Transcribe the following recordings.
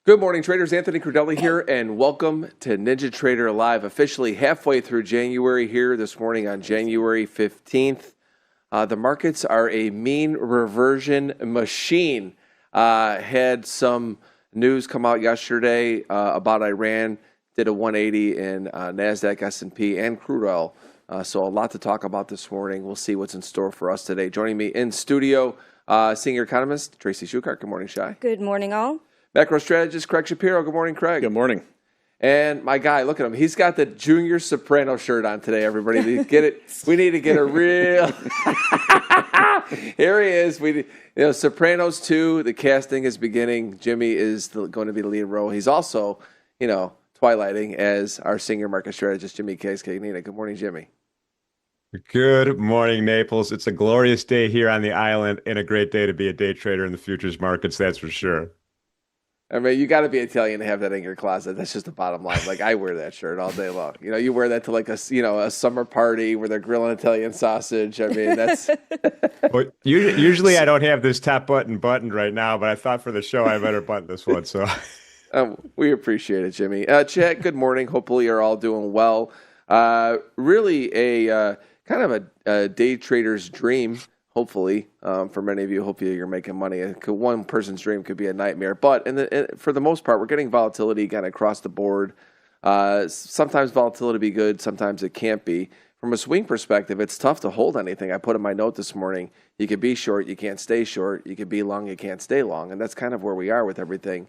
Good morning, traders. Anthony Crudele here, and welcome to NinjaTrader Live. Officially halfway through January here this morning on January 15th. The markets are a mean reversion machine. Had some news come out yesterday about Iran, did a 180 in NASDAQ, S&P, and crude oil. So a lot to talk about this morning. We'll see what's in store for us today. Joining me in studio, senior economist Tracy Shuchart. Good morning, Shai. Good morning, all. Macro strategist Craig Shapiro. Good morning, Craig. Good morning. And my guy, look at him. He's got the Junior Soprano shirt on today, everybody. Get it? We need to get a real... Here he is. Sopranos 2, the casting is beginning. Jimmy is going to be the lead role. He's also, twilighting as our senior market strategist, Jimmy Cagnina. Good morning, Jimmy. Good morning, Naples. It's a glorious day here on the island and a great day to be a day trader in the futures markets, that's for sure. I mean, you got to be Italian to have that in your closet. That's just the bottom line. Like, I wear that shirt all day long. You wear that to like a summer party where they're grilling Italian sausage. I mean, that's. Well, usually I don't have this top button buttoned right now, but I thought for the show I better button this one. So, we appreciate it, Jimmy. Chat. Good morning. Hopefully, you're all doing well. Really, a kind of a day trader's dream. Hopefully, for many of you, hopefully you're making money. One person's dream could be a nightmare. But for the most part, we're getting volatility kind of across the board. Sometimes volatility be good, sometimes it can't be. From a swing perspective, it's tough to hold anything. I put in my note this morning, you could be short, you can't stay short. You could be long, you can't stay long. And that's kind of where we are with everything,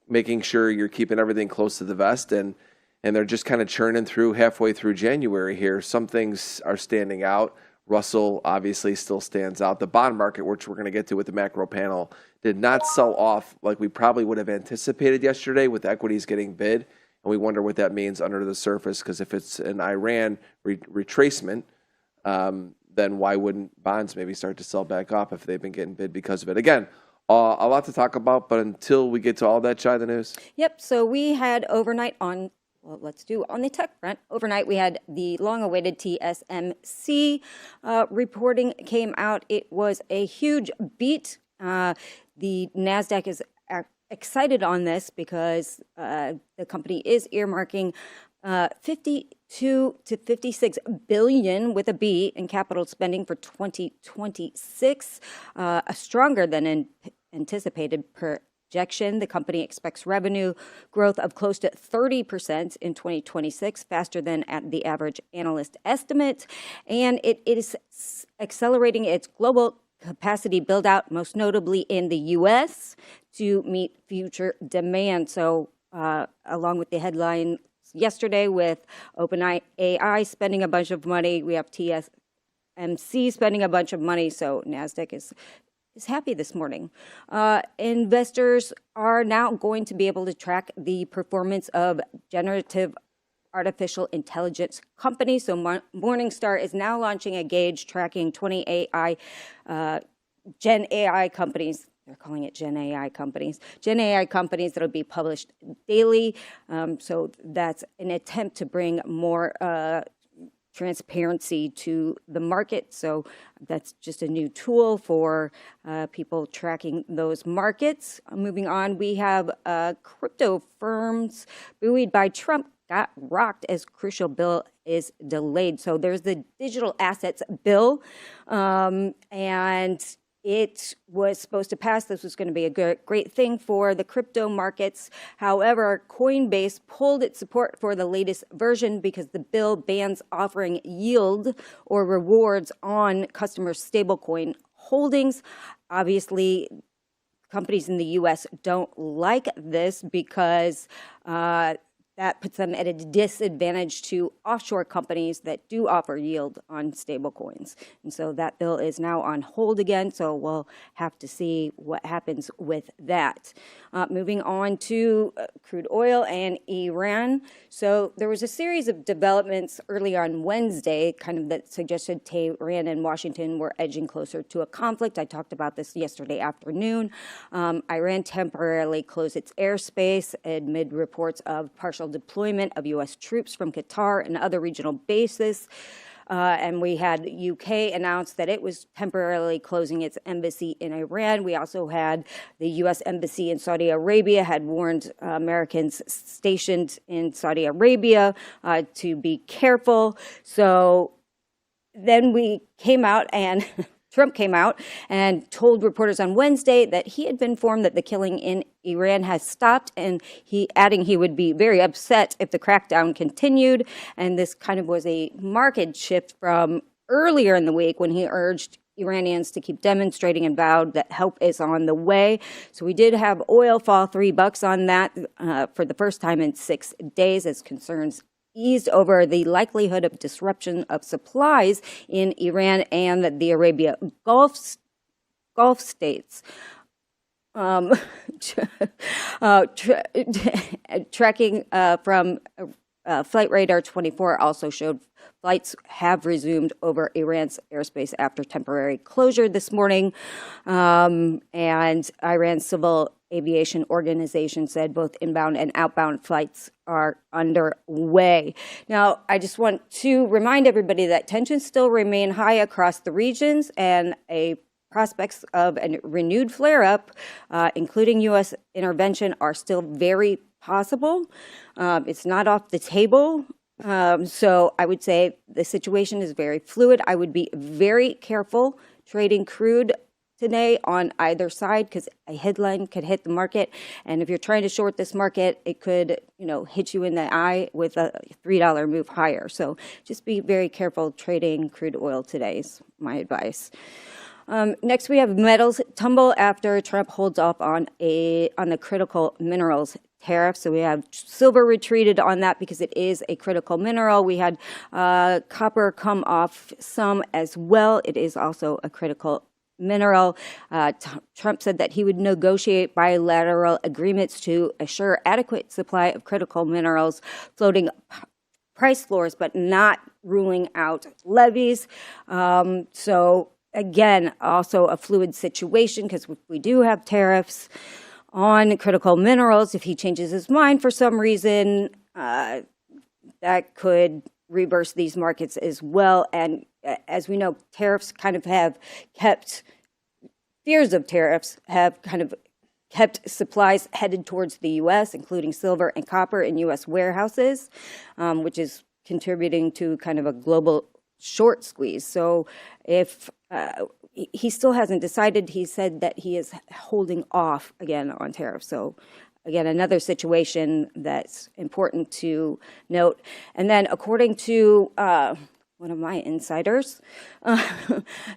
making sure you're keeping everything close to the vest. And they're just kind of churning through halfway through January here. Some things are standing out. Russell obviously still stands out. The bond market, which we're going to get to with the macro panel, did not sell off like we probably would have anticipated yesterday with equities getting bid. And we wonder what that means under the surface, because if it's an Iran retracement, then why wouldn't bonds maybe start to sell back up if they've been getting bid because of it? Again, a lot to talk about, but until we get to all that, Shai, the news? Yep, so we had overnight on... Well, let's do on the tech front. Overnight, we had the long-awaited TSMC reporting came out. It was a huge beat. The NASDAQ is excited on this because the company is earmarking 52 to 56 billion with a B in capital spending for 2026, stronger than anticipated projection. The company expects revenue growth of close to 30% in 2026, faster than at the average analyst estimate. And it is accelerating its global capacity build out, most notably in the U.S., to meet future demand. So along with the headline yesterday with OpenAI spending a bunch of money, we have TSMC spending a bunch of money. So NASDAQ is happy this morning. Investors are now going to be able to track the performance of generative artificial intelligence companies. So Morningstar is now launching a gauge tracking 20 AI, Gen AI companies. They're calling it Gen AI companies. Gen AI companies that will be published daily. So that's an attempt to bring more transparency to the market. So that's just a new tool for people tracking those markets. Moving on, we have crypto firms buoyed by Trump got rocked as crucial bill is delayed. So there's the digital assets bill, and it was supposed to pass. This was going to be a great thing for the crypto markets. However, Coinbase pulled its support for the latest version because the bill bans offering yield or rewards on customer stablecoin holdings. Obviously, companies in the U.S. don't like this because that puts them at a disadvantage to offshore companies that do offer yield on stablecoins. And so that bill is now on hold again, so we'll have to see what happens with that. Moving on to crude oil and Iran. So there was a series of developments early on Wednesday, kind of that suggested Tehran and Washington were edging closer to a conflict. I talked about this yesterday afternoon. Iran temporarily closed its airspace amid reports of partial deployment of U.S. troops from Qatar and other regional bases. and we had the UK announce that it was temporarily closing its embassy in Iran. We also had the U.S. Embassy in Saudi Arabia had warned Americans stationed in Saudi Arabia to be careful. So then we came out and Trump came out and told reporters on Wednesday that he had been informed that the killing in Iran has stopped, and adding he would be very upset if the crackdown continued. And this kind of was a market shift from earlier in the week when he urged Iranians to keep demonstrating and vowed that help is on the way. So we did have oil fall $3 on that for the first time in 6 days as concerns eased over the likelihood of disruption of supplies in Iran and the Arabia Gulf states. Tracking from Flight Radar 24 also showed flights have resumed over Iran's airspace after temporary closure this morning. And Iran's Civil Aviation Organization said both inbound and outbound flights are underway. Now, I just want to remind everybody that tensions still remain high across the regions, and prospects of a renewed flare-up, including U.S. intervention, are still very possible. It's not off the table. So I would say the situation is very fluid. I would be very careful trading crude today on either side, because a headline could hit the market, and if you're trying to short this market, it could, hit you in the eye with a $3 move higher. So just be very careful trading crude oil today is my advice. Next, we have metals tumble after Trump holds off on the critical minerals tariff. So we have silver retreated on that because it is a critical mineral. We had copper come off some as well. It is also a critical mineral. Trump said that he would negotiate bilateral agreements to assure adequate supply of critical minerals, floating price floors, but not ruling out levies. So again, also a fluid situation, because we do have tariffs on critical minerals. If he changes his mind for some reason, that could reverse these markets as well. And as we know, tariffs kind of have kept, fears of tariffs have kind of kept supplies headed towards the U.S., including silver and copper in U.S. warehouses, which is contributing to kind of a global short squeeze. So if he still hasn't decided, he said that he is holding off again on tariffs. So again, another situation that's important to note. And then according to one of my insiders,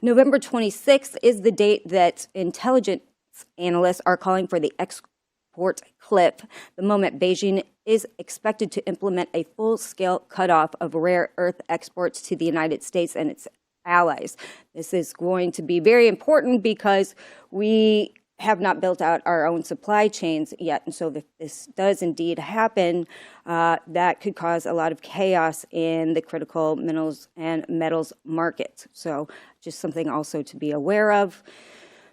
November 26th is the date that intelligence analysts are calling for the export cliff, the moment Beijing is expected to implement a full-scale cutoff of rare earth exports to the United States and its allies. This is going to be very important because we have not built out our own supply chains yet. And so if this does indeed happen, that could cause a lot of chaos in the critical minerals and metals markets. So just something also to be aware of.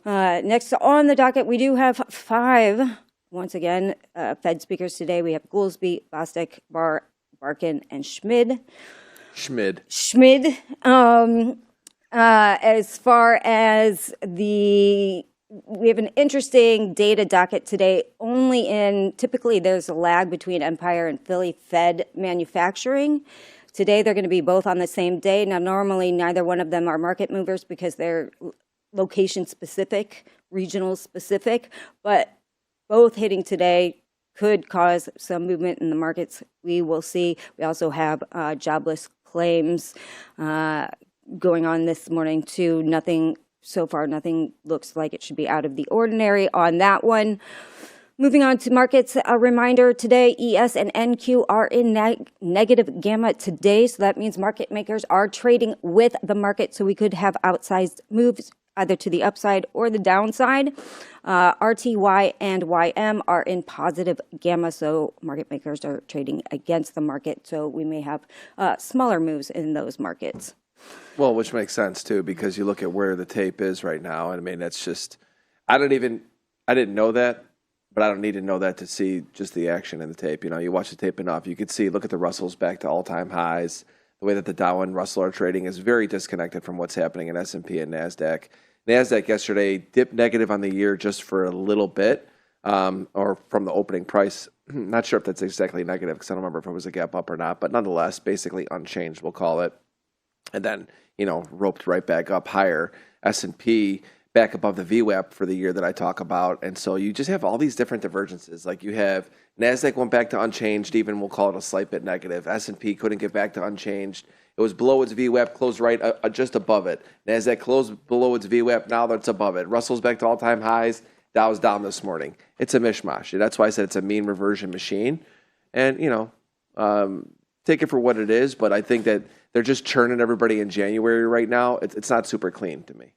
Next on the docket, we do have 5, once again, Fed speakers today. We have Goolsbee, Bostic, Barr, Barkin, and Schmid. As far as we have an interesting data docket today. Typically there's a lag between Empire and Philly Fed manufacturing. Today they're going to be both on the same day. Now normally neither one of them are market movers because they're location specific, regional specific, but both hitting today could cause some movement in the markets. We will see. We also have jobless claims going on this morning too. So far, nothing looks like it should be out of the ordinary on that one. Moving on to markets, a reminder today, ES and NQ are in negative gamma today. So that means market makers are trading with the market. So we could have outsized moves either to the upside or the downside. RTY and YM are in positive gamma. So market makers are trading against the market. So we may have smaller moves in those markets. Well, which makes sense too, because you look at where the tape is right now. I mean, that's just, I didn't know that, but I don't need to know that to see just the action in the tape. You watch the tape enough, you could see, look at the Russells back to all-time highs. the way that the Dow and Russell are trading is very disconnected from what's happening in S&P and NASDAQ. NASDAQ yesterday dipped negative on the year just for a little bit, or from the opening price. Not sure if that's exactly negative because I don't remember if it was a gap up or not, but nonetheless, basically unchanged, we'll call it. And then, roped right back up higher. S&P back above the VWAP for the year that I talk about. And so you just have all these different divergences. Like you have NASDAQ went back to unchanged, even we'll call it a slight bit negative. S&P couldn't get back to unchanged. It was below its VWAP, closed right just above it. NASDAQ closed below its VWAP, now that's above it. Russell's back to all-time highs. Dow's down this morning. It's a mishmash. That's why I said it's a mean reversion machine. And, take it for what it is, but I think that they're just churning everybody in January right now. It's not super clean to me.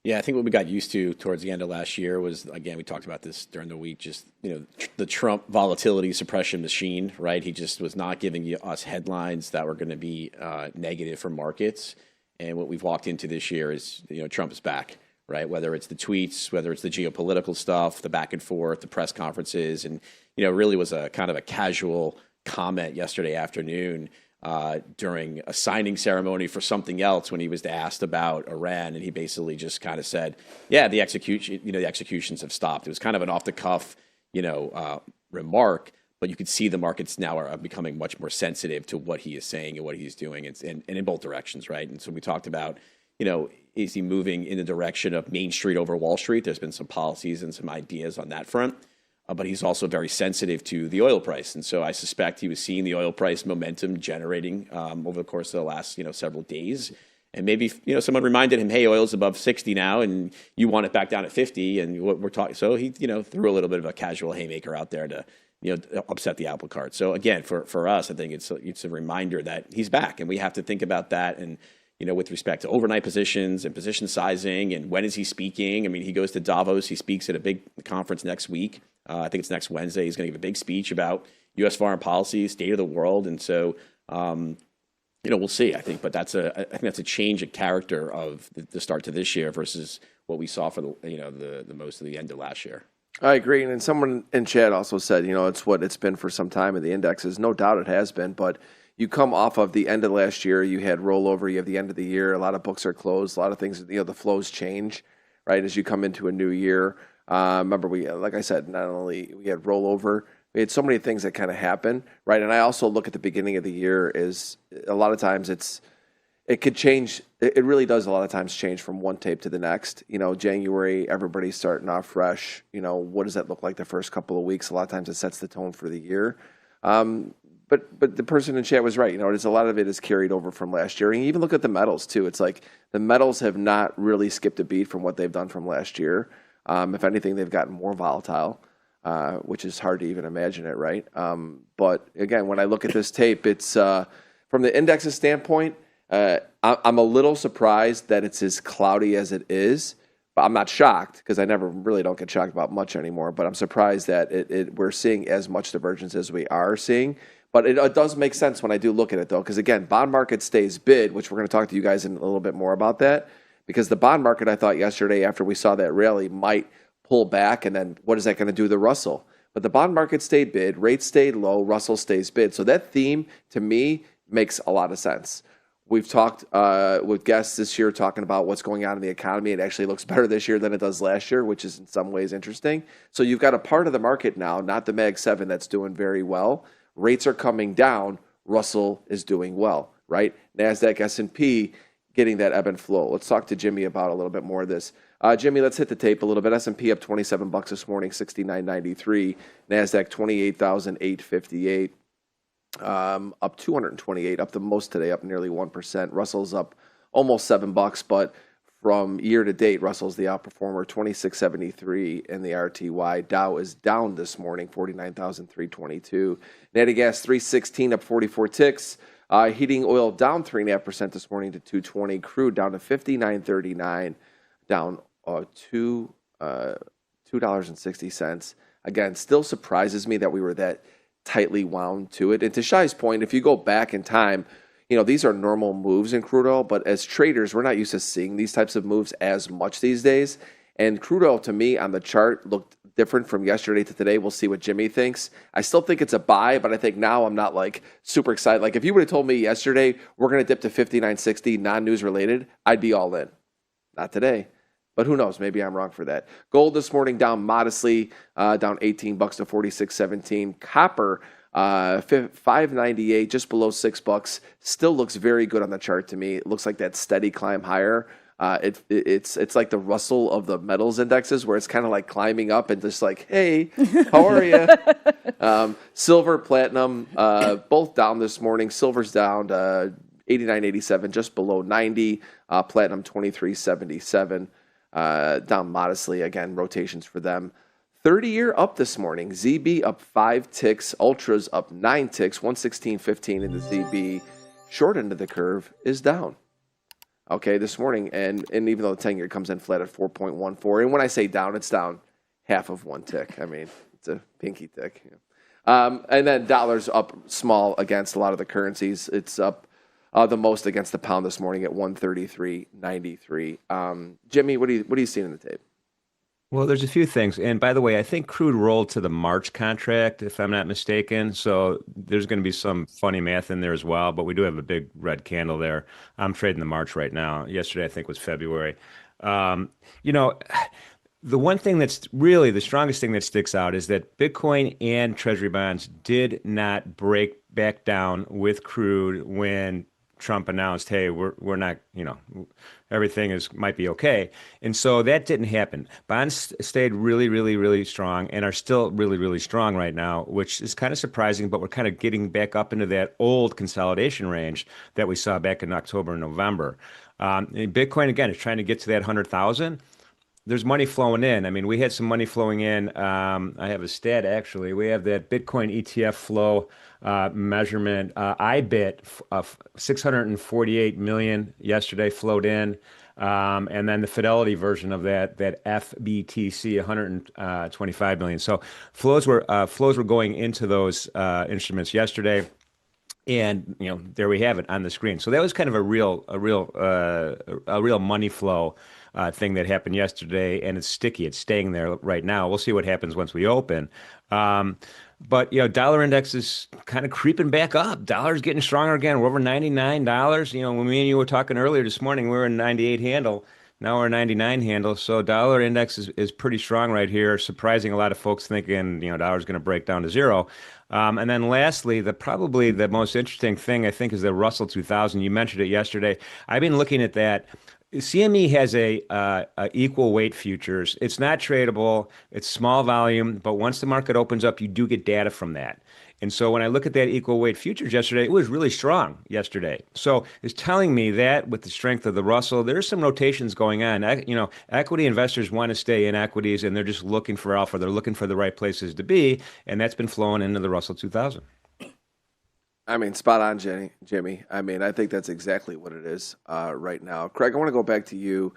Yeah, I think what we got used to towards the end of last year was, again, we talked about this during the week, just, the Trump volatility suppression machine, right? He just was not giving us headlines that were going to be negative for markets. And what we've walked into this year is, Trump is back, right? Whether it's the tweets, whether it's the geopolitical stuff, the back and forth, the press conferences, and, really was a kind of a casual comment yesterday afternoon during a signing ceremony for something else when he was asked about Iran, and he basically just kind of said, "Yeah, the executions have stopped." It was kind of an off the cuff, remark, but you could see the markets now are becoming much more sensitive to what he is saying and what he's doing, and in both directions, right? And so we talked about, is he moving in the direction of Main Street over Wall Street? There's been some policies and some ideas on that front. But he's also very sensitive to the oil price. And so I suspect he was seeing the oil price momentum generating over the course of the last, several days. And maybe, someone reminded him, hey, oil's above 60 now, and you want it back down at 50. And what we're talking, so he, threw a little bit of a casual haymaker out there to, upset the apple cart. So again, for us, I think it's a reminder that he's back, and we have to think about that. And, with respect to overnight positions and position sizing and when is he speaking? I mean, he goes to Davos, he speaks at a big conference next week. I think it's next Wednesday. He's going to give a big speech about U.S. foreign policy, state of the world. And so, we'll see, I think. But I think that's a change of character of the start to this year versus what we saw for the most of the end of last year. I agree. And someone in chat also said, it's what it's been for some time in the indexes. No doubt it has been. But you come off of the end of last year, you had rollover, you have the end of the year, a lot of books are closed, a lot of things, the flows change, right, as you come into a new year. Remember, like I said, not only we had rollover, we had so many things that kind of happen, right? And I also look at the beginning of the year is a lot of times it could change. It really does a lot of times change from one tape to the next. January, everybody's starting off fresh. What does that look like the first couple of weeks? A lot of times it sets the tone for the year. But the person in chat was right. It's a lot of it is carried over from last year. And even look at the metals too. It's like the metals have not really skipped a beat from what they've done from last year. If anything, they've gotten more volatile, which is hard to even imagine it, right? But again, when I look at this tape, it's from the index's standpoint, I'm a little surprised that it's as cloudy as it is. But I'm not shocked because I really don't get shocked about much anymore. But I'm surprised that we're seeing as much divergence as we are seeing. But it does make sense when I do look at it, though, because, again, bond market stays bid, which we're going to talk to you guys in a little bit more about that, because the bond market, I thought yesterday after we saw that rally, might pull back, and then what is that going to do to the Russell? But the bond market stayed bid, rates stayed low, Russell stays bid. So that theme, to me, makes a lot of sense. We've talked with guests this year talking about what's going on in the economy. It actually looks better this year than it does last year, which is in some ways interesting. So you've got a part of the market now, not the Mag 7, that's doing very well. Rates are coming down. Russell is doing well, right? NASDAQ, S&P getting that ebb and flow. Let's talk to Jimmy about a little bit more of this. Jimmy, let's hit the tape a little bit. S&P up $27 this morning, 69.93. NASDAQ 28,858. Up 228, up the most today, up nearly 1%. Russell's up almost $7, but from year to date, Russell's the outperformer, 26.73 in the RTY. Dow is down this morning, 49,322. Natty gas 316, up 44 ticks. Heating oil down 3.5% this morning to 220. Crude down to 59.39, down $2.60. Again, still surprises me that we were that tightly wound to it. And to Shai's point, if you go back in time, these are normal moves in crude oil, but as traders, we're not used to seeing these types of moves as much these days. And crude oil, to me, on the chart, looked different from yesterday to today. We'll see what Jimmy thinks. I still think it's a buy, but I think now I'm not like super excited. Like if you would have told me yesterday we're going to dip to 59.60 non-news related, I'd be all in. Not today. But who knows? Maybe I'm wrong for that. Gold this morning down modestly, down $18 to 46.17. Copper, 598, just below $6. Still looks very good on the chart to me. It looks like that steady climb higher. It's like the Russell of the metals indexes, where it's kind of like climbing up and just like, hey, how are you? Silver, platinum, both down this morning. Silver's down 89.87, just below 90. Platinum 23.77. Down modestly. Again, rotations for them. 30-year up this morning. ZB up 5 ticks. Ultras up 9 ticks. 116.15 in the ZB. Short end of the curve is down. Okay, this morning. And even though the 10-year comes in flat at 4.14. And when I say down, it's down half of 1 tick. I mean, it's a pinky tick. And then dollars up small against a lot of the currencies. It's up the most against the pound this morning at 133.93. Jimmy, what are you seeing in the tape? Well, there's a few things. And by the way, I think crude rolled to the March contract, if I'm not mistaken. So there's going to be some funny math in there as well. But we do have a big red candle there. I'm trading the March right now. Yesterday, I think, was February. The one thing that's really the strongest thing that sticks out is that Bitcoin and Treasury bonds did not break back down with crude when Trump announced, hey, we're not, everything might be okay. And so that didn't happen. Bonds stayed really, really, really strong and are still really, really strong right now, which is kind of surprising, but we're kind of getting back up into that old consolidation range that we saw back in October and November. And Bitcoin, again, is trying to get to that 100,000. There's money flowing in. I mean, we had some money flowing in. I have a stat, actually. We have that Bitcoin ETF flow measurement. IBIT of 648 million yesterday flowed in. And then the Fidelity version of that FBTC, 125 million. So flows were going into those instruments yesterday. And there we have it on the screen. So that was kind of a real money flow thing that happened yesterday, and it's sticky. It's staying there right now. We'll see what happens once we open. But dollar index is kind of creeping back up. Dollar's getting stronger again. We're over $99. When me and you were talking earlier this morning, we were in 98 handle. Now we're 99 handle. So dollar index is pretty strong right here, surprising a lot of folks thinking, dollar's going to break down to zero. And then lastly, probably the most interesting thing, I think, is the Russell 2000. You mentioned it yesterday. I've been looking at that. CME has a equal weight futures. It's not tradable. It's small volume, but once the market opens up, you do get data from that. And so when I look at that equal weight futures yesterday, it was really strong yesterday. So it's telling me that with the strength of the Russell, there's some rotations going on. Equity investors want to stay in equities, and they're just looking for alpha. They're looking for the right places to be, and that's been flowing into the Russell 2000. I mean, spot on, Jimmy. I mean, I think that's exactly what it is right now. Craig, I want to go back to you.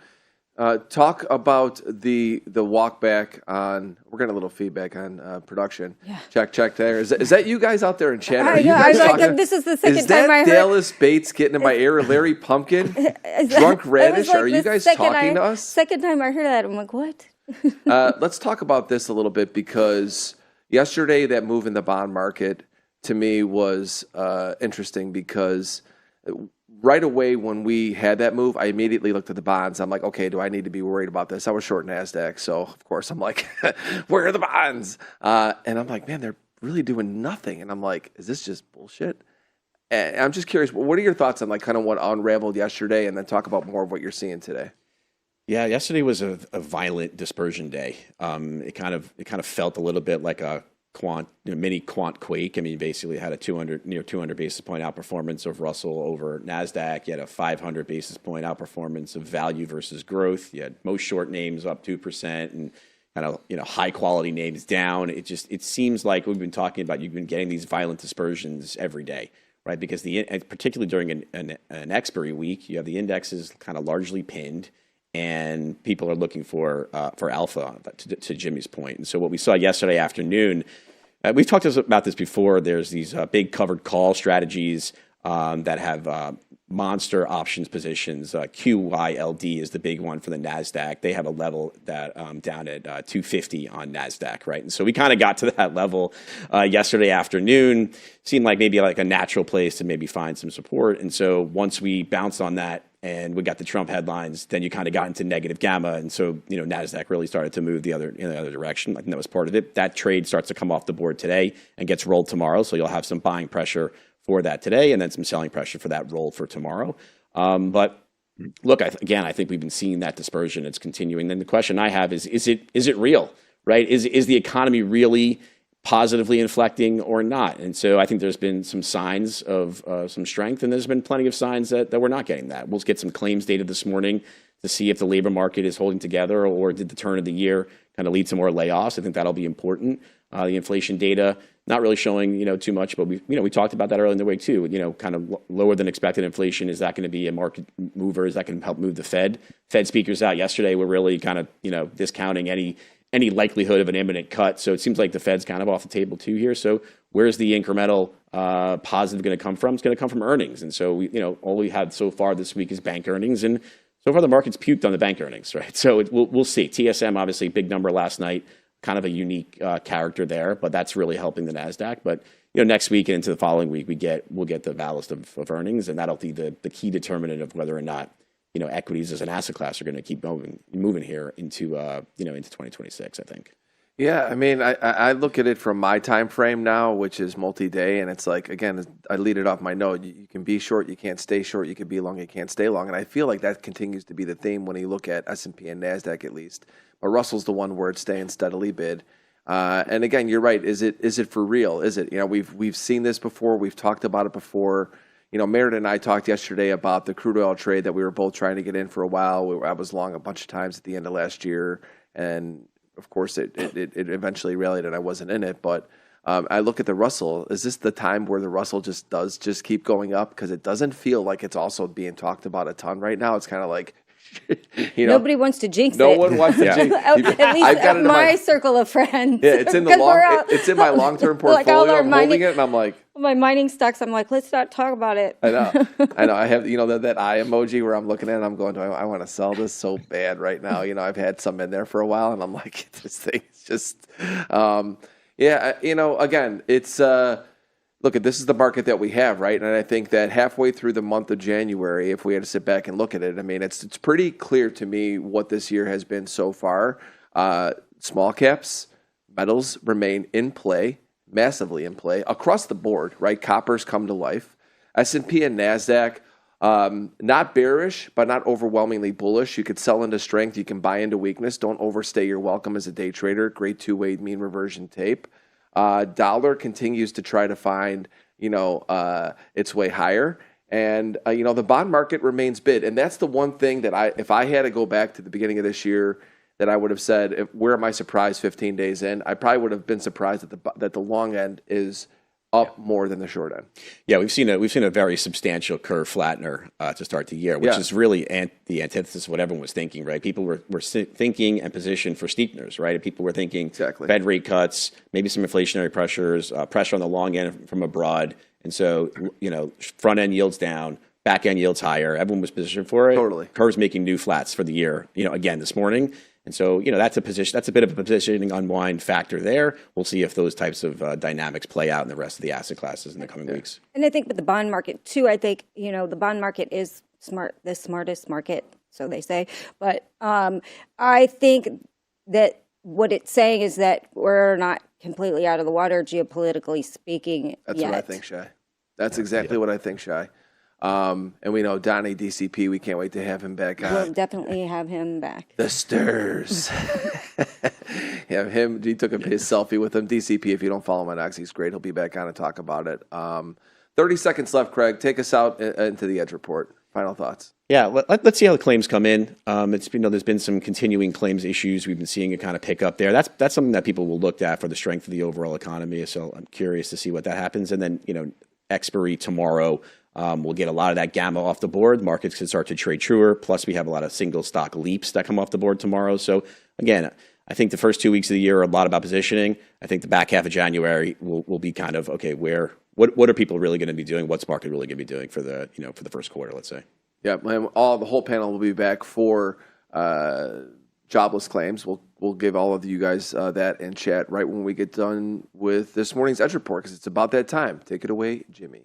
Talk about the walk back on. We're getting a little feedback on production. Yeah. Check there. Is that you guys out there in chat? Are you guys talking? This is the second time I heard. Is that Dallas Bates getting in my ear? Larry Pumpkin? Drunk Radish? Are you guys talking to us? Second time I heard that, I'm like, what? Let's talk about this a little bit, because yesterday that move in the bond market to me was interesting, because right away when we had that move, I immediately looked at the bonds. I'm like, okay, do I need to be worried about this? I was short NASDAQ, so of course I'm like, where are the bonds? And I'm like, man, they're really doing nothing. And I'm like, is this just bullshit? And I'm just curious, what are your thoughts on like kind of what unraveled yesterday, and then talk about more of what you're seeing today? Yeah, yesterday was a violent dispersion day. It kind of felt a little bit like a mini quant quake. I mean, basically had a near 200 basis point outperformance of Russell over NASDAQ. You had a 500 basis point outperformance of value versus growth. You had most short names up 2% and kind of high quality names down. It seems like we've been talking about, you've been getting these violent dispersions every day, right? Because particularly during an expiry week, you have the indexes kind of largely pinned, and people are looking for alpha, to Jimmy's point. And so what we saw yesterday afternoon, we've talked about this before. There's these big covered call strategies that have monster options positions. QYLD is the big one for the NASDAQ. They have a level that down at 250 on NASDAQ, right? And so we kind of got to that level yesterday afternoon. Seemed like maybe like a natural place to maybe find some support. And so once we bounced on that and we got the Trump headlines, then you kind of got into negative gamma. And so, NASDAQ really started to move in the other direction. I think that was part of it. That trade starts to come off the board today and gets rolled tomorrow. So you'll have some buying pressure for that today and then some selling pressure for that roll for tomorrow. But look, I think we've been seeing that dispersion. It's continuing. Then the question I have is it real, right? Is the economy really positively inflecting or not? And so I think there's been some signs of some strength, and there's been plenty of signs that we're not getting that. We'll get some claims data this morning to see if the labor market is holding together, or did the turn of the year kind of lead to more layoffs. I think that'll be important. The inflation data not really showing too much, but we talked about that earlier in the week too. Kind of lower than expected inflation. Is that going to be a market mover? Is that going to help move the Fed? Fed speakers out yesterday were really kind of discounting any likelihood of an imminent cut. So it seems like the Fed's kind of off the table too here. So where's the incremental positive going to come from? It's going to come from earnings. And so all we had so far this week is bank earnings, and so far the market's puked on the bank earnings, right? So we'll see. TSM obviously big number last night, kind of a unique character there, but that's really helping the NASDAQ. But next week and into the following week, we'll get the ballast of earnings, and that'll be the key determinant of whether or not equities as an asset class are going to keep moving here into into 2026, I think. Yeah, I mean, I look at it from my time frame now, which is multi-day, and it's like, again, I lead it off my note. You can be short, you can't stay short. You can be long, you can't stay long. And I feel like that continues to be the theme when you look at S&P and NASDAQ at least. But Russell's the one where it's staying steadily bid. And again, you're right. Is it for real? Is it? We've seen this before. We've talked about it before. Meredith and I talked yesterday about the crude oil trade that we were both trying to get in for a while. I was long a bunch of times at the end of last year, and of course it eventually rallied and I wasn't in it. But I look at the Russell. Is this the time where the Russell just keep going up? Because it doesn't feel like it's also being talked about a ton right now. It's kind of like, nobody wants to jinx it. No one wants to jinx it. At least in my circle of friends. Yeah, it's in it's in my long-term portfolio. I'm holding it, and I'm like, my mining stocks. I'm like, let's not talk about it. I know. I have that eye emoji where I'm looking at it. And I'm going, I want to sell this so bad right now. I've had some in there for a while, and I'm like, this thing is just, again, it's. Look, this is the market that we have, right? And I think that halfway through the month of January, if we had to sit back and look at it, I mean, it's pretty clear to me what this year has been so far. Small caps, metals remain in play, massively in play across the board, right? Copper's come to life. S&P and NASDAQ, not bearish, but not overwhelmingly bullish. You could sell into strength. You can buy into weakness. Don't overstay your welcome as a day trader. Great two-way mean reversion tape. Dollar continues to try to find, its way higher. And, the bond market remains bid. And that's the one thing that if I had to go back to the beginning of this year, that I would have said, where am I surprised 15 days in? I probably would have been surprised that the long end is up more than the short end. Yeah, we've seen a very substantial curve flattener to start the year, which is really the antithesis of what everyone was thinking, right? People were thinking and positioned for steepeners, right? And people were thinking Fed rate cuts, maybe some inflationary pressures, pressure on the long end from abroad. And so, front end yields down, back end yields higher. Everyone was positioned for it. Totally. Curve's making new flats for the year, again this morning. And so, that's a bit of a positioning unwind factor there. We'll see if those types of dynamics play out in the rest of the asset classes in the coming weeks. And I think with the bond market too, I think, the bond market is the smartest market, so they say. But I think that what it's saying is that we're not completely out of the water, geopolitically speaking. That's what I think, Shai. That's exactly what I think, Shai. And we know Donnie DCP. We can't wait to have him back on. We'll definitely have him back. The stirs. Yeah, him. He took his selfie with him. DCP. If you don't follow him on X, he's great. He'll be back on to talk about it. 30 seconds left, Craig. Take us out into the Edge Report. Final thoughts. Yeah, let's see how the claims come in. It's there's been some continuing claims issues. We've been seeing a kind of pick up there. That's something that people will look at for the strength of the overall economy. So I'm curious to see what that happens. And then expiry tomorrow. We'll get a lot of that gamma off the board. Markets can start to trade truer. Plus, we have a lot of single stock leaps that come off the board tomorrow. So, again, I think the first 2 weeks of the year are a lot about positioning. I think the back half of January will be kind of, okay, where what are people really going to be doing? What's market really going to be doing for the for the first quarter? Let's say. Yeah, and the whole panel will be back for jobless claims. We'll give all of you guys that in chat right when we get done with this morning's Edge Report, because it's about that time. Take it away, Jimmy.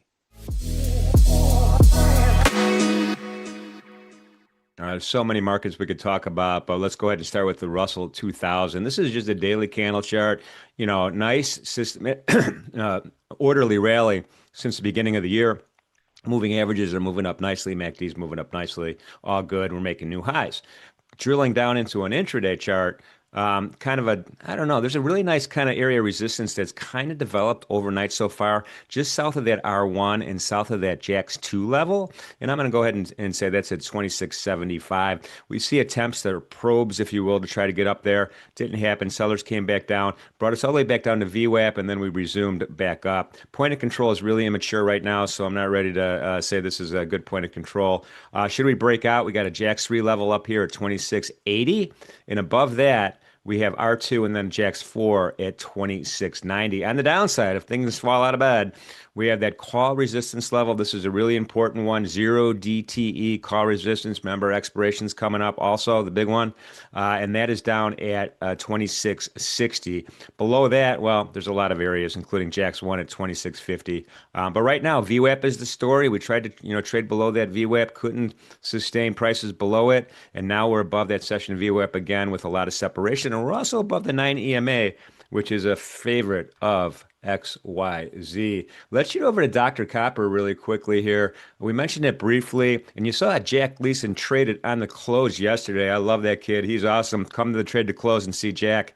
So many markets we could talk about, but let's go ahead and start with the Russell 2000. This is just a daily candle chart. Nice system, orderly rally since the beginning of the year. Moving averages are moving up nicely. MACD's moving up nicely. All good. We're making new highs. Drilling down into an intraday chart, I don't know, there's a really nice kind of area of resistance that's kind of developed overnight so far, just south of that R1 and south of that JAX 2 level. And I'm going to go ahead and say that's at 2675. We see attempts that are probes, if you will, to try to get up there. Didn't happen. Sellers came back down, brought us all the way back down to VWAP, and then we resumed back up. Point of control is really immature right now, so I'm not ready to say this is a good point of control. Should we break out? We got a JAX 3 level up here at 2680, and above that, we have R2 and then JAX 4 at 2690. On the downside, if things fall out of bed, we have that call resistance level. This is a really important one, 0 DTE call resistance. Remember, expiration's coming up also, the big one. And that is down at 2660. Below that, well, there's a lot of areas, including JAX 1 at 2650. But right now, VWAP is the story. We tried to trade below that VWAP, couldn't sustain prices below it. And now we're above that session VWAP again with a lot of separation. And we're also above the 9 EMA, which is a favorite of XYZ. Let's shoot over to Dr. Copper really quickly here. We mentioned it briefly, and you saw Jack Leeson traded on the close yesterday. I love that kid. He's awesome. Come to the trade to close and see Jack.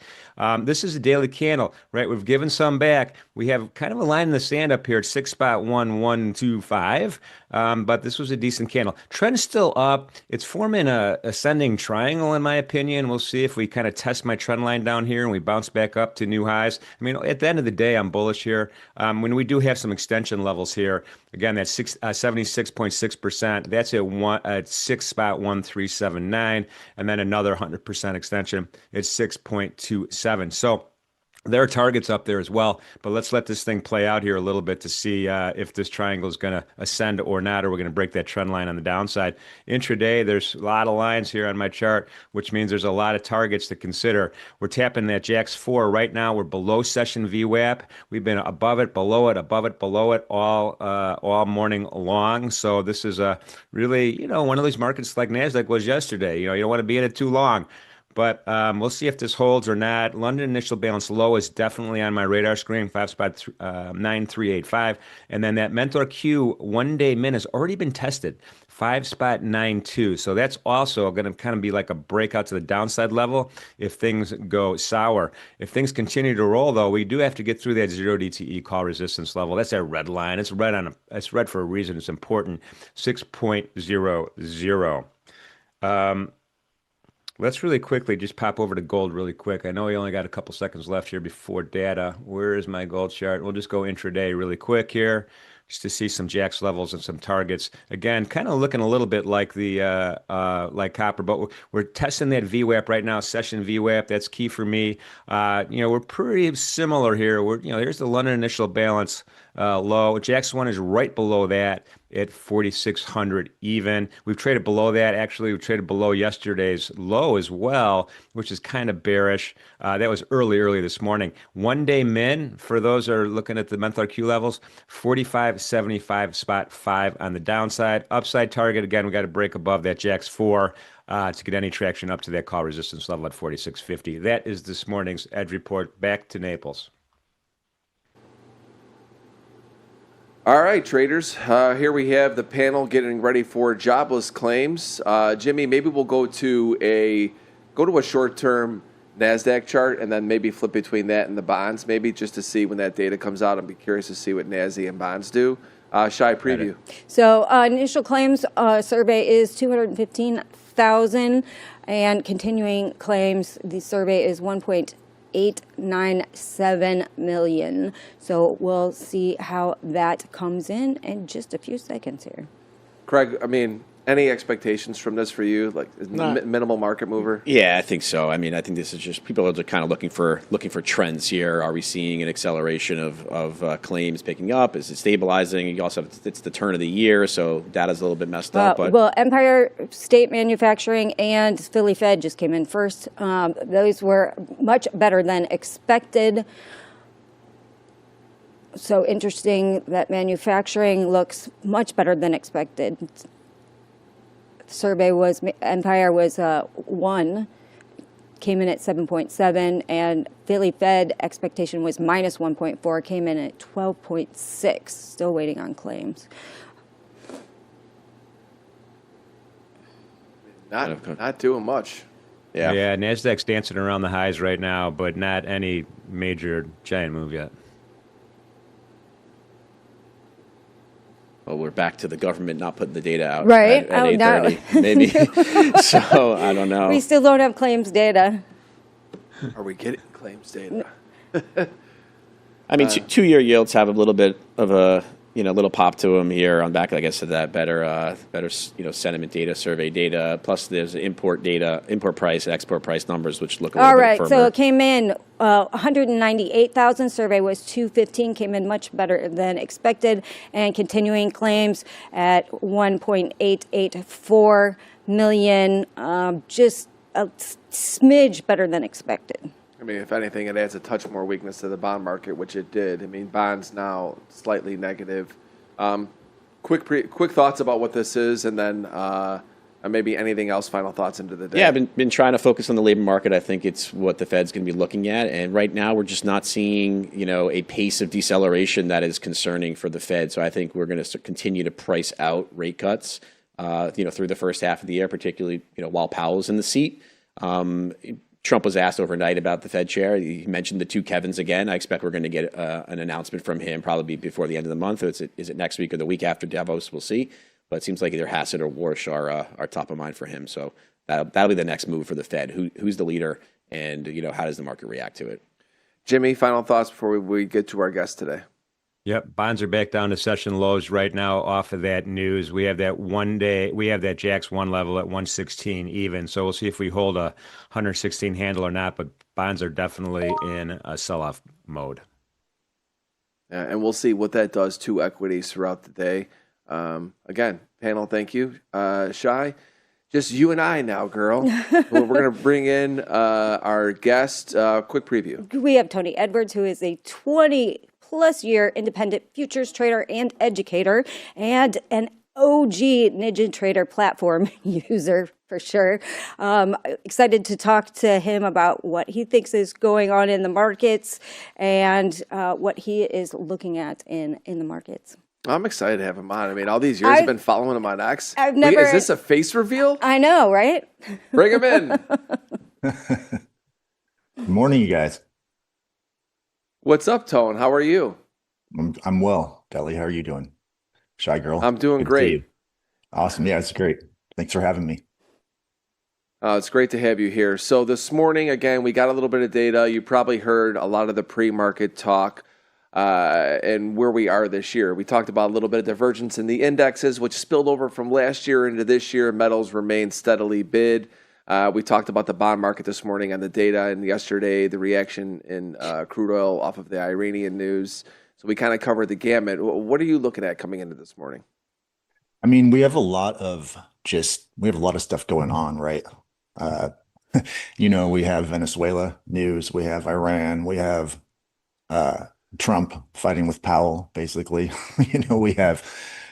This is a daily candle, right? We've given some back. We have kind of a line in the sand up here at 6.1125, but this was a decent candle. Trend's still up. It's forming a ascending triangle, in my opinion. We'll see if we kind of test my trend line down here and we bounce back up to new highs. I mean, at the end of the day, I'm bullish here. When we do have some extension levels here, again, that's 76.6%. That's at 6.1379, and then another 100% extension. It's 6.27. So there are targets up there as well, but let's let this thing play out here a little bit to see if this triangle is going to ascend or not, or we're going to break that trend line on the downside. Intraday, there's a lot of lines here on my chart, which means there's a lot of targets to consider. We're tapping that JAX 4 right now. We're below session VWAP. We've been above it, below it, above it, below it all morning long. So this is a really, one of these markets like NASDAQ was yesterday. You don't want to be in it too long. But we'll see if this holds or not. London initial balance low is definitely on my radar screen, 5.9385. And then that MenthorQ one-day min has already been tested, 5.92. So that's also going to kind of be like a breakout to the downside level if things go sour. If things continue to roll, though, we do have to get through that 0 DTE call resistance level. That's that red line. It's red it's red for a reason. It's important. 6.00. Let's really quickly just pop over to gold really quick. I know we only got a couple seconds left here before data. Where is my gold chart? We'll just go intraday really quick here just to see some JAX levels and some targets. Again, kind of looking a little bit like the like copper, but we're testing that VWAP right now, session VWAP. That's key for me. We're pretty similar here. Here's the London initial balance low. JAX 1 is right below that at 4,600 even. We've traded below that. Actually, we traded below yesterday's low as well, which is kind of bearish. That was early this morning. One-day min, for those that are looking at the MenthorQ levels, 45.75.5 on the downside. Upside target, again, we got to break above that JAX 4 to get any traction up to that call resistance level at 46.50. That is this morning's Edge Report. Back to Naples. All right, traders. Here we have the panel getting ready for jobless claims. Jimmy, maybe we'll go to a short-term NASDAQ chart and then maybe flip between that and the bonds, maybe just to see when that data comes out. I'd be curious to see what NASDAQ and bonds do. Shy preview. So initial claims survey is 215,000, and continuing claims, the survey is 1.897 million. So we'll see how that comes in just a few seconds here. Craig, I mean, Any expectations from this for you? Like minimal market mover? Yeah, I think so. I mean, I think this is just people are kind of looking for trends here. Are we seeing an acceleration of claims picking up? Is it stabilizing? You also have, it's the turn of the year, so data's a little bit messed up. But well, Empire State Manufacturing and Philly Fed just came in first. Those were much better than expected. So interesting that manufacturing looks much better than expected. Survey was Empire was 1, came in at 7.7, and Philly Fed expectation was minus 1.4, came in at 12.6. Still waiting on claims. Not doing much. Yeah, Nasdaq's dancing around the highs right now, but not any major giant move yet. Well, we're back to the government not putting the data out right at 8:30, maybe. So I don't know. We still don't have claims data. Are we getting claims data? I mean, 2-year yields have a little bit of a little pop to them here on back, I guess, of that better sentiment data, survey data. Plus, there's import data, import price, export price numbers, which look a little bit firmer. So it came in 198,000. Survey was 215. Came in much better than expected, and continuing claims at 1.884 million. Just a smidge better than expected. I mean, if anything, it adds a touch more weakness to the bond market, which it did. I mean, bonds now slightly negative. Quick thoughts about what this is, and then maybe anything else. Final thoughts into the day. Yeah, I've been trying to focus on the labor market. I think it's what the Fed's going to be looking at, and right now we're just not seeing a pace of deceleration that is concerning for the Fed. So I think we're going to continue to price out rate cuts, through the first half of the year, particularly while Powell's in the seat. Trump was asked overnight about the Fed chair. He mentioned the two Kevins again. I expect we're going to get an announcement from him probably before the end of the month. Is it next week or the week after Davos? We'll see. But it seems like either Hassett or Warsh are top of mind for him. So that'll be the next move for the Fed. Who's the leader, and how does the market react to it? Jimmy, final thoughts before we get to our guest today. Yep, bonds are back down to session lows right now off of that news. We have that JAX 1 level at 116 even. So we'll see if we hold a 116 handle or not, but bonds are definitely in a sell-off mode. Yeah, and we'll see what that does to equities throughout the day. Again, panel, thank you. Shai, just you and I now, girl. We're going to bring in our guest. Quick preview. We have Tony Edwards, who is a 20-plus-year independent futures trader and educator, and an OG NinjaTrader platform user for sure. Excited to talk to him about what he thinks is going on in the markets and what he is looking at in the markets. I'm excited to have him on. I mean, all these years I've been following him on X. Is this a face reveal? I know, right? Bring him in. Good morning, you guys. What's up, Tone? How are you? I'm well. Deli, how are you doing? Shy girl? I'm doing great. Awesome. Yeah, it's great. Thanks for having me. It's great to have you here. So this morning, again, we got a little bit of data. You probably heard a lot of the pre-market talk and where we are this year. We talked about a little bit of divergence in the indexes, which spilled over from last year into this year. Metals remain steadily bid. We talked about the bond market this morning on the data, and yesterday the reaction in crude oil off of the Iranian news. So we kind of covered the gamut. What are you looking at coming into this morning? I mean, we have a lot of stuff going on, right? We have Venezuela news, we have Iran, we have Trump fighting with Powell, basically.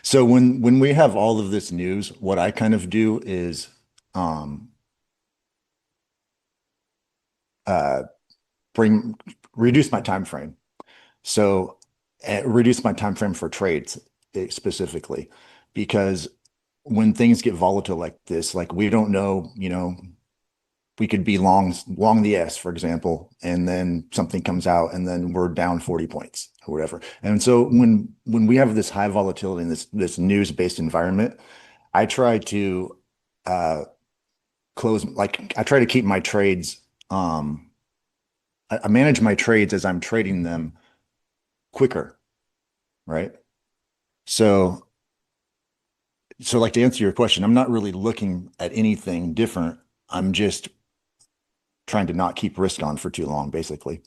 So when we have all of this news, what I kind of do is reduce my time frame. So reduce my time frame for trades specifically, because when things get volatile like this, like we don't know, we could be long the S, for example, and then something comes out and then we're down 40 points or whatever. And so when we have this high volatility in this news-based environment, I try to I try to keep my trades, I manage my trades as I'm trading them quicker, right? So So like to answer your question, I'm not really looking at anything different. I'm just trying to not keep risk on for too long, basically.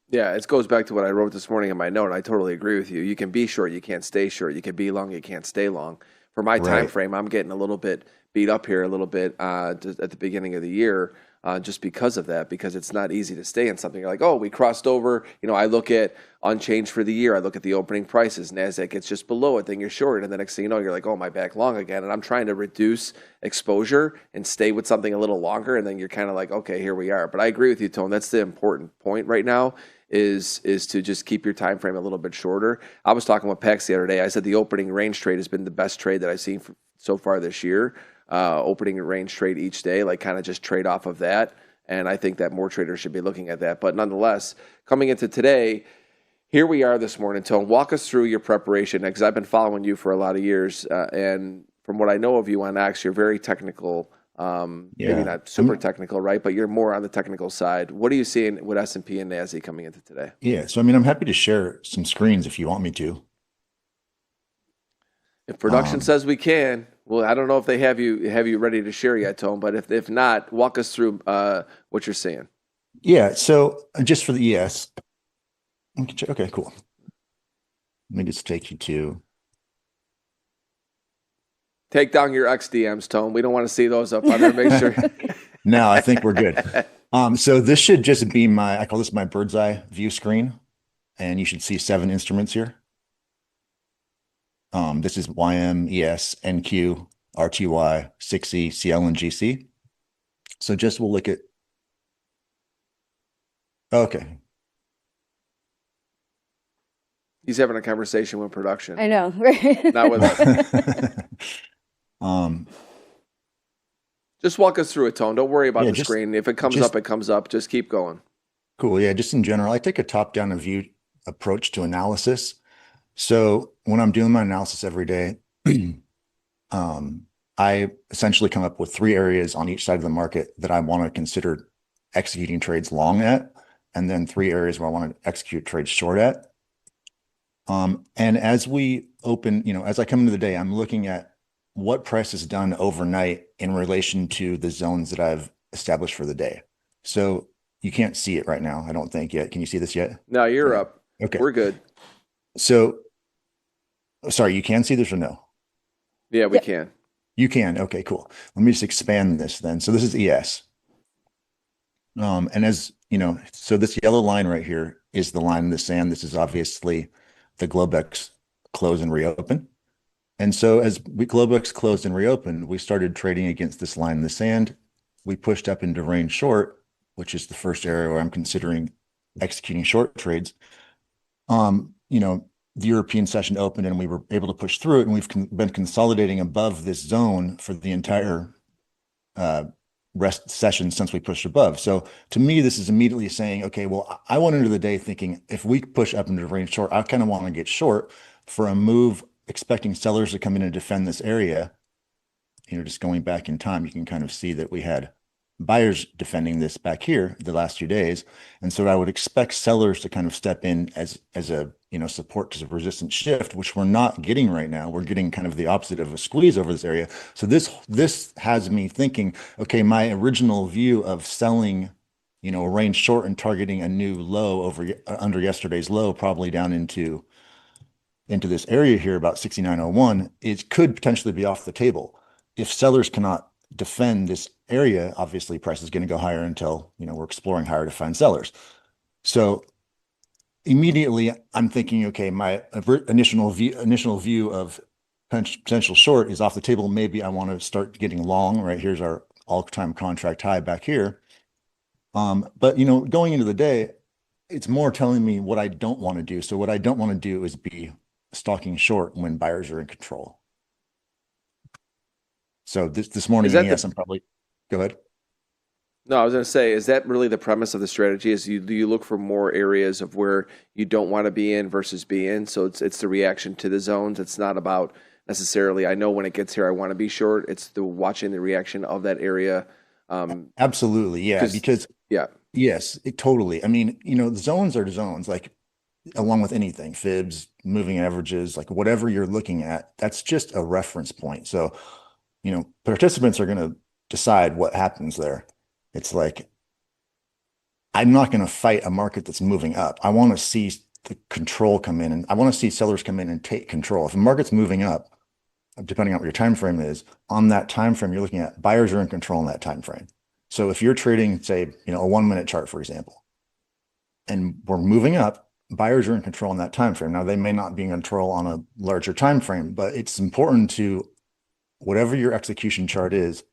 Yeah, it goes back to what I wrote this morning in my note. I totally agree with you. You can be short, you can't stay short. You can be long, you can't stay long. For my time Right. frame, I'm getting a little bit beat up here a little bit just at the beginning of the year just because of that, because it's not easy to stay in something. You're like, oh, we crossed over. I look at unchanged for the year. I look at the opening prices. NASDAQ gets just below it, then you're short. And the next thing you know, you're like, oh, my back long again. And I'm trying to reduce exposure and stay with something a little longer. And then you're kind of like, okay, here we are. But I agree with you, Tone. That's the important point right now is to just keep your time frame a little bit shorter. I was talking with Pax the other day. I said the opening range trade has been the best trade that I've seen so far this year. Opening range trade each day, like kind of just trade off of that. And I think that more traders should be looking at that. But nonetheless, coming into today, here we are this morning. Tone, walk us through your preparation, because I've been following you for a lot of years. And from what I know of you on X, you're very technical. Maybe Yeah. not super technical, right? But you're more on the technical side. What are you seeing with S&P and NASDAQ coming into today? Yeah. So, I mean, I'm happy to share some screens if you want me to. If production Um, says we can, well, I don't know if they have you ready to share yet, Tone. But if not, walk us through what you're seeing. yeah. So just for the ES, okay, cool. Let me just take you to, Take down your XDMs, Tone. We don't want to see those up on there. Make sure. no, I think we're good. So this should just be I call this my bird's eye view screen, and you should see 7 instruments here. This is YM, ES, NQ, RTY, 6E, CL, and GC. So just we'll look at, okay. He's having a conversation with production, I know. not with us. Um, Just walk us through it, Tone. Don't worry about Yeah, the just- screen. If it comes just- up, it comes up. Just keep going. Cool. Yeah, just in general, I take a top-down view approach to analysis. So when I'm doing my analysis every day, I essentially come up with 3 areas on each side of the market that I want to consider executing trades long at, and then 3 areas where I want to execute trades short at. And as we open, as I come into the day, I'm looking at what price is done overnight in relation to the zones that I've established for the day. So you can't see it right now, I don't think yet. Can you see this yet? No, you're Yeah. up. Okay. We're good. So, sorry, you can see this or no? Yeah, we Yep. can. You can. Okay, cool. Let me just expand this then. So this is ES. And as you know, so this yellow line right here is the line in the sand. This is obviously the Globex close and reopen. And so as Globex closed and reopened, we started trading against this line in the sand. We pushed up into range short, which is the first area where I'm considering executing short trades. The European session opened and we were able to push through it, and we've been consolidating above this zone for the entire rest session since we pushed above. So to me, this is immediately saying, okay, well, I went into the day thinking if we push up into range short, I kind of want to get short for a move, expecting sellers to come in and defend this area. Just going back in time, you can kind of see that we had buyers defending this back here the last 2 days. And so I would expect sellers to kind of step in as a, support to the resistance shift, which we're not getting right now. We're getting kind of the opposite of a squeeze over this area. So this has me thinking, okay, my original view of selling, range short and targeting a new low under yesterday's low, probably down into this area here about 69.01, it could potentially be off the table. If sellers cannot defend this area, obviously price is going to go higher until, we're exploring higher to find sellers. So immediately I'm thinking, okay, my initial view of potential short is off the table. Maybe I want to start getting long, right? Here's our all-time contract high back here. But going into the day, it's more telling me what I don't want to do. So what I don't want to do is be stalking short when buyers are in control. So this morning, yes, I'm probably, go ahead. No, I was going to say, is that really the premise of the strategy? Do you look for more areas of where you don't want to be in versus be in? So it's the reaction to the zones. It's not about necessarily, I know when it gets here, I want to be short. It's the watching the reaction of that area. Absolutely. Yeah. Because yeah, yes, totally. I mean, the zones are zones. Like along with anything, fibs, moving averages, like whatever you're looking at, that's just a reference point. So, participants are going to decide what happens there. It's like, I'm not going to fight a market that's moving up. I want to see the control come in, and I want to see sellers come in and take control. If a market's moving up, depending on what your time frame is, on that time frame you're looking at, buyers are in control in that time frame. So if you're trading, say, a 1 minute chart, for example, and we're moving up, buyers are in control in that time frame. Now they may not be in control on a larger time frame, but it's important to, whatever your execution chart is,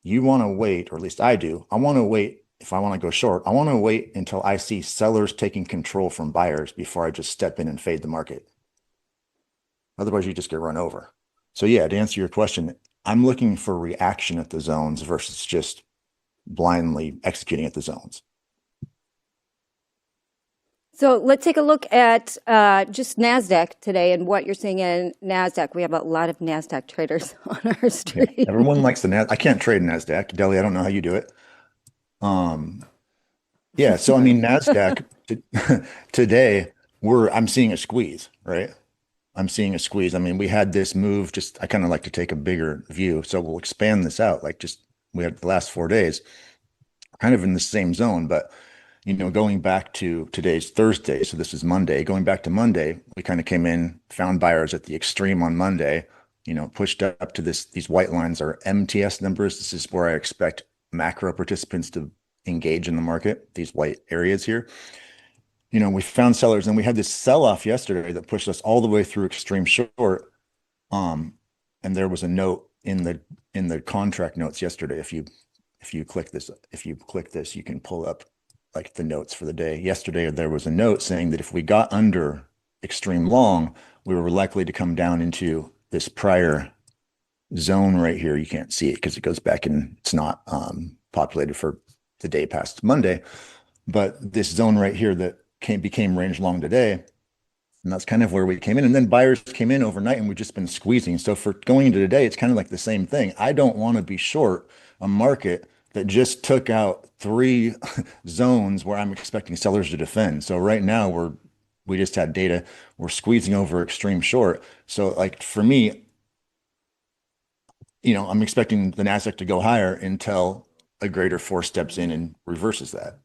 you want to wait, or at least I do. I want to wait. If I want to go short, I want to wait until I see sellers taking control from buyers before I just step in and fade the market. Otherwise, you just get run over. So yeah, to answer your question, I'm looking for reaction at the zones versus just blindly executing at the zones. So let's take a look at just NASDAQ today and what you're seeing in NASDAQ. We have a lot of NASDAQ traders on our stream. Yeah, everyone likes the NASDAQ. I can't trade NASDAQ. Deli, I don't know how you do it. Yeah, so I mean, NASDAQ today, I'm seeing a squeeze, right? I'm seeing a squeeze. I mean, we had this move, I kind of like to take a bigger view. So we'll expand this out. We had the last 4 days kind of in the same zone, but going back to today's Thursday, so this is Monday, going back to Monday, we kind of came in, found buyers at the extreme on Monday, pushed up to these white lines are MTS numbers. This is where I expect macro participants to engage in the market, these white areas here. We found sellers, and we had this sell-off yesterday that pushed us all the way through extreme short. And there was a note in the contract notes yesterday. If you click this, you can pull up like the notes for the day. Yesterday, there was a note saying that if we got under extreme long, we were likely to come down into this prior zone right here. You can't see it because it goes back and it's not populated for the day past Monday, but this zone right here that became range long today, and that's kind of where we came in. And then buyers came in overnight, and we've just been squeezing. So for going into today, it's kind of like the same thing. I don't want to be short a market that just took out 3 zones where I'm expecting sellers to defend. So right now we just had data, we're squeezing over extreme short. So like for me, I'm expecting the NASDAQ to go higher until a greater force steps in and reverses that.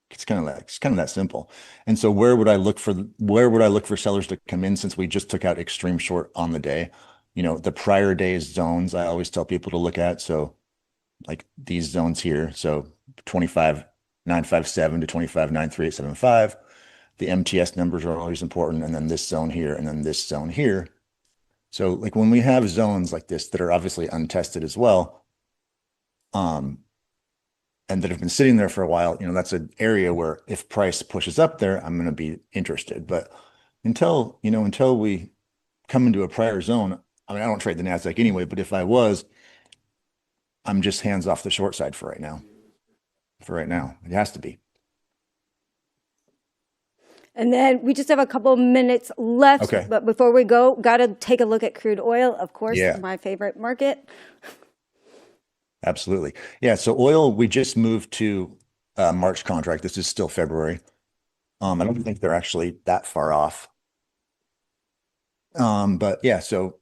It's kind of that simple. And so where would I look for sellers to come in, since we just took out extreme short on the day? The prior day's zones, I always tell people to look at. So like these zones here. So 25,957 to 25,93875. The MTS numbers are always important. And then this zone here, and then this zone here. So like when we have zones like this that are obviously untested as well, and that have been sitting there for a while, that's an area where if price pushes up there, I'm going to be interested. But until we come into a prior zone, I mean, I don't trade the NASDAQ anyway, but if I was, I'm just hands off the short side for right now. It has to be. And then we just have a couple of minutes left. Okay. But before we go, got to take a look at crude oil, of course, Yeah. my favorite market. Absolutely. Yeah. So oil, we just moved to March contract. This is still February. I don't think they're actually that far off. But yeah, so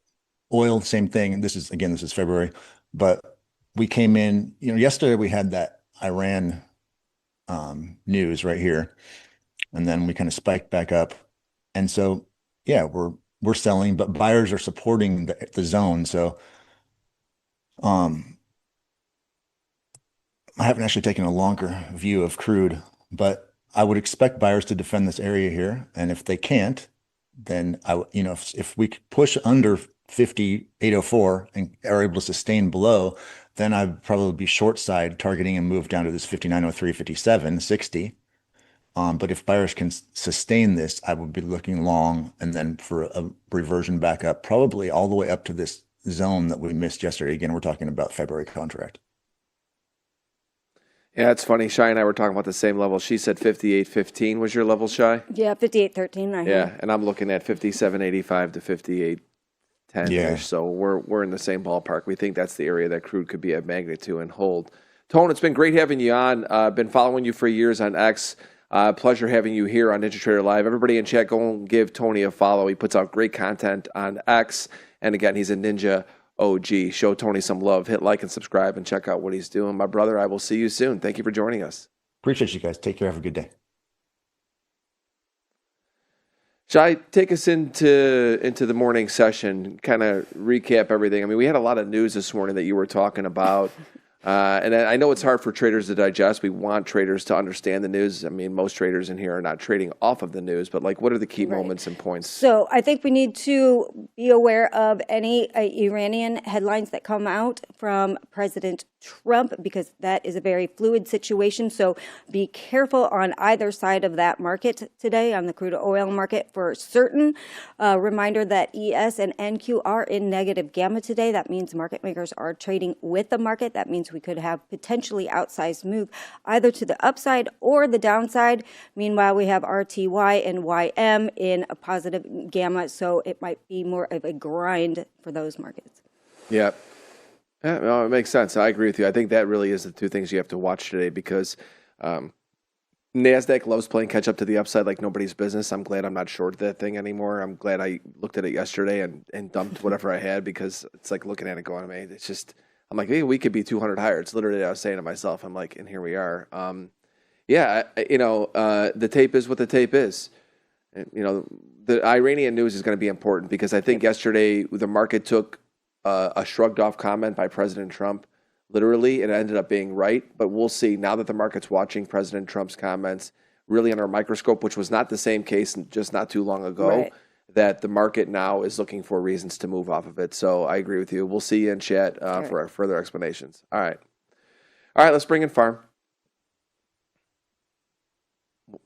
oil, same thing. This is February, but we came in, yesterday we had that Iran news right here, and then we kind of spiked back up. And so, yeah, we're selling, but buyers are supporting the zone. So, I haven't actually taken a longer view of crude, but I would expect buyers to defend this area here. And if they can't, then if we push under 5804 and are able to sustain below, then I'd probably be short side targeting and move down to this 5903, 57, 60. But if buyers can sustain this, I would be looking long, and then for a reversion back up, probably all the way up to this zone that we missed yesterday. Again, we're talking about February contract. Yeah, it's funny. Shy and I were talking about the same level. She said 58.15 was your level, Shy? Yeah, 58.13. Yeah, and I'm looking at 57.85 to 58.10. Yeah. So we're in the same ballpark. We think that's the area that crude could be at magnitude and hold. Tone, it's been great having you on. Been following you for years on X. Pleasure having you here on NinjaTrader Live. Everybody in chat, go and give Tony a follow. He puts out great content on X. And again, he's a Ninja OG. Show Tony some love. Hit like and subscribe and check out what he's doing. My brother, I will see you soon. Thank you for joining us. Appreciate you guys. Take care. Have a good day. Shai, take us into the morning session, kind of recap everything. I mean, we had a lot of news this morning that you were talking about. And I know it's hard for traders to digest. We want traders to understand the news. I mean, most traders in here are not trading off of the news, but like, what are the key moments and points? So I think we need to be aware of any Iranian headlines that come out from President Trump, because that is a very fluid situation. So be careful on either side of that market today, on the crude oil market for certain. Reminder that ES and NQ are in negative gamma today. That means market makers are trading with the market. That means we could have potentially outsized move either to the upside or the downside. Meanwhile, we have RTY and YM in a positive gamma, so it might be more of a grind for those markets. Yeah. Yeah, no, it makes sense. I agree with you. I think that really is the two things you have to watch today, because NASDAQ loves playing catch up to the upside like nobody's business. I'm glad I'm not short that thing anymore. I'm glad I looked at it yesterday and dumped whatever I had, because it's like looking at it going, man, it's just, I'm like, hey, we could be 200 higher. It's literally what I was saying to myself. I'm like, and here we are. The tape is what the tape is. And, the Iranian news is going to be important, because I think yesterday the market took a shrugged off comment by President Trump, literally, and it ended up being right. But we'll see now that the market's watching President Trump's comments really under a microscope, which was not the same case just not too long ago, right, that the market now is looking for reasons to move off of it. So I agree with you. We'll see you in chat for our further explanations. All right, let's bring in Farm.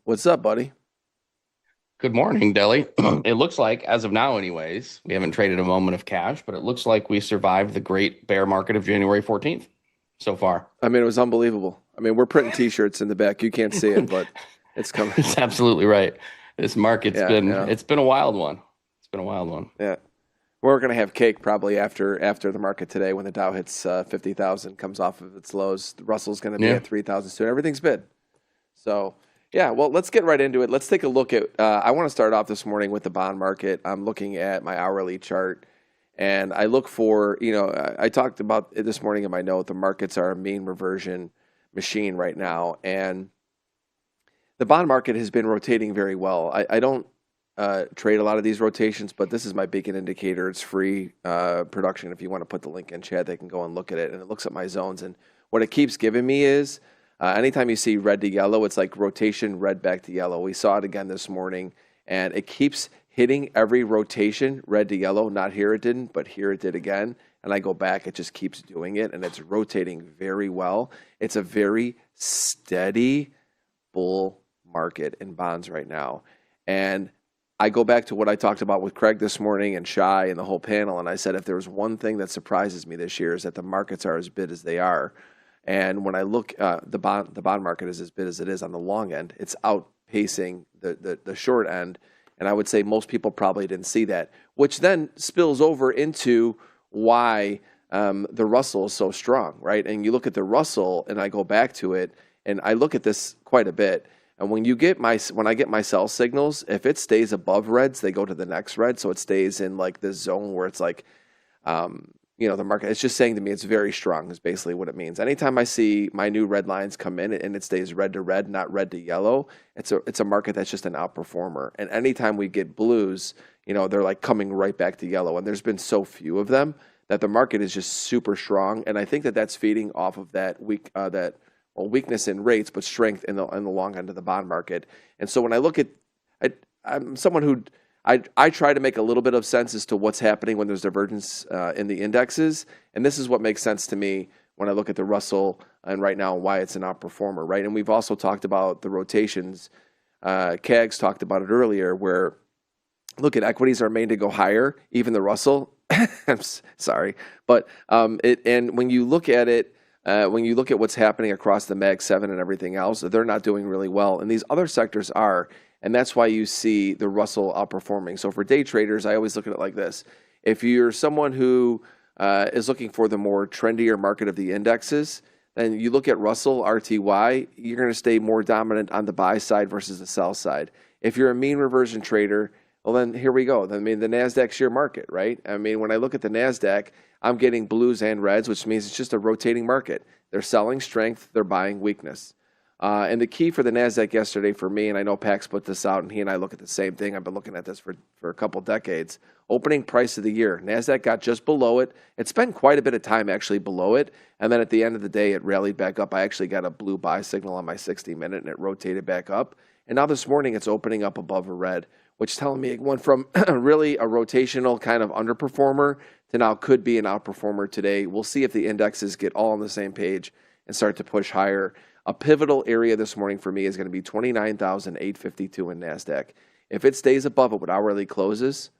What's up, buddy? Good morning, Deli. It looks like, as of now anyways, we haven't traded a moment of cash, but it looks like we survived the great bear market of January 14th so far. I mean, it was unbelievable. I mean, we're printing T-shirts in the back. You can't see it, but it's coming. It's absolutely right. This market's it's been a wild one. It's been a wild one. Yeah. We're going to have cake probably after the market today when the Dow hits 50,000, comes off of its lows. The Russell's going to be at 3,000 soon. Everything's bid. So... yeah, well, let's get right into it. Let's take a look at, I want to start off this morning with the bond market. I'm looking at my hourly chart, and I look for, I talked about it this morning in my note, the markets are a mean reversion machine right now, and the bond market has been rotating very well. I don't trade a lot of these rotations, but this is my beacon indicator. It's free production. If you want to put the link in chat, they can go and look at it, and it looks at my zones, and what it keeps giving me is, anytime you see red to yellow, it's like rotation red back to yellow. We saw it again this morning, and it keeps hitting every rotation red to yellow. Not here it didn't, but here it did again. And I go back, it just keeps doing it, and it's rotating very well. It's a very steady bull market in bonds right now. And I go back to what I talked about with Craig this morning and Shai and the whole panel, and I said if there's one thing that surprises me this year is that the markets are as bid as they are. And when I look, the bond market is as bid as it is on the long end. It's outpacing the short end, and I would say most people probably didn't see that, which then spills over into why the Russell is so strong, right? And you look at the Russell, and I go back to it, and I look at this quite a bit. And when I get my sell signals, if it stays above reds, they go to the next red, so it stays in like this zone where it's like. The market, it's just saying to me it's very strong is basically what it means. Anytime I see my new red lines come in and it stays red to red, not red to yellow, it's a market that's just an outperformer. And anytime we get blues, they're like coming right back to yellow. And there's been so few of them that the market is just super strong. And I think that that's feeding off of that weakness in rates, but strength in the long end of the bond market. And so when I look at, I'm someone who I try to make a little bit of sense as to what's happening when there's divergence in the indexes, and this is what makes sense to me when I look at the Russell and right now why it's an outperformer, right? And we've also talked about the rotations. Cags talked about it earlier, where look at equities are made to go higher, even the Russell. I'm sorry, but and when you look at it. When you look at what's happening across the Mag 7 and everything else, they're not doing really well, and these other sectors are. And that's why you see the Russell outperforming. So for day traders, I always look at it like this. If you're someone who is looking for the more trendier market of the indexes, and you look at Russell RTY, you're going to stay more dominant on the buy side versus the sell side. If you're a mean reversion trader, well, then here we go. I mean, the NASDAQ's your market, right? I mean, when I look at the NASDAQ, I'm getting blues and reds, which means it's just a rotating market. They're selling strength, they're buying weakness. And the key for the NASDAQ yesterday for me, and I know Pax put this out, and he and I look at the same thing. I've been looking at this for a couple decades. Opening price of the year. NASDAQ got just below it. It spent quite a bit of time actually below it. And then at the end of the day, it rallied back up. I actually got a blue buy signal on my 60-minute, and it rotated back up. And now this morning, it's opening up above a red, which is telling me it went from really a rotational kind of underperformer to now could be an outperformer today. We'll see if the indexes get all on the same page and start to push higher. A pivotal area this morning for me is going to be 29,852 in NASDAQ. If it stays above it with hourly closes,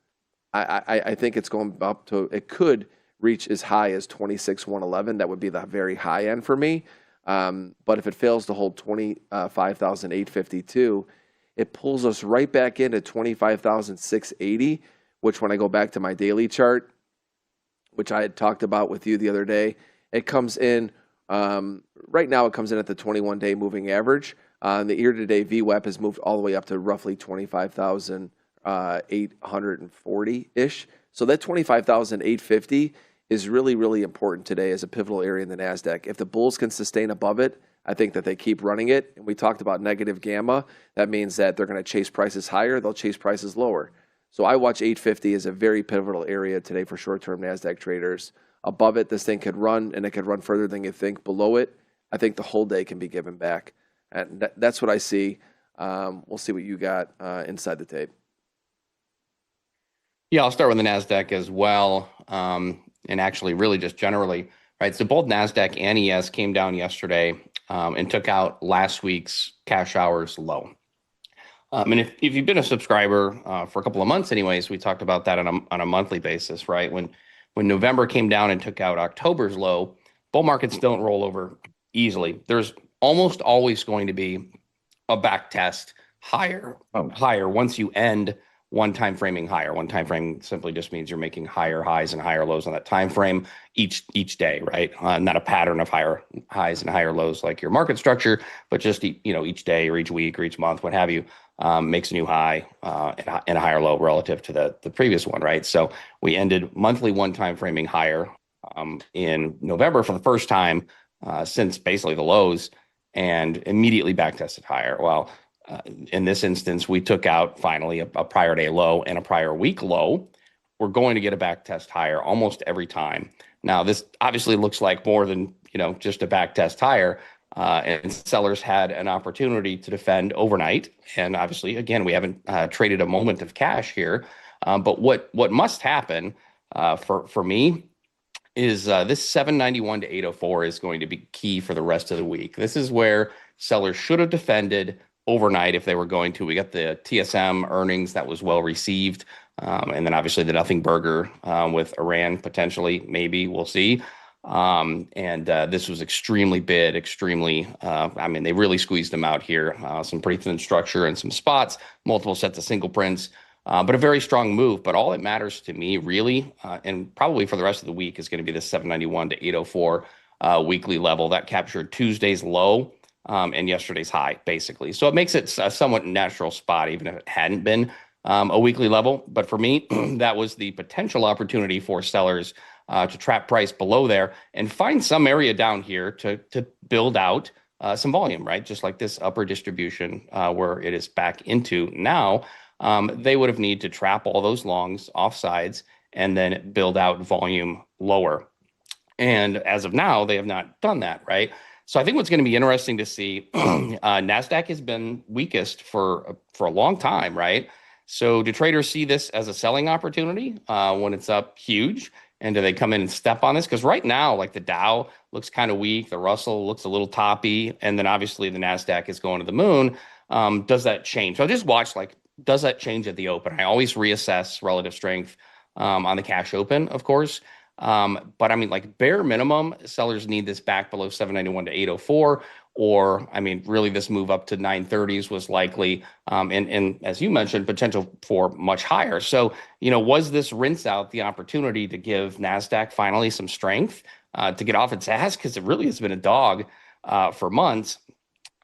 I think it's going up to, it could reach as high as 26,111. That would be the very high end for me. But if it fails to hold 25,852, it pulls us right back into 25,680, which when I go back to my daily chart, which I had talked about with you the other day, it comes in, right now it comes in at the 21-day moving average. The year-to-date VWAP has moved all the way up to roughly 25,840-ish. So that 25,850 is really, really important today as a pivotal area in the NASDAQ. If the bulls can sustain above it, I think that they keep running it. And we talked about negative gamma. That means that they're going to chase prices higher. They'll chase prices lower. So I watch 850 as a very pivotal area today for short-term NASDAQ traders. Above it, this thing could run, and it could run further than you think. Below it, I think the whole day can be given back. And that's what I see. We'll see what you got inside the tape. Yeah, I'll start with the NASDAQ as well. And actually really just generally, right? So both NASDAQ and ES came down yesterday and took out last week's cash hours low. And if you've been a subscriber for a couple of months anyways, we talked about that on a monthly basis, right? When November came down and took out October's low, bull markets don't roll over easily. There's almost always going to be a back test higher once you end one time framing higher. One time frame simply just means you're making higher highs and higher lows on that time frame each day, right? Not a pattern of higher highs and higher lows like your market structure, but just each day or each week or each month, what have you, makes a new high and a higher low relative to the previous one, right? So we ended monthly one time framing higher in November for the first time since basically the lows, and immediately back tested higher. Well, in this instance, we took out finally a prior day low and a prior week low. We're going to get a back test higher almost every time. Now, this obviously looks like more than just a back test higher, and sellers had an opportunity to defend overnight. And obviously, again, we haven't traded a moment of cash here. But what must happen for me is this 791 to 804 is going to be key for the rest of the week. This is where sellers should have defended overnight if they were going to. We got the TSM earnings that was well received. And then obviously the nothing burger with Iran potentially, maybe, we'll see. This was extremely bid, they really squeezed them out here. Some pretty thin structure and some spots, multiple sets of single prints, but a very strong move. But all that matters to me really, and probably for the rest of the week, is going to be the 791 to 804 weekly level that captured Tuesday's low and yesterday's high, basically. So it makes it a somewhat natural spot, even if it hadn't been a weekly level. But for me, that was the potential opportunity for sellers to trap price below there and find some area down here to build out some volume, right? Just like this upper distribution where it is back into now, they would have need to trap all those longs off sides and then build out volume lower. And as of now, they have not done that, right? So I think what's going to be interesting to see, NASDAQ has been weakest for a long time, right? So do traders see this as a selling opportunity when it's up huge? And do they come in and step on this? Because right now, like the Dow looks kind of weak, the Russell looks a little toppy, and then obviously the NASDAQ is going to the moon. Does that change? So just watch, does that change at the open? I always reassess relative strength on the cash open, of course. But I mean, bare minimum, sellers need this back below 791 to 804, or really this move up to 930s was likely, and as you mentioned, potential for much higher. So, was this rinse out the opportunity to give NASDAQ finally some strength? to get off its ass because it really has been a dog for months?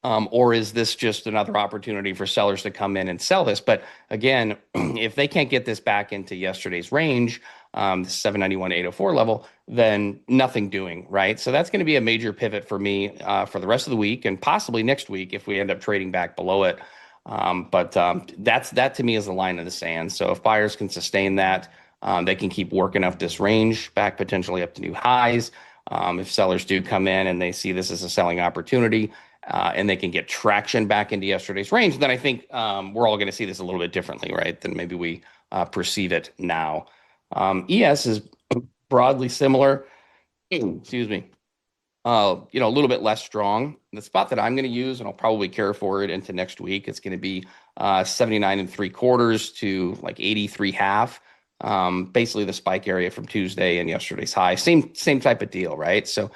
Or is this just another opportunity for sellers to come in and sell this? But again, if they can't get this back into yesterday's range, the 791.804 level, then nothing doing, right? So that's going to be a major pivot for me for the rest of the week and possibly next week if we end up trading back below it. But that to me is the line in the sand. So if buyers can sustain that, they can keep working up this range back potentially up to new highs. If sellers do come in and they see this as a selling opportunity, and they can get traction back into yesterday's range, then I think we're all going to see this a little bit differently, right, than maybe we perceive it now. ES is broadly similar. Excuse me. A little bit less strong. The spot that I'm going to use, and I'll probably carry forward into next week, it's going to be 79.75 to like 83.5. Basically the spike area from Tuesday and yesterday's high. Same type of deal, right? So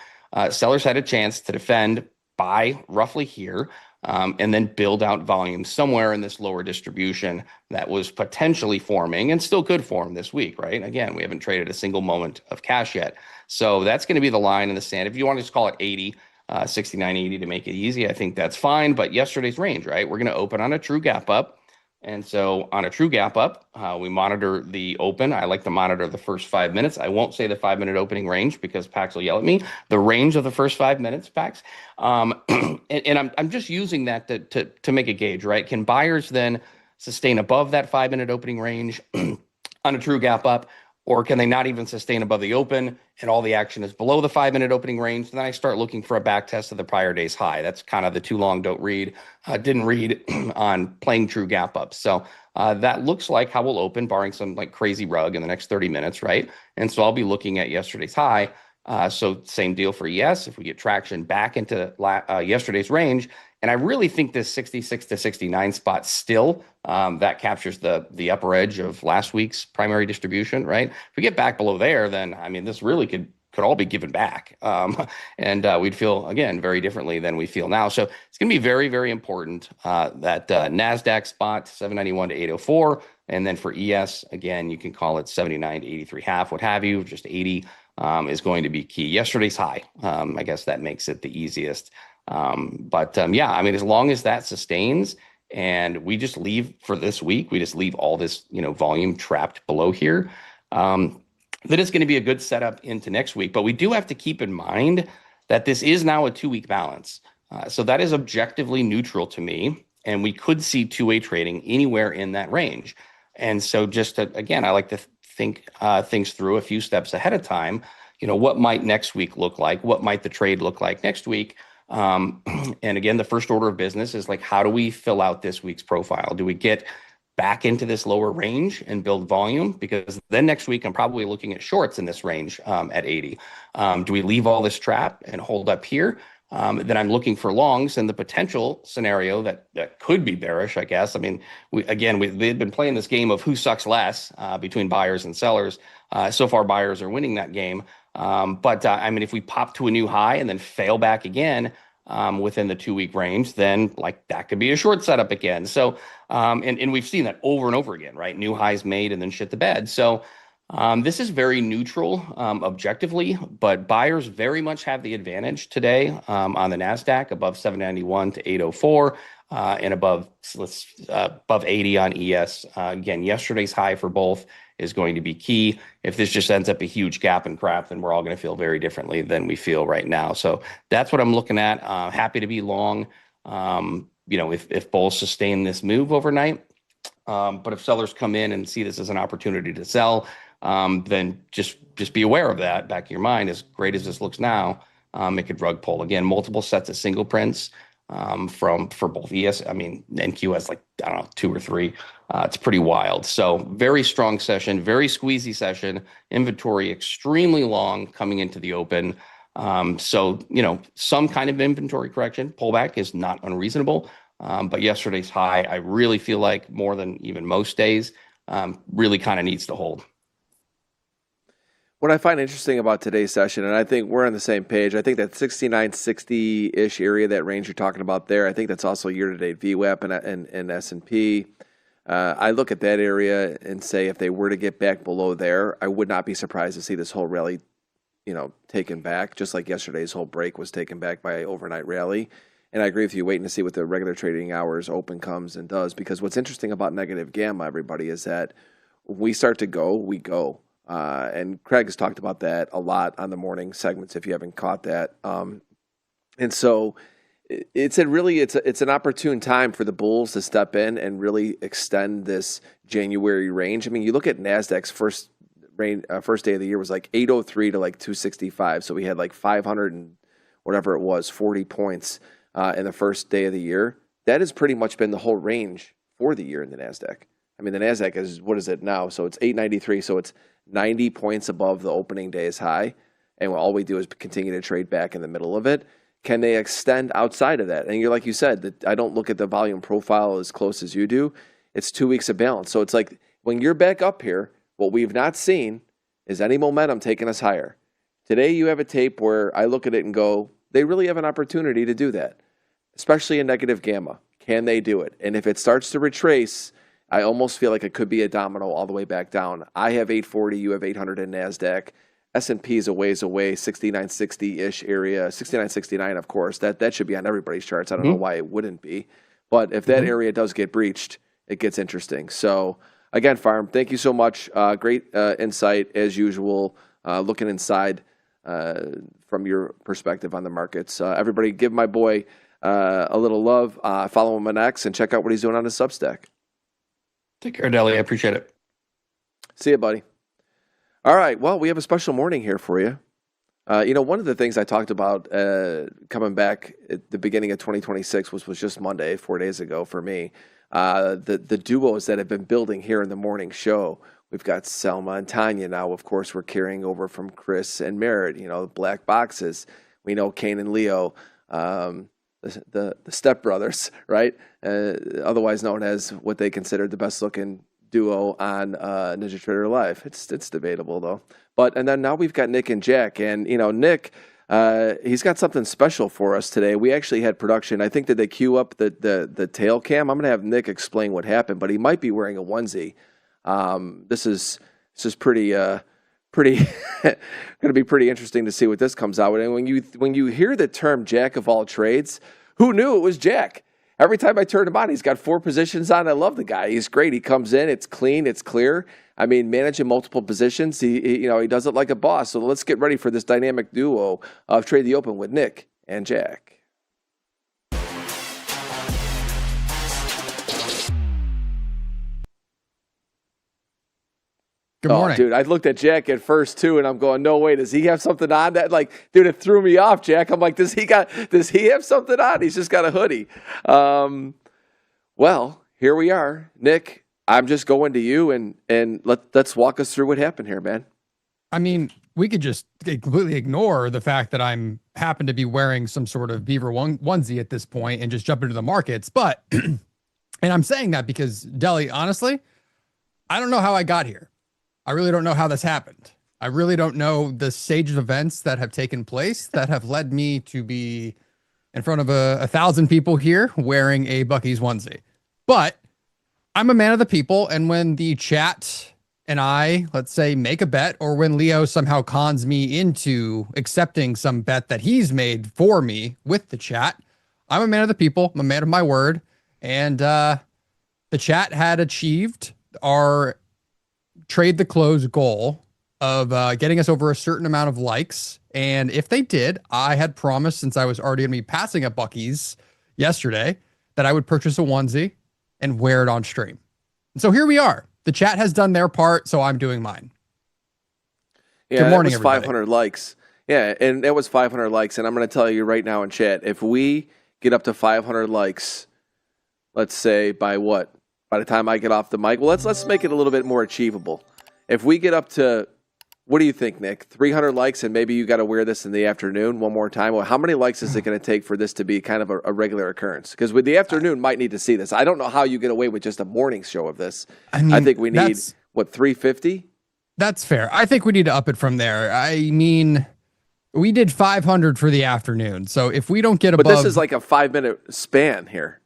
sellers had a chance to defend, buy roughly here, and then build out volume somewhere in this lower distribution that was potentially forming and still could form this week, right? Again, we haven't traded a single moment of cash yet. So that's going to be the line in the sand. If you want to just call it 80, 69.80 to make it easy, I think that's fine. But yesterday's range, right? We're going to open on a true gap up. And so on a true gap up, we monitor the open. I like to monitor the first 5 minutes. I won't say the 5-minute opening range because Pax will yell at me. The range of the first 5 minutes, Pax. And I'm just using that to make a gauge, right? Can buyers then sustain above that 5-minute opening range on a true gap up? Or can they not even sustain above the open and all the action is below the 5-minute opening range? Then I start looking for a back test of the prior day's high. That's kind of the too long, don't read. Didn't read on playing true gap ups. So that looks like how we'll open, barring some like crazy rug in the next 30 minutes, right? And so I'll be looking at yesterday's high. So same deal for ES. If we get traction back into yesterday's range, and I really think this 66 to 69 spot still, that captures the upper edge of last week's primary distribution, right? If we get back below there, then, I mean, this really could all be given back. And we'd feel, again, very differently than we feel now. So it's going to be very, very important that NASDAQ spot 791 to 804. And then for ES, again, you can call it 79 to 83.5, what have you, just 80 is going to be key. Yesterday's high, I guess that makes it the easiest. Yeah, I mean, as long as that sustains and we just leave for this week, we just leave all this, volume trapped below here, then it's going to be a good setup into next week. But we do have to keep in mind that this is now a 2-week balance. So that is objectively neutral to me. And we could see two-way trading anywhere in that range. And so again, I like to think things through a few steps ahead of time. What might next week look like? What might the trade look like next week? And again, the first order of business is like, how do we fill out this week's profile? Do we get back into this lower range and build volume? Because then next week, I'm probably looking at shorts in this range at 80. Do we leave all this trap and hold up here? Then I'm looking for longs and the potential scenario that could be bearish, I guess. I mean, we've been playing this game of who sucks less between buyers and sellers. So far, buyers are winning that game. I mean, if we pop to a new high and then fail back again within the 2-week range, then like that could be a short setup again. So, and we've seen that over and over again, right? New highs made and then shit the bed. So this is very neutral objectively, but buyers very much have the advantage today on the NASDAQ above 791 to 804 and above 80 on ES. Again, yesterday's high for both is going to be key. If this just ends up a huge gap and crap, then we're all going to feel very differently than we feel right now. So that's what I'm looking at. Happy to be long, if bulls sustain this move overnight. But if sellers come in and see this as an opportunity to sell, then just be aware of that back in your mind. As great as this looks now, it could rug pull. Again, multiple sets of single prints for both ES, NQ has like, I don't know, 2 or 3. It's pretty wild. So very strong session, very squeezy session, inventory extremely long coming into the open. So, some kind of inventory correction pullback is not unreasonable. But yesterday's high, I really feel like more than even most days, really kind of needs to hold. What I find interesting about today's session, and I think we're on the same page, I think that 6960-ish area, that range you're talking about there, I think that's also year-to-date VWAP and S&P. I look at that area and say if they were to get back below there, I would not be surprised to see this whole rally, taken back, just like yesterday's whole break was taken back by an overnight rally. And I agree with you, waiting to see what the regular trading hours open comes and does, because what's interesting about negative gamma, everybody, is that when we start to go, we go. And Craig has talked about that a lot on the morning segments, if you haven't caught that. And so it's an opportune time for the bulls to step in and really extend this January range. I mean, you look at NASDAQ's first day of the year was like 803 to like 265. So we had like 500 and whatever it was, 40 points in the first day of the year. That has pretty much been the whole range for the year in the NASDAQ. I mean, the NASDAQ is, what is it now? So it's 893. So it's 90 points above the opening day's high. And all we do is continue to trade back in the middle of it. Can they extend outside of that? And you're like you said, that I don't look at the volume profile as close as you do. It's 2 weeks of balance. So it's like when you're back up here, what we've not seen is any momentum taking us higher. Today you have a tape where I look at it and go, they really have an opportunity to do that, especially in negative gamma. Can they do it? And if it starts to retrace, I almost feel like it could be a domino all the way back down. I have 840, you have 800 in NASDAQ. S&P is a ways away, 6960-ish area, 6969, of course. That should be on everybody's charts. I don't know why it wouldn't be. But if that area does get breached, it gets interesting. So, again, Farm, thank you so much. Great insight, as usual, looking inside from your perspective on the markets. Everybody give my boy a little love. Follow him on X and check out what he's doing on his Substack. Take care, Deli. I appreciate it. See you, buddy. All right. Well, we have a special morning here for you. One of the things I talked about coming back at the beginning of 2026 was just Monday, 4 days ago for me. The duos that have been building here in the morning show. We've got Salma and Tanya now. Of course, we're carrying over from Chris and Merritt, black boxes. We know Kane and Leo, the stepbrothers, right? Otherwise known as what they considered the best looking duo on NinjaTrader Live. It's debatable though. And then now we've got Nick and Jack, and Nick, he's got something special for us today. We actually had production. I think that they queue up the tail cam. I'm gonna have Nick explain what happened, but he might be wearing a onesie. This is pretty going to be pretty interesting to see what this comes out with. And when you hear the term Jack of all trades, who knew it was Jack? Every time I turn him on, he's got 4 positions on. I love the guy. He's great. He comes in, it's clean, it's clear. I mean, managing multiple positions, he does it like a boss. So let's get ready for this dynamic duo of Trade the Open with Nick and Jack. Good morning. Oh, dude, I looked at Jack at first too, and I'm going, no way, does he have something on that? Like, dude, it threw me off, Jack. I'm like, does he have something on? He's just got a hoodie. Well, here we are. Nick, I'm just going to you, and let's walk us through what happened here, man. I mean, we could just completely ignore the fact that I'm happen to be wearing some sort of beaver onesie at this point and just jump into the markets. But, and I'm saying that because, Deli, honestly, I don't know how I got here. I really don't know how this happened. I really don't know the stage of events that have taken place that have led me to be in front of 1,000 people here wearing a Buc-ee's onesie. But I'm a man of the people, and when the chat and I, let's say, make a bet, or when Leo somehow cons me into accepting some bet that he's made for me with the chat, I'm a man of the people. I'm a man of my word. And the chat had achieved our trade the close goal of getting us over a certain amount of likes. And if they did, I had promised, since I was already going to be passing at Buc-ee's yesterday, that I would purchase a onesie and wear it on stream. And so here we are. The chat has done their part, so I'm doing mine. Yeah, good morning, it was everybody. 500 likes. Yeah, and it was 500 likes. And I'm going to tell you right now in chat, if we get up to 500 likes, let's say by what? By the time I get off the mic, well, let's make it a little bit more achievable. If we get up to, what do you think, Nick? 300 likes, and maybe you got to wear this in the afternoon one more time. Well, how many likes is it going to take for this to be kind of a regular occurrence? Because with the afternoon, might need to see this. I don't know how you get away with just a morning show of this. I think we need 350. That's fair. I think we need to up it from there. I mean, we did 500 for the afternoon, so if we don't get above, but this is like a 5-minute span here.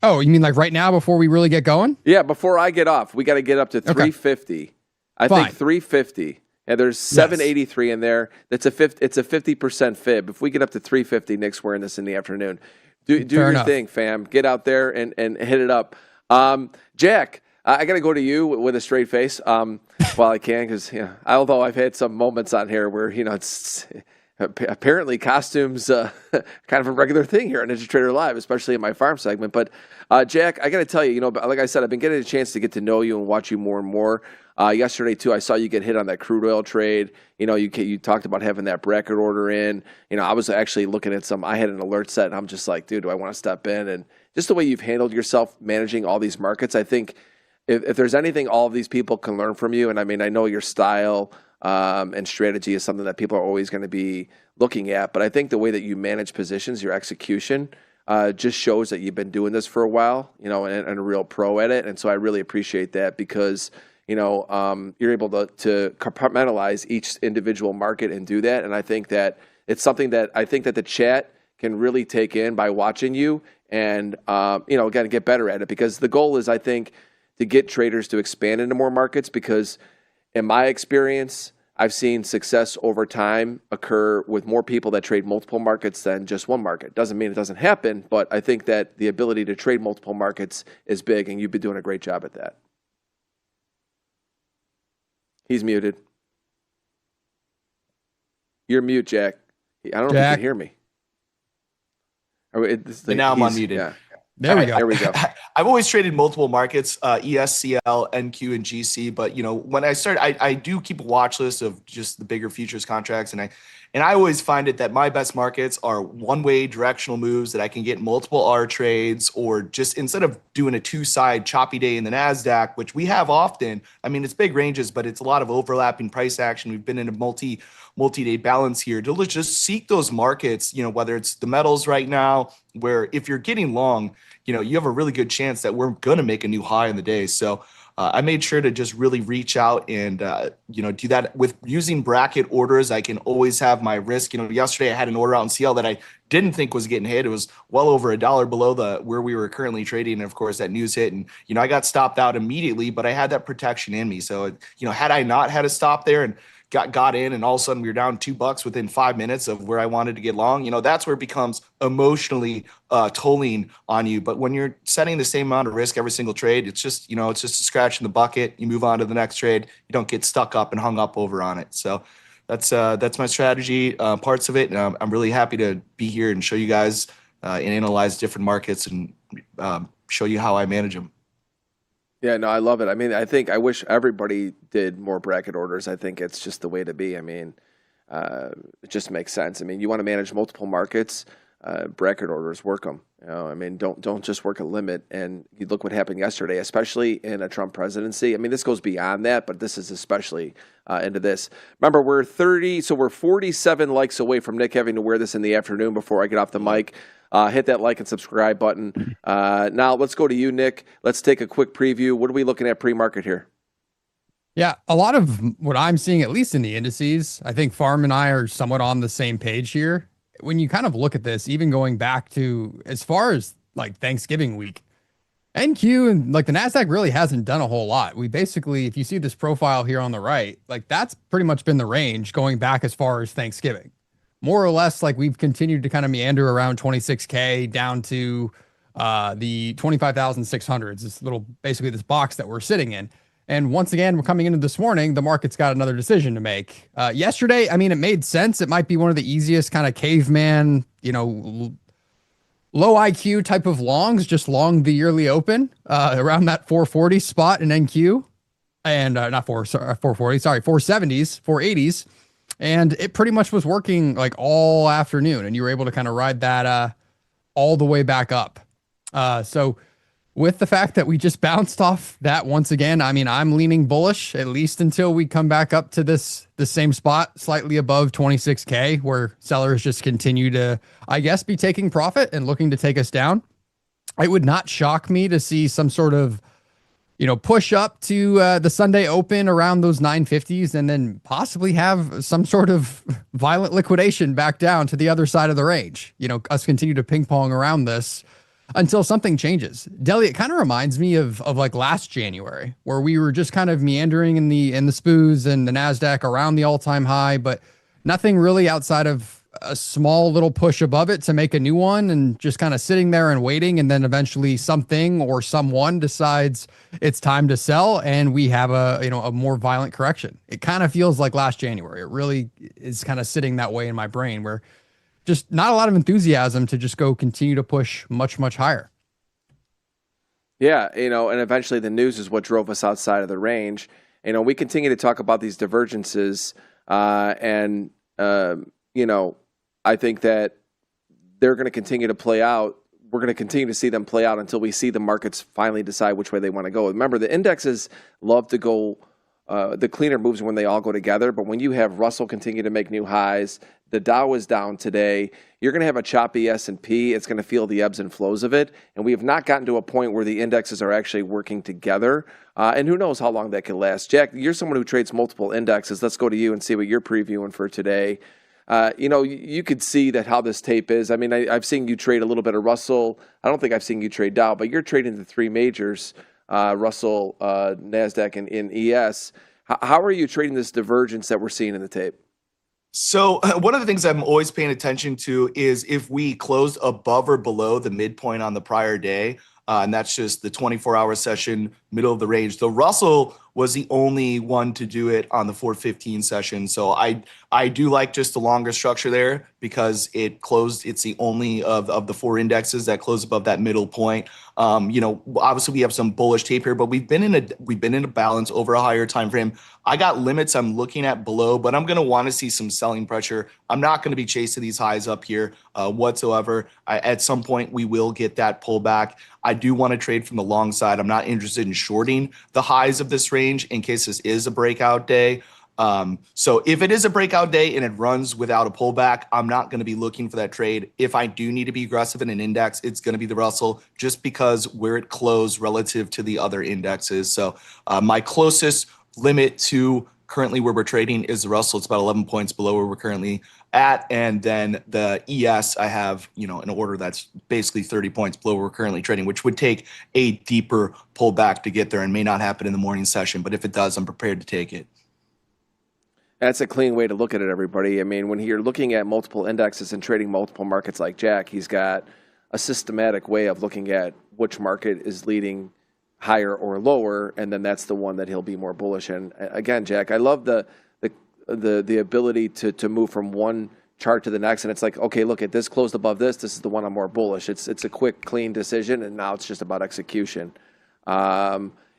You mean like right now before we really get going? Yeah, before I get off, we got to get up to 350. I think 350. And there's 783 in there. It's a 50% fib. If we get up to 350, Nick's wearing this in the afternoon. Do your thing, fam. Get out there and hit it up. Jack, I got to go to you with a straight face while I can, because although I've had some moments on here where it's apparently costumes kind of a regular thing here on NinjaTrader Live, especially in my farm segment. But Jack, I got to tell you, like I said, I've been getting a chance to get to know you and watch you more and more. Yesterday too, I saw you get hit on that crude oil trade. You talked about having that bracket order in. I was actually looking at I had an alert set, and I'm just like, dude, do I want to step in? And just the way you've handled yourself managing all these markets, I think if there's anything all of these people can learn from you, and I mean, I know your style and strategy is something that people are always going to be looking at, but I think the way that you manage positions, your execution, just shows that you've been doing this for a while, and a real pro at it. And so I really appreciate that, because you're able to compartmentalize each individual market and do that. And I think that it's something that I think that the chat can really take in by watching you and, again, get better at it, because the goal is, I think, to get traders to expand into more markets, because in my experience, I've seen success over time occur with more people that trade multiple markets than just one market. Doesn't mean it doesn't happen, but I think that the ability to trade multiple markets is big, and you've been doing a great job at that. He's muted. You're mute, Jack. I don't know if you can hear me. Now I'm unmuted. Yeah. There we go. There we go. I've always traded multiple markets, ESCL, NQ, and GC. But when I started, I do keep a watch list of just the bigger futures contracts, and I always find it that my best markets are one-way directional moves that I can get multiple R trades, or just instead of doing a two-side choppy day in the NASDAQ, which we have often. I mean, it's big ranges, but it's a lot of overlapping price action. We've been in a multi-day balance here to just seek those markets, whether it's the metals right now, where if you're getting long, you have a really good chance that we're going to make a new high in the day. So I made sure to just really reach out and, do that with using bracket orders. I can always have my risk. Yesterday I had an order out in CL that I didn't think was getting hit. It was well over $1 below where we were currently trading. And of course that news hit, and, I got stopped out immediately, but I had that protection in me. So, had I not had a stop there and got in, and all of a sudden we were down $2 within 5 minutes of where I wanted to get long, that's where it becomes emotionally tolling on you. But when you're setting the same amount of risk every single trade, it's just, it's just a scratch in the bucket. You move on to the next trade. You don't get stuck up and hung up over on it. So that's my strategy, parts of it. And I'm really happy to be here and show you guys and analyze different markets and show you how I manage them. Yeah, no, I love it. I mean, I wish everybody did more bracket orders. I think it's just the way to be. I mean, it just makes sense. I mean, you want to manage multiple markets, bracket orders, work them. I mean, don't just work a limit. And you look what happened yesterday, especially in a Trump presidency. I mean, this goes beyond that, but this is especially into this. Remember, we're 47 likes away from Nick having to wear this in the afternoon before I get off the mic. Hit that like and subscribe button. Now let's go to you, Nick. Let's take a quick preview. What are we looking at pre-market here? Yeah, a lot of what I'm seeing, at least in the indices, I think Farm and I are somewhat on the same page here. When you kind of look at this, even going back to as far as like Thanksgiving week, NQ and like the NASDAQ really hasn't done a whole lot. We basically, if you see this profile here on the right, like that's pretty much been the range going back as far as Thanksgiving. More or less, like we've continued to kind of meander around 26K down to the 25,600s, basically this box that we're sitting in. And once again, we're coming into this morning, the market's got another decision to make. Yesterday, I mean, it made sense. It might be one of the easiest kind of caveman, low IQ type of longs, just long the yearly open around that 440 spot in NQ. And not 440, sorry, 470s, 480s. And it pretty much was working like all afternoon, and you were able to kind of ride that all the way back up. So with the fact that we just bounced off that once again, I mean, I'm leaning bullish, at least until we come back up to the same spot, slightly above 26K, where sellers just continue to, I guess, be taking profit and looking to take us down. It would not shock me to see some sort of push up to the Sunday open around those 950s, and then possibly have some sort of violent liquidation back down to the other side of the range. Us continue to ping pong around this. until something changes. Deli, it kind of reminds me of like last January, where we were just kind of meandering in the SPOOs and the NASDAQ around the all-time high, but nothing really outside of a small little push above it to make a new one, and just kind of sitting there and waiting. And then eventually something or someone decides it's time to sell, and we have a more violent correction. It kind of feels like last January. It really is kind of sitting that way in my brain, where just not a lot of enthusiasm to just go continue to push much, much higher. Yeah, and eventually the news is what drove us outside of the range. We continue to talk about these divergences, and I think that they're going to continue to play out. We're going to continue to see them play out until we see the markets finally decide which way they want to go. Remember, the indexes love to go, the cleaner moves when they all go together. But when you have Russell continue to make new highs, the Dow is down today, you're going to have a choppy S&P. It's going to feel the ebbs and flows of it. And we have not gotten to a point where the indexes are actually working together. And who knows how long that can last. Jack, you're someone who trades multiple indexes. Let's go to you and see what you're previewing for today. You could see that how this tape is. I mean, I've seen you trade a little bit of Russell. I don't think I've seen you trade Dow, but you're trading the three majors, Russell, NASDAQ, and ES. How are you trading this divergence that we're seeing in the tape? So one of the things I'm always paying attention to is if we closed above or below the midpoint on the prior day, and that's just the 24-hour session, middle of the range. The Russell was the only one to do it on the 415 session. So I do like just the longer structure there because it closed. It's the only of the four indexes that closed above that middle point. Obviously we have some bullish tape here, but we've been in a balance over a higher time frame. I got limits I'm looking at below, but I'm going to want to see some selling pressure. I'm not going to be chasing these highs up here whatsoever. At some point we will get that pullback. I do want to trade from the long side. I'm not interested in shorting the highs of this range in case this is a breakout day. So if it is a breakout day and it runs without a pullback, I'm not going to be looking for that trade. If I do need to be aggressive in an index, it's going to be the Russell just because where it closed relative to the other indexes. So my closest limit to currently where we're trading is the Russell. It's about 11 points below where we're currently at. And then the ES, I have, an order that's basically 30 points below where we're currently trading, which would take a deeper pullback to get there and may not happen in the morning session. But if it does, I'm prepared to take it. That's a clean way to look at it, everybody. I mean, when you're looking at multiple indexes and trading multiple markets like Jack, he's got a systematic way of looking at which market is leading higher or lower, and then that's the one that he'll be more bullish in. Again, Jack, I love the ability to move from one chart to the next, and it's like, okay, look at this closed above this. This is the one I'm more bullish. It's a quick, clean decision, and now it's just about execution.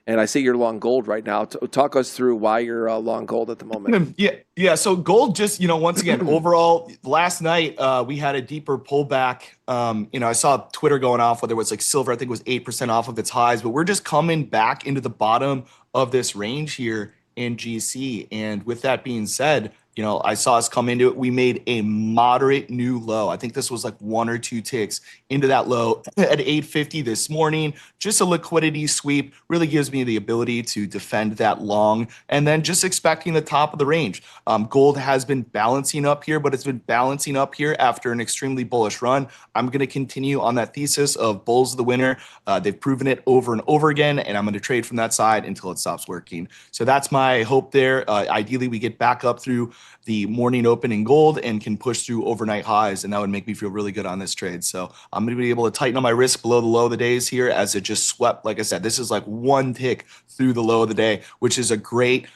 And I see you're long gold right now. Talk us through why you're long gold at the moment. Yeah. So gold just, once again, overall, last night we had a deeper pullback. I saw Twitter going off, whether it was like silver, I think it was 8% off of its highs, but we're just coming back into the bottom of this range here in GC. And with that being said, I saw us come into it. We made a moderate new low. I think this was like 1 or 2 ticks into that low at 850 this morning. Just a liquidity sweep really gives me the ability to defend that long and then just expecting the top of the range. Gold has been balancing up here, but it's been balancing up here after an extremely bullish run. I'm going to continue on that thesis of bulls of the winter. They've proven it over and over again, and I'm going to trade from that side until it stops working. So that's my hope there. Ideally, we get back up through the morning open in gold and can push through overnight highs, and that would make me feel really good on this trade. So I'm going to be able to tighten up my risk below the low of the days here as it just swept. Like I said, this is like 1 tick through the low of the day, which is a great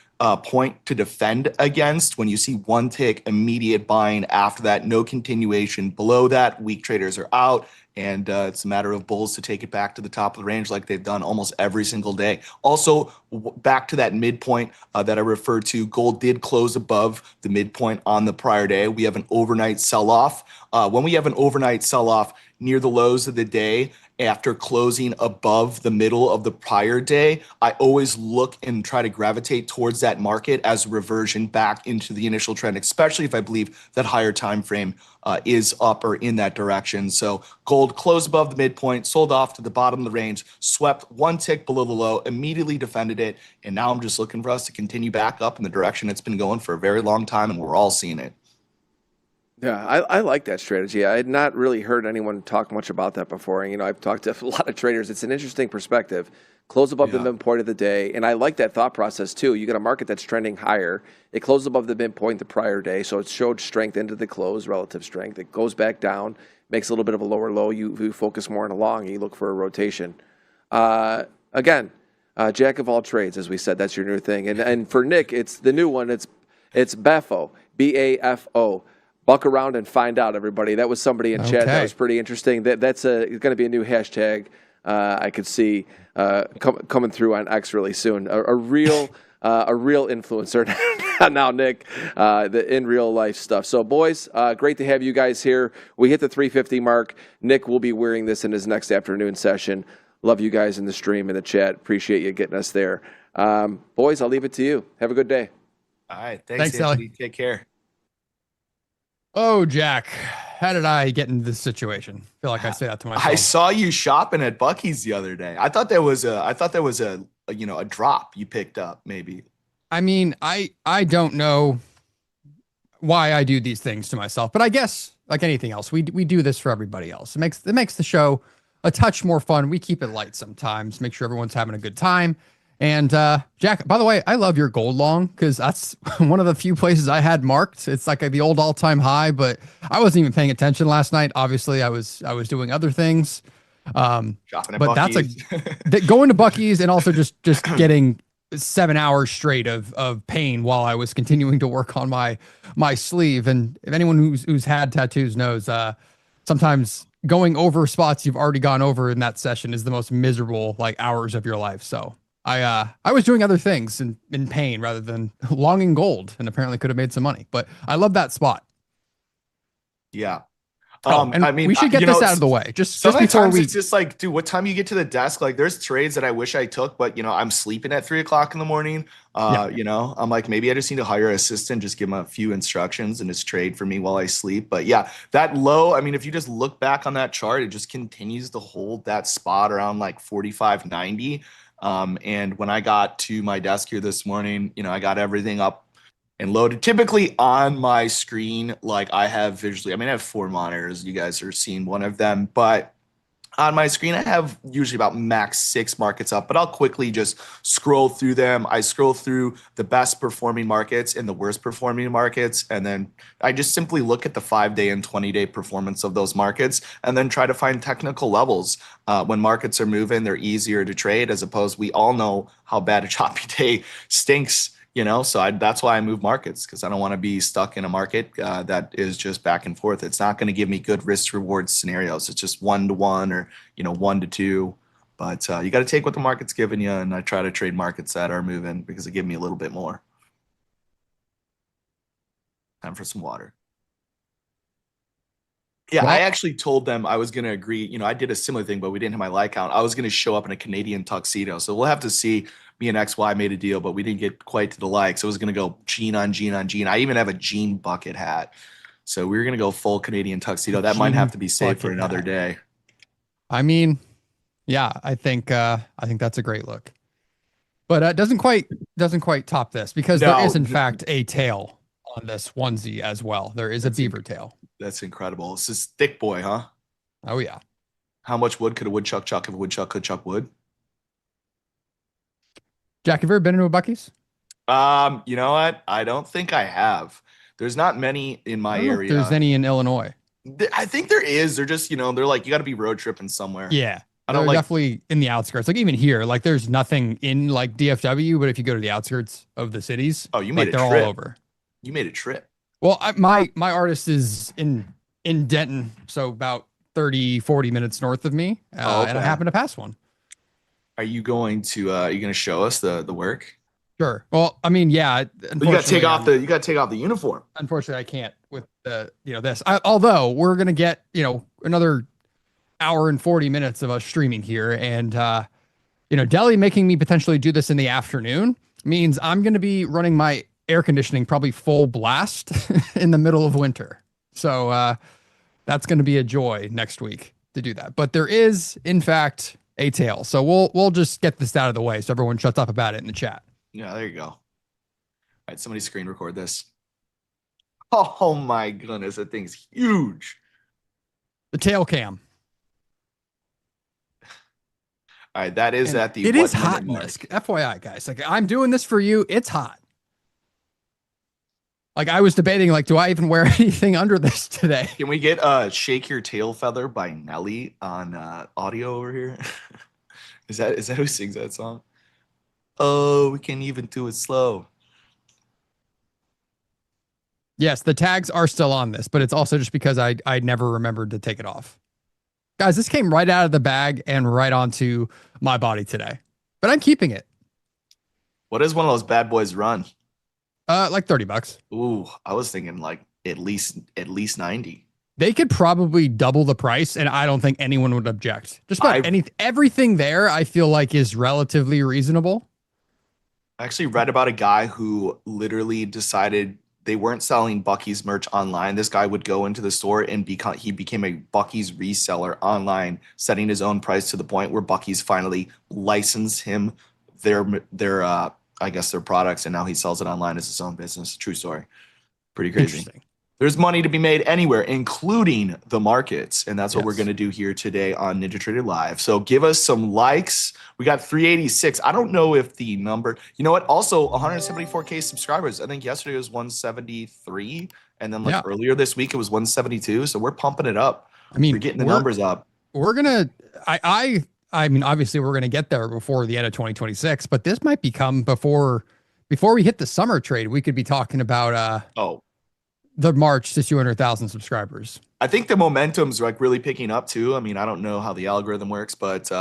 point to defend against. When you see 1 tick, immediate buying after that, no continuation below that, weak traders are out. And it's a matter of bulls to take it back to the top of the range like they've done almost every single day. Also, back to that midpoint that I referred to, gold did close above the midpoint on the prior day. We have an overnight sell-off. When we have an overnight sell-off near the lows of the day, after closing above the middle of the prior day, I always look and try to gravitate towards that market as a reversion back into the initial trend, especially if I believe that higher time frame is up or in that direction. So gold closed above the midpoint, sold off to the bottom of the range, swept 1 tick below the low, immediately defended it, and now I'm just looking for us to continue back up in the direction it's been going for a very long time, and we're all seeing it. Yeah, I like that strategy. I had not really heard anyone talk much about that before. And, I've talked to a lot of traders. It's an interesting perspective. Close above the midpoint of the day. And I like that thought process too. You got a market that's trending higher. It closed above the midpoint the prior day. So it showed strength into the close, relative strength. It goes back down, makes a little bit of a lower low. You focus more on a long and you look for a rotation. Again, jack of all trades, as we said, that's your new thing. And for Nick, it's the new one. It's BAFO, BAFO. Buck around and find out, everybody. That was somebody in chat that was pretty interesting. That's going to be a new hashtag I could see coming through on X really soon. A real influencer now, Nick, the in real life stuff. So, boys, great to have you guys here. We hit the 350 mark. Nick will be wearing this in his next afternoon session. Love you guys in the stream and the chat. Appreciate you getting us there. Boys, I'll leave it to you. Have a good day. All right. Thanks Anthony. Take care. Oh, Jack, how did I get into this situation? I feel like I say that to myself. I saw you shopping at Buc-ee's the other day. I thought there was a drop you picked up maybe. I mean, I don't know why I do these things to myself, but I guess like anything else, we do this for everybody else. It makes the show a touch more fun. We keep it light sometimes, make sure everyone's having a good time. And Jack, by the way, I love your gold long because that's one of the few places I had marked. It's like the old all-time high, but I wasn't even paying attention last night. Obviously, I was doing other things. Shopping at but Buc-ee's. That's going to Buc-ee's and also just getting 7 hours straight of pain while I was continuing to work on my sleeve. And if anyone who's had tattoos knows, sometimes going over spots you've already gone over in that session is the most miserable hours of your life. So I was doing other things in pain rather than longing gold, and apparently could have made some money. But I love that spot. Yeah. And I mean, we should get this out of the way. Just before we. It's just like, dude, what time you get to the desk? Like, there's trades that I wish I took, but I'm sleeping at 3 o'clock in the morning. I'm like, maybe I just need to hire an assistant, just give him a few instructions and just trade for me while I sleep. But yeah, that low. I mean, if you just look back on that chart, it just continues to hold that spot around like 45.90. And when I got to my desk here this morning, I got everything up and loaded. Typically on my screen, like I have visually, I have 4 monitors. You guys are seeing one of them, but on my screen, I have usually about max 6 markets up, but I'll quickly just scroll through them. I scroll through the best performing markets and the worst performing markets. And then I just simply look at the 5-day and 20-day performance of those markets and then try to find technical levels. When markets are moving, they're easier to trade, as opposed, we all know how bad a choppy day stinks. So that's why I move markets, because I don't want to be stuck in a market that is just back and forth. It's not going to give me good risk reward scenarios. It's just 1-to-1 or 1-to-2. But you got to take what the market's giving you, and I try to trade markets that are moving because they give me a little bit more. Time for some water. Yeah, I actually told them I was going to agree. I did a similar thing, but we didn't have my like count. I was going to show up in a Canadian tuxedo. So we'll have to see. Me and XY made a deal, but we didn't get quite to the like. So it was going to go jean on jean on jean. I even have a jean bucket hat. So we were going to go full Canadian tuxedo. That might have to be saved for another day. I mean, yeah, I think that's a great look. But it doesn't quite top this, because there is in fact a tail on this onesie as well. There is a beaver tail. That's incredible. This is thick boy, huh? Oh yeah. How much wood could a woodchuck chuck if a woodchuck could chuck wood? Jack, have you ever been into a Buc-ee's? You know what? I don't think I have. There's not many in my area. If there's any in Illinois. I think there is. They're just, they're like, you got to be road tripping somewhere. Yeah. They're definitely in the outskirts. Like even here, like there's nothing in like DFW, but if you go to the outskirts of the cities, you made a they're trip. all over. You made a trip. Well, my artist is in Denton, so about 30-40 minutes north of me, and I happen to pass one. Are you going to show us the work? Sure. Well, I mean, yeah. You got to take off the uniform. Unfortunately, I can't with this. Although we're gonna get another hour and 40 minutes of us streaming here, and Deli making me potentially do this in the afternoon means I'm gonna be running my air conditioning probably full blast in the middle of winter. So that's gonna be a joy next week to do that. But there is, in fact, a tail. So we'll just get this out of the way so everyone shuts up about it in the chat. Yeah, there you go. All right, somebody screen record this. Oh my goodness, that thing's huge. The tail cam. All right, that is And at the it is hot 1 minute in mark. this. FYI, guys. Like, I'm doing this for you. It's hot. Like, I was debating, like, do I even wear anything under this today? Can we get Shake Your Tail Feather by Nelly on audio over here? Is that who sings that song? Oh, we can't even do it slow. Yes, the tags are still on this, but it's also just because I never remembered to take it off. Guys, this came right out of the bag and right onto my body today. But I'm keeping it. What does one of those bad boys run? Like $30. Ooh, I was thinking like at least 90. They could probably double the price, and I don't think anyone would object. Just about everything there, I feel like is relatively reasonable. I actually read about a guy who literally decided they weren't selling Bucky's merch online. This guy would go into the store and he became a Bucky's reseller online, setting his own price to the point where Bucky's finally licensed him their I guess their products, and now he sells it online as his own business. True story. Pretty crazy. Interesting. There's money to be made anywhere, including the markets. And that's what we're Yes. going to do here today on NinjaTrader Live. So give us some likes. We got 386. I don't know if the number, you know what? Also 174K subscribers. I think yesterday was 173. And then earlier this week, it was 172. So we're pumping it up. I mean, we're getting the numbers up. We're going to, I mean, obviously we're going to get there before the end of 2026, but this might become before we hit the summer trade, we could be talking about, the march to 200,000 subscribers. I think the momentum's like really picking up too. I mean, I don't know how the algorithm works, but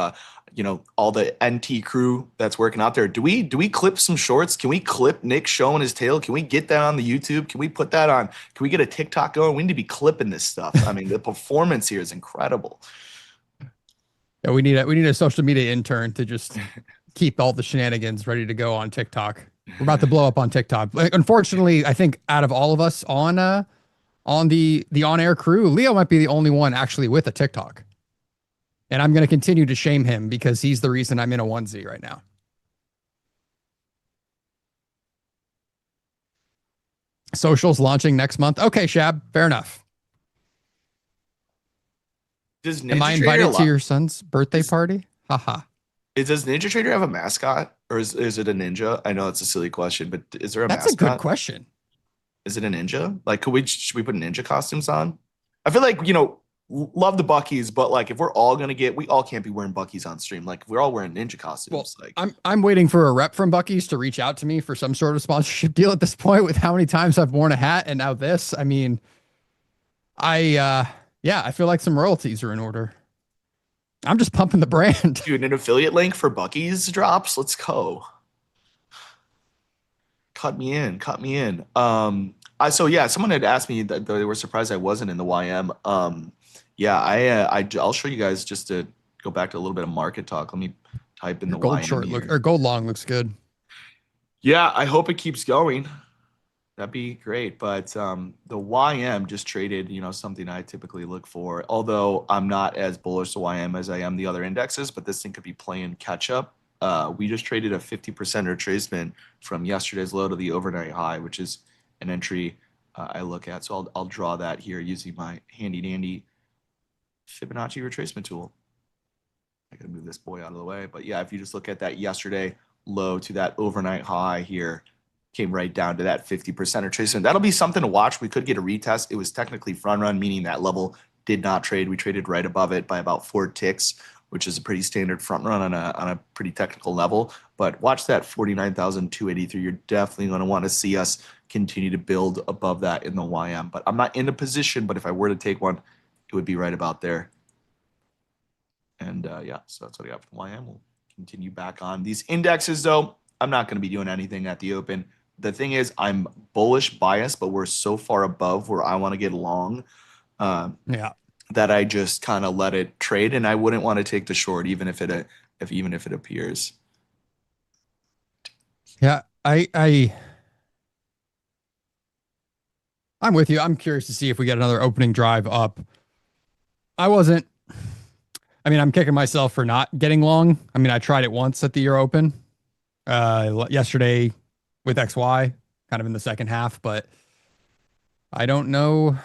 you know, all the NT crew that's working out there. Do we clip some shorts? Can we clip Nick showing his tail? Can we get that on the YouTube? Can we put that on? Can we get a TikTok going? We need to be clipping this stuff. I mean, the performance here is incredible. Yeah, we need a social media intern to just keep all the shenanigans ready to go on TikTok. We're about to blow up on TikTok. Unfortunately, I think out of all of us on the on-air crew, Leo might be the only one actually with a TikTok. And I'm going to continue to shame him because he's the reason I'm in a onesie right now. Socials launching next month. Okay, Shab, fair enough. Am I invited to your son's birthday party? Haha. Does NinjaTrader have a mascot, or is it a ninja? I know it's a silly question, but is there a mascot? That's a good question. Is it a ninja? Like, should we put ninja costumes on? I feel like, you know, love the Buckies, but like if we're all gonna we all can't be wearing Buckies on stream. Like if we're all wearing ninja costumes. Well, like I'm waiting for a rep from Bucky's to reach out to me for some sort of sponsorship deal at this point with how many times I've worn a hat and now this. I mean, I feel like some royalties are in order. I'm just pumping the brand. Dude, an affiliate link for Bucky's drops. Let's go. Cut me in. Someone had asked me that they were surprised I wasn't in the YM. I'll show you guys just to go back to a little bit of market talk. Let me type in the gold YM short here. or gold long looks good. Yeah, I hope it keeps going. That'd be great. But the YM just traded, you know, something I typically look for. Although I'm not as bullish to YM as I am the other indexes, but this thing could be playing catch up. We just traded a 50% retracement from yesterday's low to the overnight high, which is an entry I look at. So I'll draw that here using my handy dandy Fibonacci retracement tool. I gotta move this boy out of the way. But yeah, if you just look at that yesterday low to that overnight high here, came right down to that 50% retracement. That'll be something to watch. We could get a retest. It was technically front run, meaning that level did not trade. We traded right above it by about 4 ticks, which is a pretty standard front run on a pretty technical level. But watch that 49,283. You're definitely going to want to see us continue to build above that in the YM. But I'm not in a position, but if I were to take one, it would be right about there. And so that's what I got for the YM. We'll continue back on these indexes, though. I'm not going to be doing anything at the open. The thing is, I'm bullish bias, but we're so far above where I want to get long that I just kind of let it trade, and I wouldn't want to take the short even if it appears. Yeah, I'm with you. I'm curious to see if we get another opening drive up. I'm kicking myself for not getting long. I mean, I tried it once at the year open yesterday with XY, kind of in the second half, but I don't know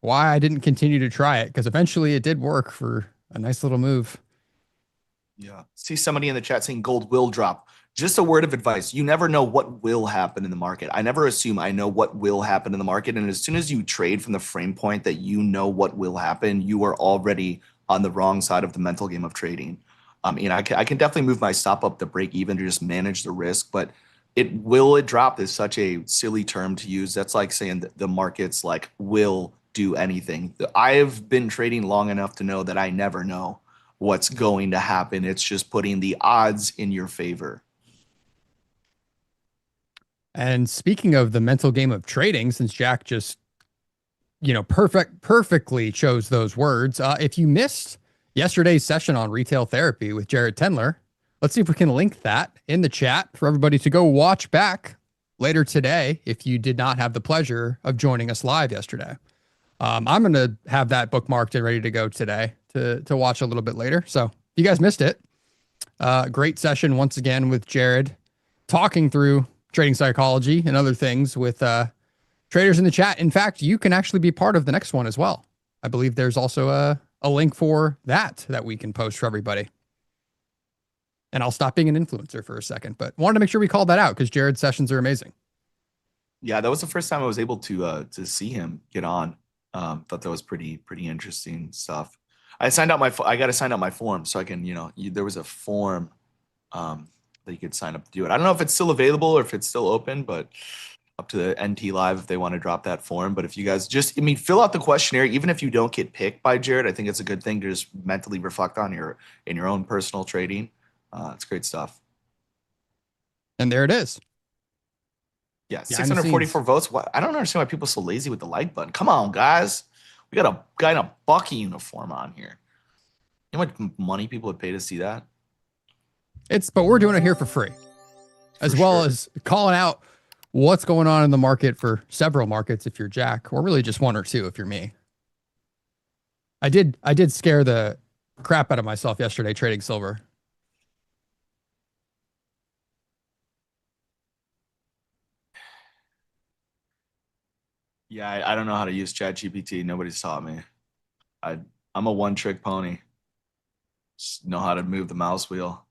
why I didn't continue to try it, because eventually it did work for a nice little move. Yeah. See somebody in the chat saying gold will drop. Just a word of advice. You never know what will happen in the market. I never assume I know what will happen in the market. And as soon as you trade from the frame point that you know what will happen, you are already on the wrong side of the mental game of trading. I can definitely move my stop up to break even to just manage the risk, but it drop is such a silly term to use. That's like saying that the markets like will do anything. I've been trading long enough to know that I never know what's going to happen. It's just putting the odds in your favor. And speaking of the mental game of trading, since Jack just, perfectly chose those words. If you missed yesterday's session on retail therapy with Jared Tendler, let's see if we can link that in the chat for everybody to go watch back later today if you did not have the pleasure of joining us live yesterday. I'm going to have that bookmarked and ready to go today to watch a little bit later. So if you guys missed it, great session once again with Jared, talking through trading psychology and other things with traders in the chat. In fact, you can actually be part of the next one as well. I believe there's also a link for that we can post for everybody. And I'll stop being an influencer for a second, but wanted to make sure we called that out because Jared's sessions are amazing. Yeah, that was the first time I was able to see him get on. Thought that was pretty interesting stuff. I got to sign up my form so I can, there was a form that you could sign up to do it. I don't know if it's still available or if it's still open, but up to the NT Live if they want to drop that form. But if you guys fill out the questionnaire, even if you don't get picked by Jared, I think it's a good thing to just mentally reflect on in your own personal trading. It's great stuff. And there it is. Yeah, 644 votes. What? I don't understand why people are so lazy with the like button. Come on, guys. We got a guy in a Bucky uniform on here. You know how much money people would pay to see that? But we're doing it here for free, as well as calling out what's going on in the market for several markets if you're Jack, or really just one or two if you're me. I did scare the crap out of myself yesterday trading silver. Yeah, I don't know how to use ChatGPT. Nobody's taught me. I'm a one-trick pony. Just know how to move the mouse wheel.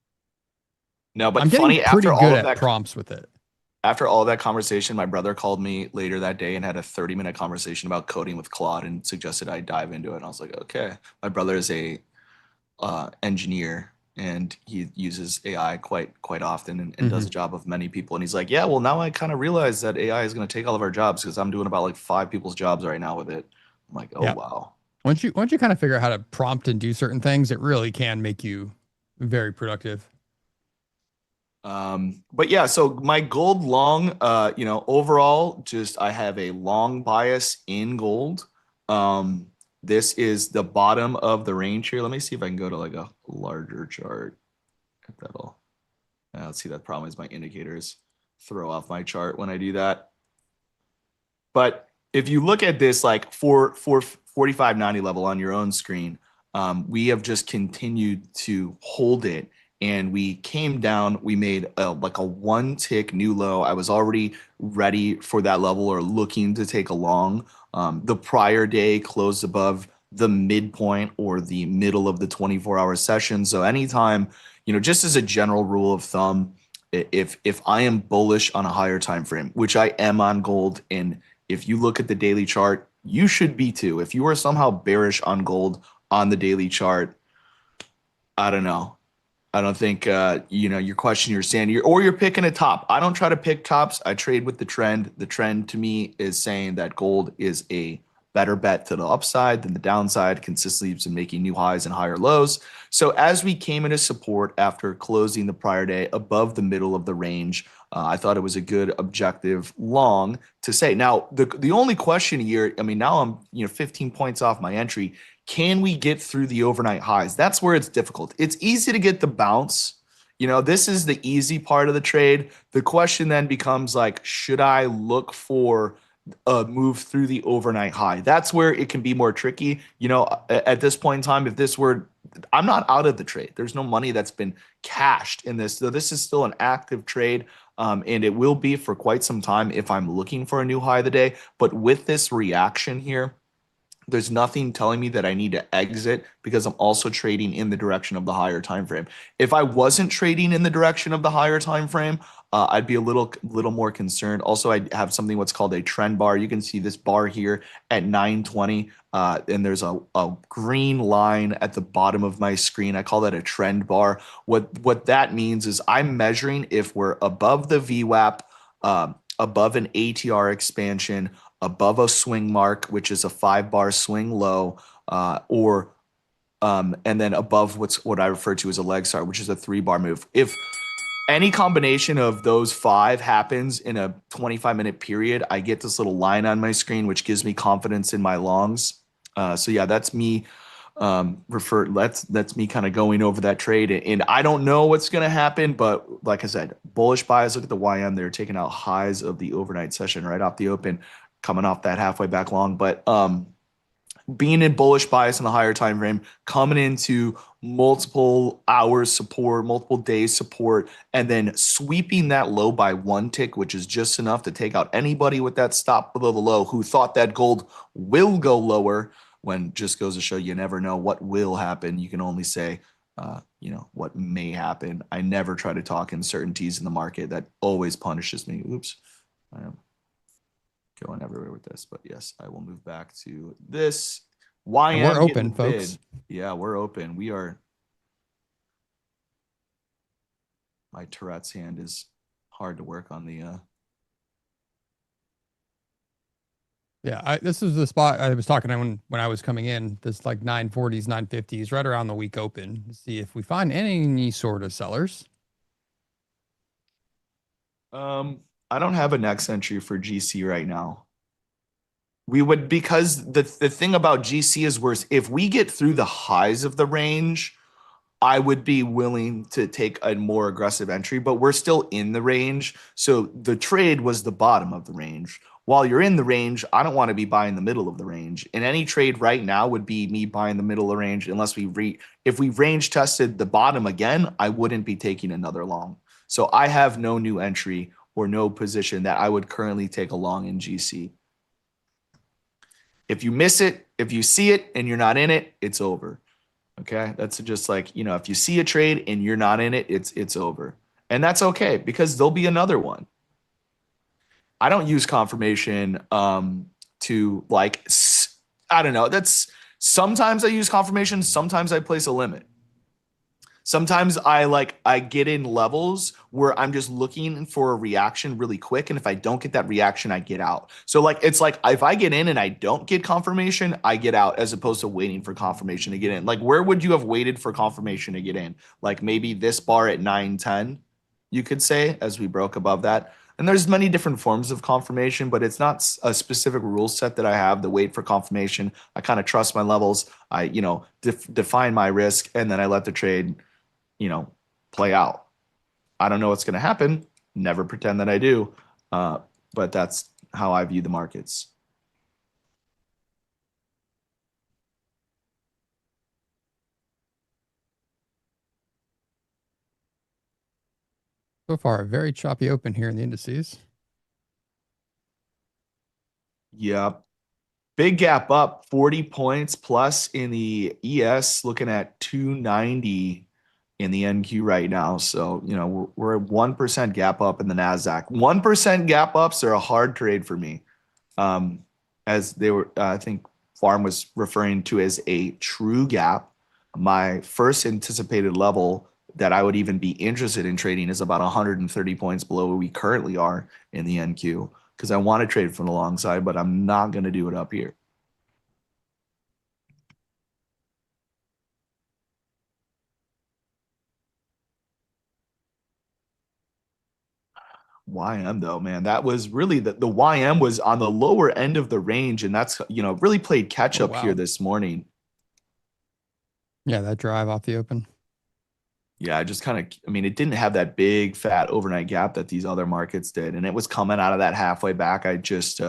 No, but I'm funny, getting pretty after good all of at that prompts with it. After all of that conversation, my brother called me later that day and had a 30-minute conversation about coding with Claude and suggested I dive into it. And I was like, okay. My brother is a engineer and he uses AI quite often and does a job of many people. And he's like, yeah, well, now I kind of realize that AI is going to take all of our jobs because I'm doing about like 5 people's jobs right now with it. I'm like, oh, wow. Once you kind of figure out how to prompt and do certain things, it really can make you very productive. But yeah, so my gold long, overall, just I have a long bias in gold. This is the bottom of the range here. Let me see if I can go to like a larger chart. Let's see, that problem is my indicators throw off my chart when I do that. But if you look at this like 45.90 level on your own screen, we have just continued to hold it. And we came down, we made like a 1 tick new low. I was already ready for that level or looking to take a long. The prior day closed above the midpoint or the middle of the 24-hour session. So anytime, just as a general rule of thumb, if I am bullish on a higher time frame, which I am on gold, and if you look at the daily chart, you should be too. If you are somehow bearish on gold on the daily chart, I don't know. I don't think, you're questioning your sanity or you're picking a top. I don't try to pick tops. I trade with the trend. The trend to me is saying that gold is a better bet to the upside than the downside, consistently been making new highs and higher lows. So as we came into support after closing the prior day above the middle of the range, I thought it was a good objective long to say. Now, the only question here, now I'm 15 points off my entry. Can we get through the overnight highs? That's where it's difficult. It's easy to get the bounce. This is the easy part of the trade. The question then becomes like, should I look for move through the overnight high. That's where it can be more tricky. You know, at this point in time, if this were, I'm not out of the trade. There's no money that's been cashed in this. So this is still an active trade. And it will be for quite some time if I'm looking for a new high of the day. But with this reaction here, there's nothing telling me that I need to exit because I'm also trading in the direction of the higher time frame. If I wasn't trading in the direction of the higher time frame, I'd be a little more concerned. Also, I have something what's called a trend bar. You can see this bar here at 920, and there's a green line at the bottom of my screen. I call that a trend bar. What that means is I'm measuring if we're above the VWAP, above an ATR expansion, above a swing mark, which is a 5-bar swing low, and then above what I refer to as a leg start, which is a 3-bar move. If any combination of those 5 happens in a 25-minute period, I get this little line on my screen, which gives me confidence in my longs. So yeah, that's me. That's me kind of going over that trade, and I don't know what's going to happen, but like I said, bullish bias. Look at the YM; they're taking out highs of the overnight session right off the open, coming off that halfway back long. But being in bullish bias in the higher time frame, coming into multiple hours support, multiple days support, and then sweeping that low by 1 tick, which is just enough to take out anybody with that stop below the low who thought that gold will go lower, when just goes to show you never know what will happen. You can only say, what may happen. I never try to talk uncertainties in the market. That always punishes me. Oops. I am going everywhere with this, but yes, I will move back to this. YM, we're open, folks. Yeah, we're open. We are. My Tourette's hand is hard to work on the. Yeah, this is the spot I was talking when I was coming in. This like 940s, 950s, right around the week open. See if we find any sort of sellers. I don't have a next entry for GC right now. We would, because the thing about GC is worse. If we get through the highs of the range, I would be willing to take a more aggressive entry, but we're still in the range. So the trade was the bottom of the range. While you're in the range, I don't want to be buying the middle of the range. And any trade right now would be me buying the middle of the range unless if we range tested the bottom again, I wouldn't be taking another long. So I have no new entry or no position that I would currently take a long in GC. If you miss it, if you see it and you're not in it, it's over. Okay, that's just like, if you see a trade and you're not in it, it's over. And that's okay, because there'll be another one. I don't use confirmation to like, I don't know. That's sometimes I use confirmation. Sometimes I place a limit. Sometimes I get in levels where I'm just looking for a reaction really quick. And if I don't get that reaction, I get out. So it's like if I get in and I don't get confirmation, I get out, as opposed to waiting for confirmation to get in. Like, where would you have waited for confirmation to get in? Like maybe this bar at 910, you could say, as we broke above that. And there's many different forms of confirmation, but it's not a specific rule set that I have to wait for confirmation. I kind of trust my levels. I, define my risk, and then I let the trade, play out. I don't know what's going to happen. Never pretend that I do. But that's how I view the markets. So far, a very choppy open here in the indices. Yep. Big gap up, 40 points plus in the ES, looking at 290 in the NQ right now. So, we're at 1% gap up in the NASDAQ. 1% gap ups are a hard trade for me. As they were, I think Farm was referring to as a true gap. My first anticipated level that I would even be interested in trading is about 130 points below where we currently are in the NQ, because I want to trade from the long side, but I'm not going to do it up here. YM though, man, that was really the YM was on the lower end of the range, and that's really played catch up here this morning. Yeah, that drive off the open. Yeah, I just it didn't have that big fat overnight gap that these other markets did, and it was coming out of that halfway back. I just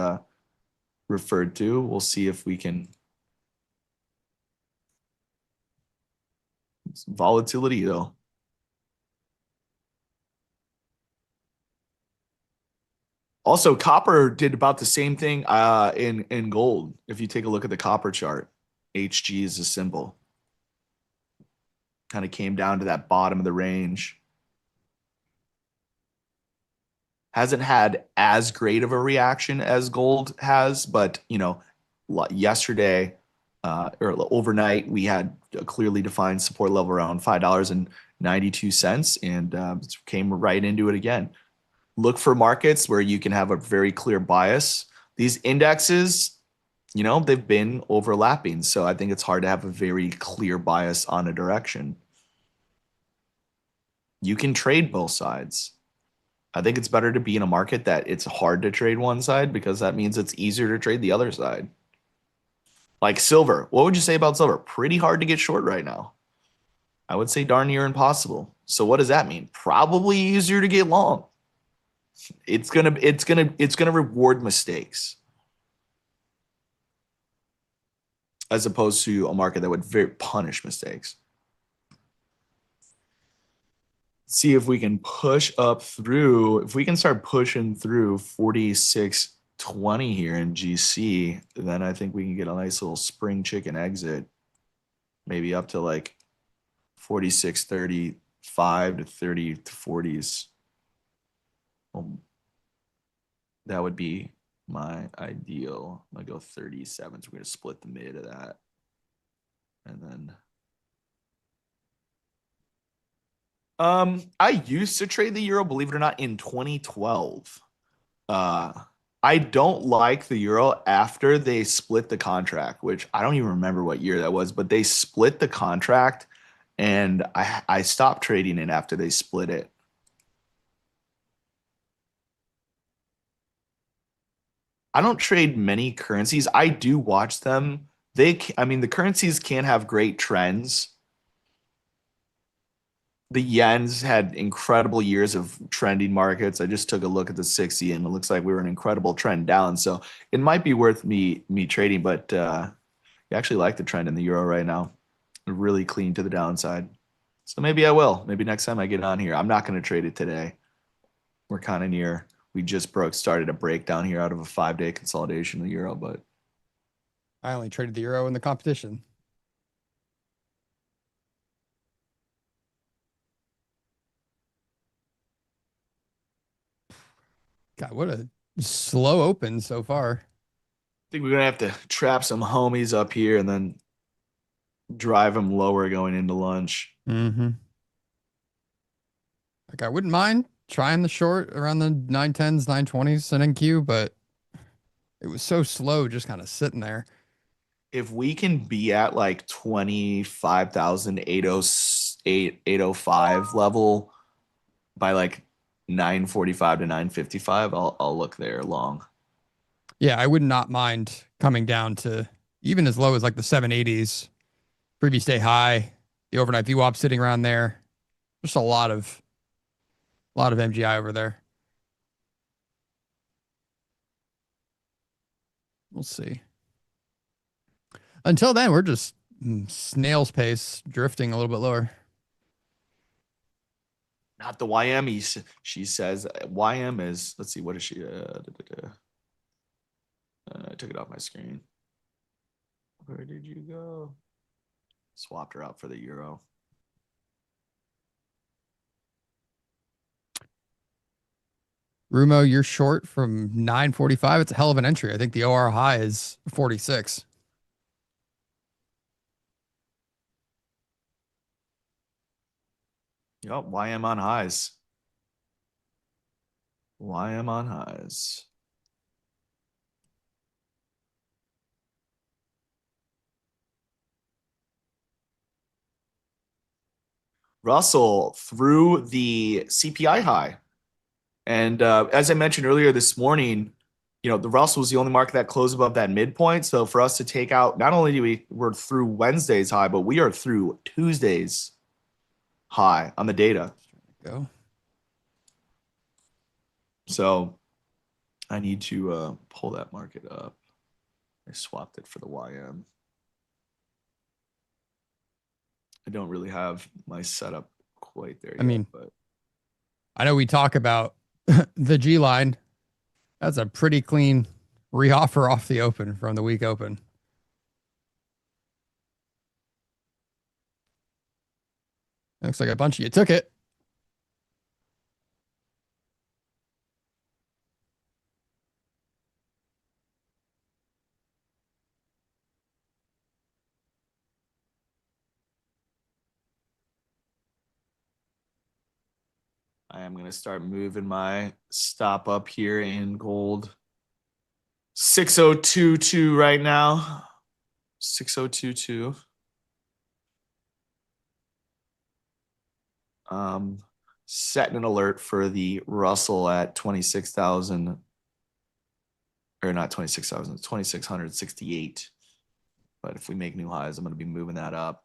referred to. We'll see if we can. It's volatility though. Also, copper did about the same thing in gold. If you take a look at the copper chart, HG is a symbol. Kind of came down to that bottom of the range. Hasn't had as great of a reaction as gold has, but you know, yesterday or overnight we had a clearly defined support level around $5.92, and came right into it again. Look for markets where you can have a very clear bias. These indexes, you know, they've been overlapping, so I think it's hard to have a very clear bias on a direction. You can trade both sides. I think it's better to be in a market that it's hard to trade one side, because that means it's easier to trade the other side. Like silver. What would you say about silver? Pretty hard to get short right now. I would say darn near impossible. So what does that mean? Probably easier to get long. It's gonna reward mistakes, as opposed to a market that would very punish mistakes. See if we can push up through. If we can start pushing through 46.20 here in GC, then I think we can get a nice little spring chicken exit, maybe up to like 46.35 to 30 to 40s. That would be my ideal. I'm gonna go 37. So we're gonna split the mid of that, and then I used to trade the euro, believe it or not, in 2012. I don't like the euro after they split the contract, which I don't even remember what year that was, but they split the contract, and I stopped trading it after they split it. I don't trade many currencies. I do watch them. I mean, the currencies can have great trends. The yen's had incredible years of trending markets. I just took a look at the 60, and it looks like we were an incredible trend down. So it might be worth me trading, but I actually like the trend in the euro right now. Really clean to the downside. So maybe I will. Maybe next time I get on here. I'm not going to trade it today. We're kind of near. We just started a breakdown here out of a 5-day consolidation of the euro, but I only traded the euro in the competition. God, what a slow open so far. I think we're going to have to trap some homies up here and then drive them lower going into lunch. Mm-hmm. Like, I wouldn't mind trying the short around the 910s, 920s and NQ, but it was so slow just kind of sitting there. If we can be at like 25,808, 805 level by like 945 to 955, I'll look there long. Yeah, I would not mind coming down to even as low as like the 780s, previous day high, the overnight VWAP sitting around there. Just a lot of MGI over there. We'll see. Until then, we're just snail's pace, drifting a little bit lower. Not the YM. She says YM is, let's see, what is she? I took it off my screen. Where did you go? Swapped her out for the euro. Rumo, you're short from 945. It's a hell of an entry. I think the OR high is 46. Yep, YM on highs. YM on highs. Russell through the CPI high. And as I mentioned earlier this morning, you know, the Russell was the only market that closed above that midpoint. So for us to take out, not only we're through Wednesday's high, but we are through Tuesday's high on the data. Go. So I need to pull that market up. I swapped it for the YM. I don't really have my setup quite there yet, but I know we talk about the G line. That's a pretty clean reoffer off the open from the week open. Looks like a bunch of you took it. I am going to start moving my stop up here in gold. 6022 right now. 6022. Setting an alert for the Russell at 26,000, or not 26,000, 2,668. But if we make new highs, I'm going to be moving that up.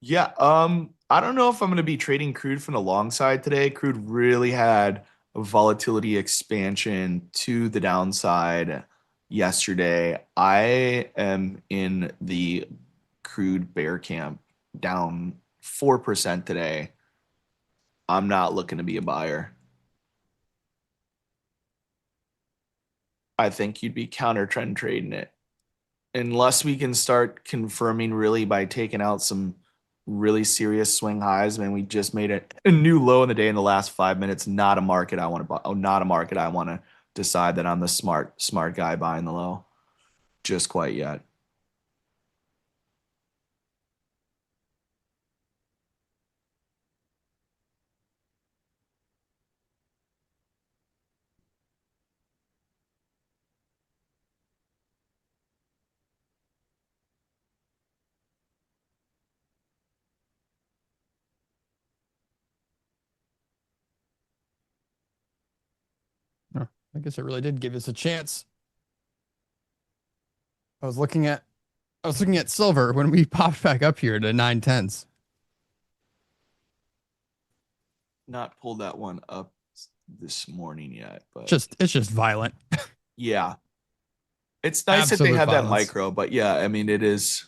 Yeah, I don't know if I'm going to be trading crude from the long side today. Crude really had a volatility expansion to the downside yesterday. I am in the crude bear camp, down 4% today. I'm not looking to be a buyer. I think you'd be counter trend trading it. Unless we can start confirming really by taking out some really serious swing highs. I mean, we just made a new low in the day in the last 5 minutes. Not a market I want to buy. Oh, not a market I want to decide that I'm the smart guy buying the low. Just quite yet. Oh, I guess it really did give us a chance. I was looking at silver when we popped back up here to 910s. Not pulled that one up this morning yet, but It's just violent. yeah. It's nice that they have that micro, but yeah, I mean it is.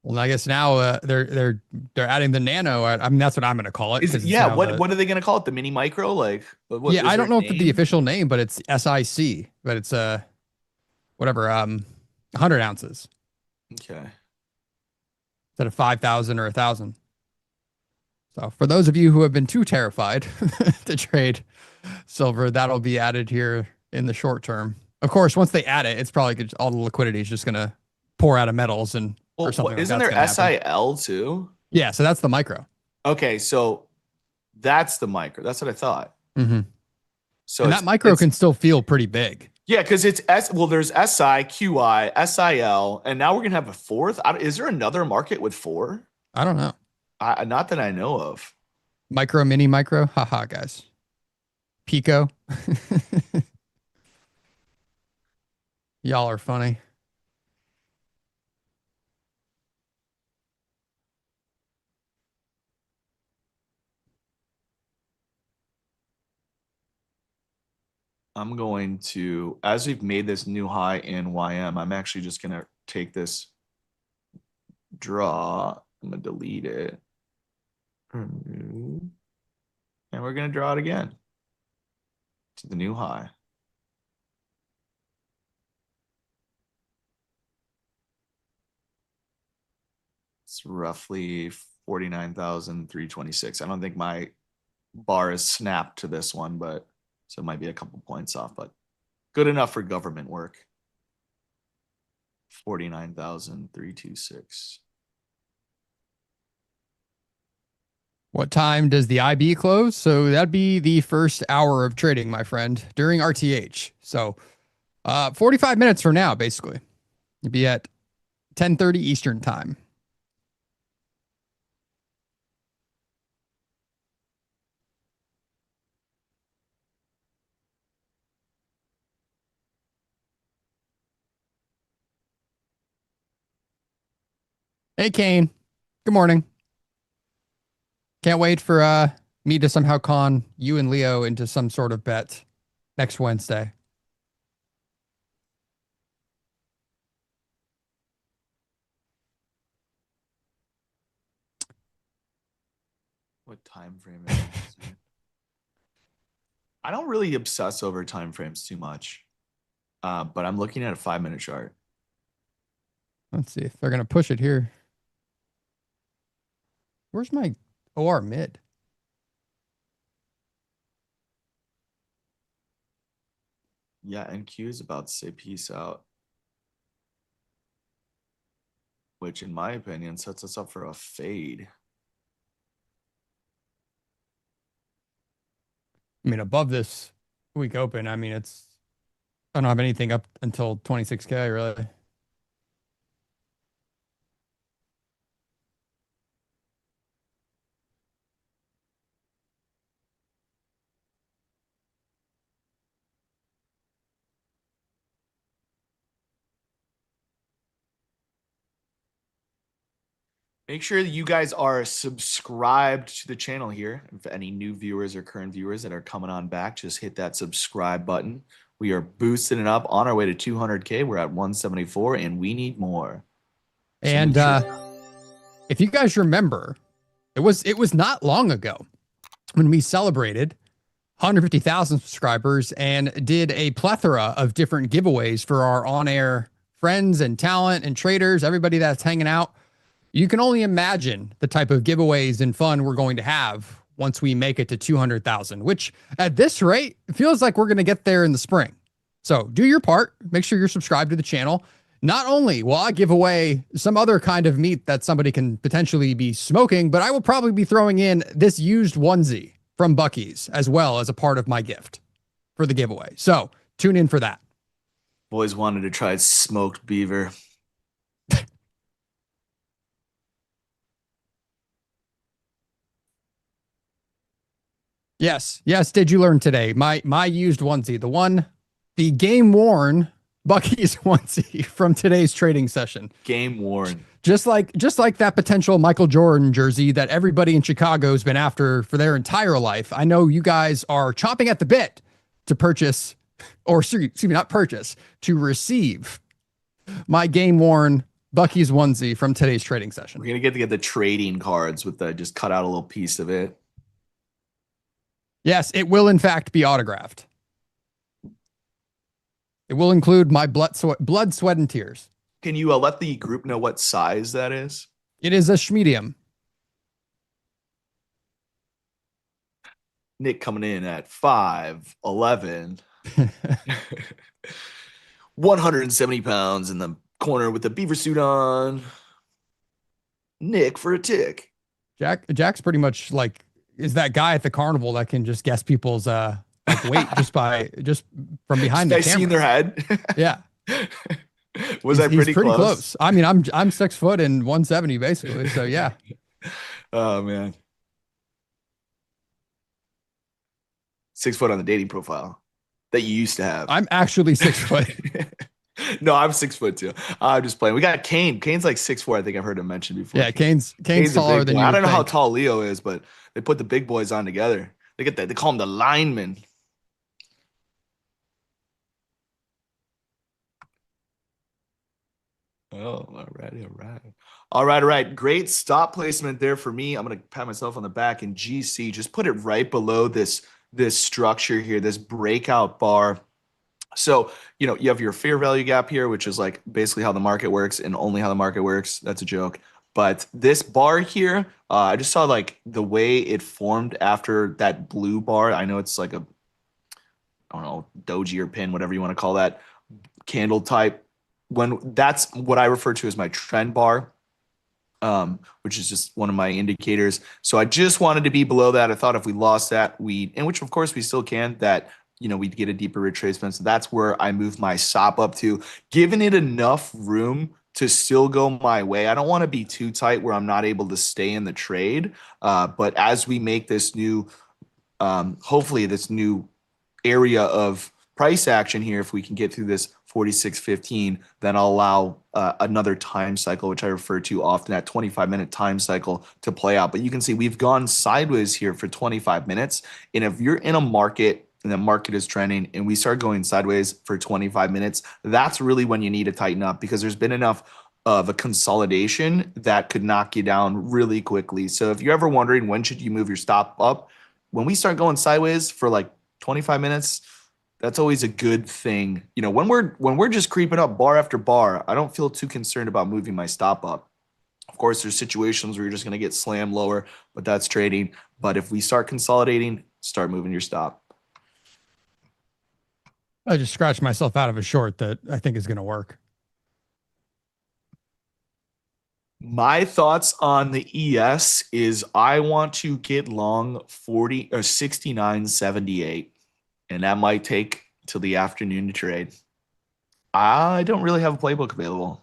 Well, I guess now they're adding the nano. I mean, that's what I'm going to call it. Yeah, what are they going to call it? The mini micro? Like, what, yeah, I don't know if it's the official name, but it's SIC, but it's whatever 100 ounces. Okay. Instead of 5,000 or 1,000. So for those of you who have been too terrified to trade silver, that'll be added here in the short term. Of course, once they add it, it's probably all the liquidity is just going to pour out of metals and or something. Isn't there SIL too? Yeah, so that's the micro. Okay, so that's the micro. That's what I thought. Mm-hmm. So and that micro can still feel pretty big. Yeah, because it's there's SI, QI, SIL, and now we're gonna have a fourth. Is there another market with 4? I don't know. Not that I know of. Micro, mini, micro. Haha, guys. Pico. Y'all are funny. I'm going to, as we've made this new high in YM, I'm actually just going to take this draw. I'm going to delete it. And we're going to draw it again to the new high. It's roughly 49,326. I don't think my bar is snapped to this one, but so it might be a couple points off, but good enough for government work. 49,326. What time does the IB close? So that'd be the first hour of trading, my friend, during RTH. So 45 minutes from now, basically. You'd be at 10:30 Eastern time. Hey, Kane. Good morning. Can't wait for me to somehow con you and Leo into some sort of bet next Wednesday. What time frame is it? I don't really obsess over time frames too much, but I'm looking at a 5-minute chart. Let's see if they're going to push it here. Where's my OR mid? Yeah, NQ is about to say peace out, which in my opinion sets us up for a fade. I mean, above this week open, I mean, I don't have anything up until 26K really. Make sure that you guys are subscribed to the channel here. If any new viewers or current viewers that are coming on back, just hit that subscribe button. We are boosting it up on our way to 200K. We're at 174 and we need more. So And if you guys remember, it was not long ago when we celebrated 150,000 subscribers and did a plethora of different giveaways for our on-air friends and talent and traders, everybody that's hanging out. You can only imagine the type of giveaways and fun we're going to have once we make it to 200,000, which at this rate feels like we're going to get there in the spring. So do your part. Make sure you're subscribed to the channel. Not only will I give away some other kind of meat that somebody can potentially be smoking, but I will probably be throwing in this used onesie from Buc-ee's as well as a part of my gift for the giveaway. So tune in for that. Boys wanted to try smoked beaver. Yes. Did you learn today? My used onesie, the game worn Buc-ee's onesie from today's trading session. Game worn. Just like that potential Michael Jordan jersey that everybody in Chicago has been after for their entire life. I know you guys are chomping at the bit to purchase, or excuse me, not purchase, to receive my game worn Buc-ee's onesie from today's trading session. We're gonna get the trading cards with the just cut out a little piece of it. Yes, it will in fact be autographed. It will include my blood, sweat, and tears. Can you let the group know what size that is? It is a schmedium. Nick coming in at 5'11", 170 pounds in the corner with the beaver suit on. Nick for a tick. Jack's pretty much like is that guy at the carnival that can just guess people's weight just from behind the camera. Seeing their head. Yeah. He's pretty close? I mean, I'm 6 foot and 170 basically. So yeah. Oh man. 6 foot on the dating profile that you used to have. I'm actually 6 foot. No, I'm 6 foot too. I'm just playing. We got Kane. Kane's like 6'4". I think I've heard him mention before. Yeah, Kane's taller than you. I don't know how tall Leo is, but they put the big boys on together. They get that. They call him the lineman. Oh, all right. Great stop placement there for me. I'm gonna pat myself on the back and GC. Just put it right below this structure here, this breakout bar. So, you have your fair value gap here, which is like basically how the market works and only how the market works. That's a joke. But this bar here, I just saw like the way it formed after that blue bar. I know it's like I don't know, doji or pin, whatever you want to call that, candle type. When that's what I refer to as my trend bar, which is just one of my indicators. So I just wanted to be below that. I thought if we lost that, and which of course we still can, that we'd get a deeper retracement. So that's where I move my stop up to, giving it enough room to still go my way. I don't want to be too tight where I'm not able to stay in the trade. But as we make this new, hopefully this new area of price action here, if we can get through this 46.15, then I'll allow another time cycle, which I refer to often, that 25-minute time cycle, to play out. But you can see we've gone sideways here for 25 minutes. And if you're in a market and the market is trending and we start going sideways for 25 minutes, that's really when you need to tighten up, because there's been enough of a consolidation that could knock you down really quickly. So if you're ever wondering when should you move your stop up, when we start going sideways for like 25 minutes, that's always a good thing. You know, when we're just creeping up bar after bar, I don't feel too concerned about moving my stop up. Of course, there's situations where you're just going to get slammed lower, but that's trading. But if we start consolidating, start moving your stop. I just scratched myself out of a short that I think is going to work. My thoughts on the ES is I want to get long 40 or 69.78, and that might take till the afternoon to trade. I don't really have a playbook available.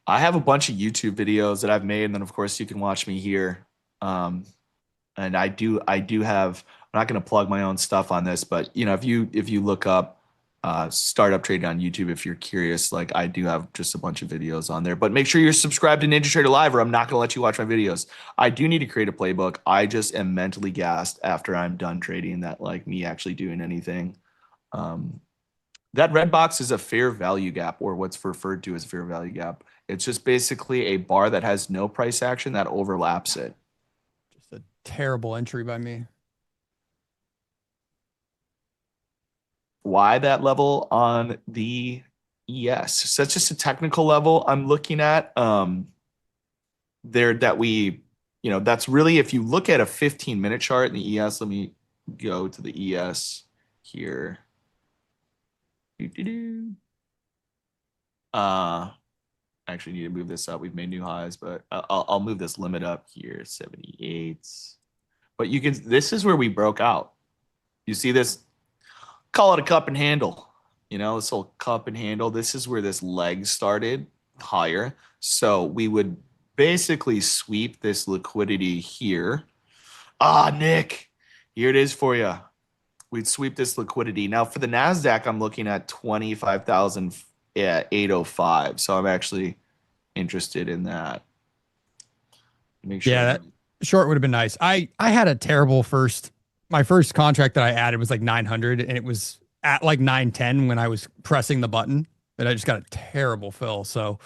I have a bunch of YouTube videos that I've made, and then of course you can watch me here. And I do have, I'm not going to plug my own stuff on this, but you know, if you look up startup trading on YouTube, if you're curious, like I do have just a bunch of videos on there. But make sure you're subscribed to NinjaTrader Live, or I'm not going to let you watch my videos. I do need to create a playbook. I just am mentally gassed after I'm done trading that, like, me actually doing anything. That red box is a fair value gap, or what's referred to as a fair value gap. It's just basically a bar that has no price action that overlaps it. Just a terrible entry by me. Why that level on the ES? So that's just a technical level I'm looking at. There that we, you know, that's really, if you look at a 15-minute chart in the ES, let me go to the ES here. Actually need to move this up. We've made new highs, but I'll move this limit up here, 78. But you can, this is where we broke out. You see this? Call it a cup and handle, you know, this whole cup and handle. This is where this leg started higher. So we would basically sweep this liquidity here. Nick, here it is for you. We'd sweep this liquidity. Now for the NASDAQ, I'm looking at 25,805. So I'm actually interested in that. Make sure. Yeah, that short would have been nice. I had a terrible my first contract that I added was like 900, and it was at like 910 when I was pressing the button, but I just got a terrible fill. So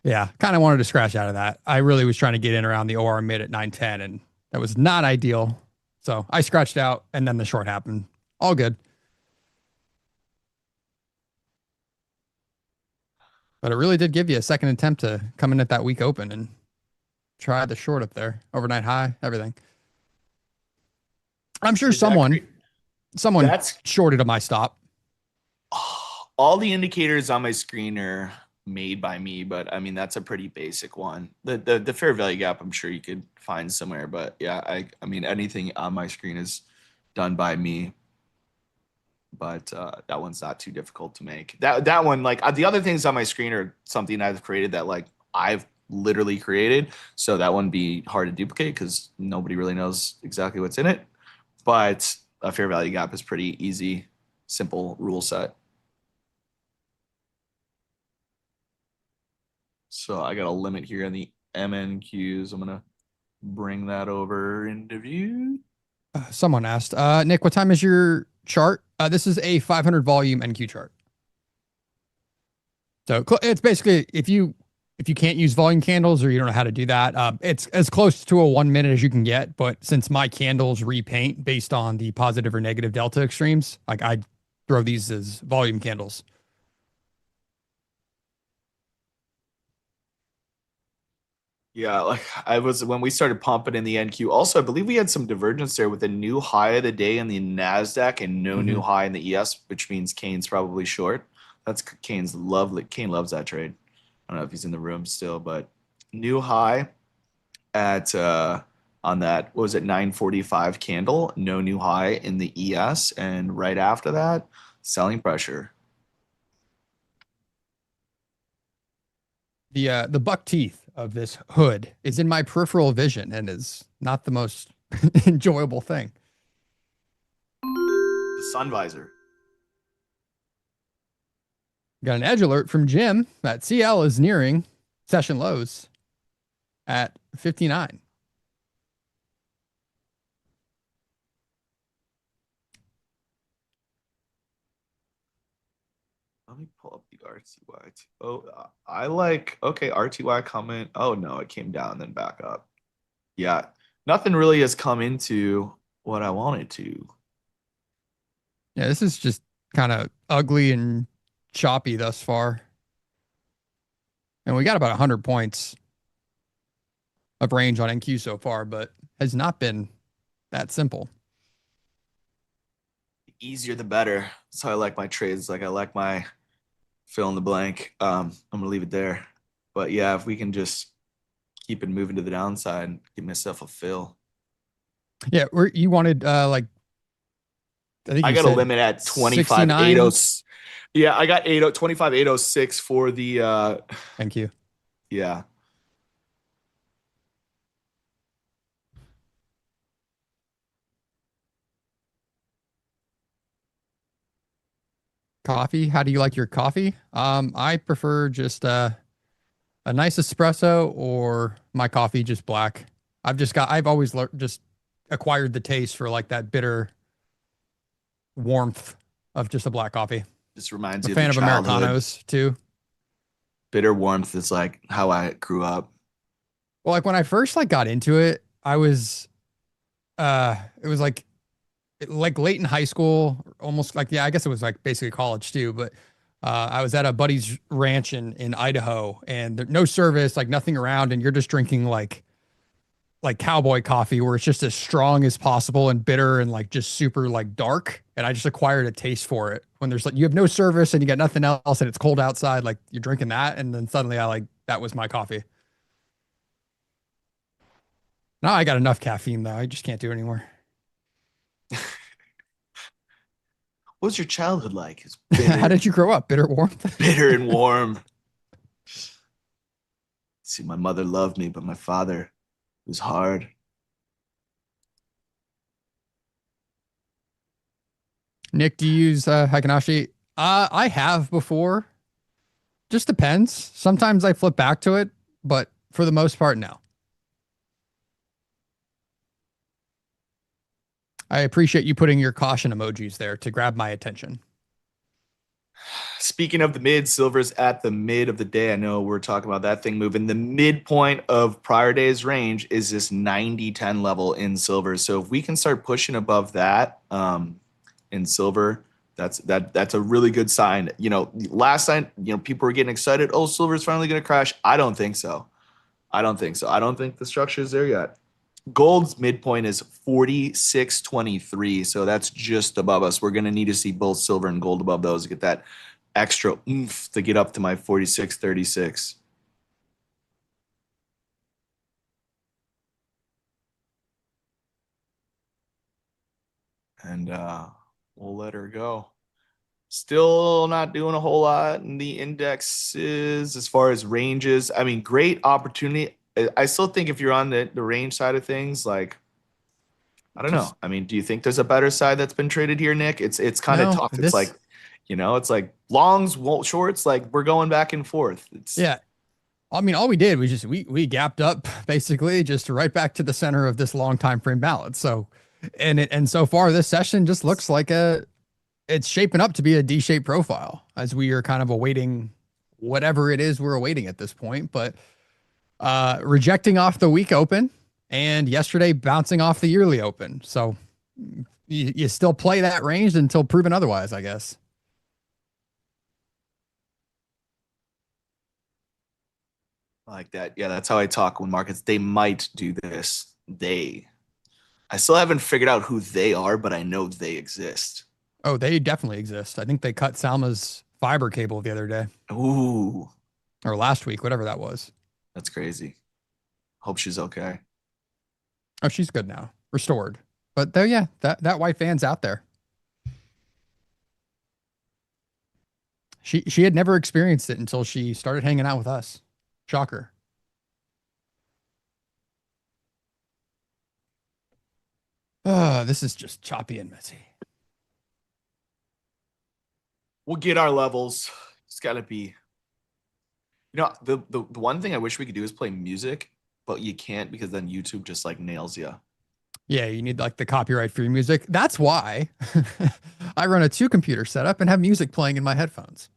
yeah, kind of wanted to scratch out of that. I really was trying to get in around the OR mid at 910, and that was not ideal. So I scratched out, and then the short happened. All good. But it really did give you a second attempt to come in at that week open and try the short up there, overnight high, everything. I'm sure someone that's shorted my stop. All the indicators on my screen are made by me, but I mean, that's a pretty basic one. The fair value gap, I'm sure you could find somewhere, but yeah, I mean, anything on my screen is done by me. But that one's not too difficult to make. That one, like the other things on my screen are something I've created that like I've literally created. So that wouldn't be hard to duplicate because nobody really knows exactly what's in it. But a fair value gap is pretty easy, simple rule set. So I got a limit here in the MNQs. I'm going to bring that over into view. Someone asked, Nick, what time is your chart? This is a 500 volume NQ chart. So it's basically, if you can't use volume candles or you don't know how to do that, it's as close to a 1 minute as you can get. But since my candles repaint based on the positive or negative delta extremes, like I throw these as volume candles. Yeah, like I was when we started pumping in the NQ. Also, I believe we had some divergence there with a new high of the day in the NASDAQ and no new high in the ES, which means Kane's probably short. That's Kane's lovely. Kane loves that trade. I don't know if he's in the room still, but new high at on that, what was it, 945 candle, no new high in the ES, and right after that, selling pressure. The buck teeth of this hood is in my peripheral vision and is not the most enjoyable thing. The sun visor. Got an edge alert from Jim that CL is nearing session lows at 59. Let me pull up the RTY. Oh, I like, okay, RTY comment. Oh, no, it came down and then back up. Yeah, nothing really has come into what I wanted to. Yeah, this is just kind of ugly and choppy thus far. And we got about 100 points of range on NQ so far, but has not been that simple. The easier the better. That's how I like my trades. Like I like my fill in the blank. I'm gonna leave it there. But yeah, if we can just keep it moving to the downside and give myself a fill. Yeah, you wanted like I think I you got a said limit at 69 25.80. Yeah, I got 25.806 for the NQ. yeah. Coffee. How do you like your coffee? I prefer just a nice espresso or my coffee just black. I've always just acquired the taste for like that bitter warmth of just a black coffee. Just reminds I'm a you fan of of your childhood. Americanos too. Bitter warmth is like how I grew up. Well, like when I first like got into it, I was it was like late in high school, almost like yeah, I guess it was like basically college too, but I was at a buddy's ranch in Idaho and no service, like nothing around, and you're just drinking like cowboy coffee where it's just as strong as possible and bitter and like just super like dark. And I just acquired a taste for it when there's like you have no service and you got nothing else and it's cold outside, like you're drinking that, and then suddenly I like that was my coffee. Now I got enough caffeine though. I just can't do it anymore. What was your childhood like? It's How did you grow up? Bitter warmth? bitter and warm. See, my mother loved me, but my father was hard. Nick, do you use Hikinashi? I have before. Just depends. Sometimes I flip back to it, but for the most part, no. I appreciate you putting your caution emojis there to grab my attention. Speaking of the mid, silver's at the mid of the day. I know we're talking about that thing moving. The midpoint of prior day's range is this 90-10 level in silver. So if we can start pushing above that in silver, that's a really good sign. You know, last night, you know, people were getting excited. Oh, silver's finally going to crash. I don't think so. I don't think the structure is there yet. Gold's midpoint is 46.23, so that's just above us. We're going to need to see both silver and gold above those to get that extra oomph to get up to my 46.36. And we'll let her go. Still not doing a whole lot in the indexes as far as ranges. I mean, great opportunity. I still think if you're on the range side of things, like, I don't know. I mean, do you think there's a better side that's been traded here, Nick? It's kind of tough. It's like, you know, it's like longs, shorts, like we're going back and forth. Yeah. I mean, all we did was just we gapped up basically just right back to the center of this long time frame balance. So and so far this session just looks like it's shaping up to be a D-shaped profile as we are kind of awaiting whatever it is we're awaiting at this point. But rejecting off the week open and yesterday bouncing off the yearly open. So you still play that range until proven otherwise, I guess. Like that. Yeah, that's how I talk when markets, they might do this. I still haven't figured out who they are, but I know they exist. Oh, they definitely exist. I think they cut Salma's fiber cable the other day. Ooh. Or last week, whatever that was. That's crazy. Hope she's okay. Oh, she's good now. Restored. But there, yeah, that white fan's out there. She had never experienced it until she started hanging out with us. Shocker. This is just choppy and messy. We'll get our levels. It's got to be. The one thing I wish we could do is play music, but you can't because then YouTube just like nails you. Yeah, you need like the copyright free music. That's why I run a 2-computer setup and have music playing in my headphones.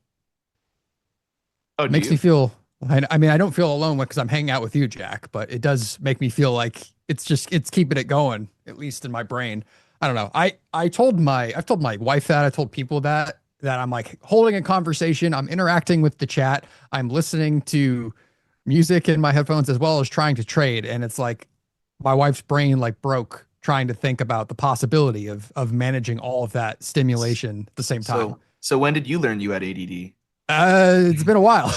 Oh, Makes me feel. I mean, I don't feel alone because I'm hanging out with you, Jack, but it does make me feel like it's keeping it going, at least in my brain. I don't know. I've told my wife that, I told people that I'm like holding a conversation, I'm interacting with the chat, I'm listening to music in my headphones as well as trying to trade, and it's like my wife's brain like broke trying to think about the possibility of managing all of that stimulation at the same time. So when did you learn you had ADD? It's been a while.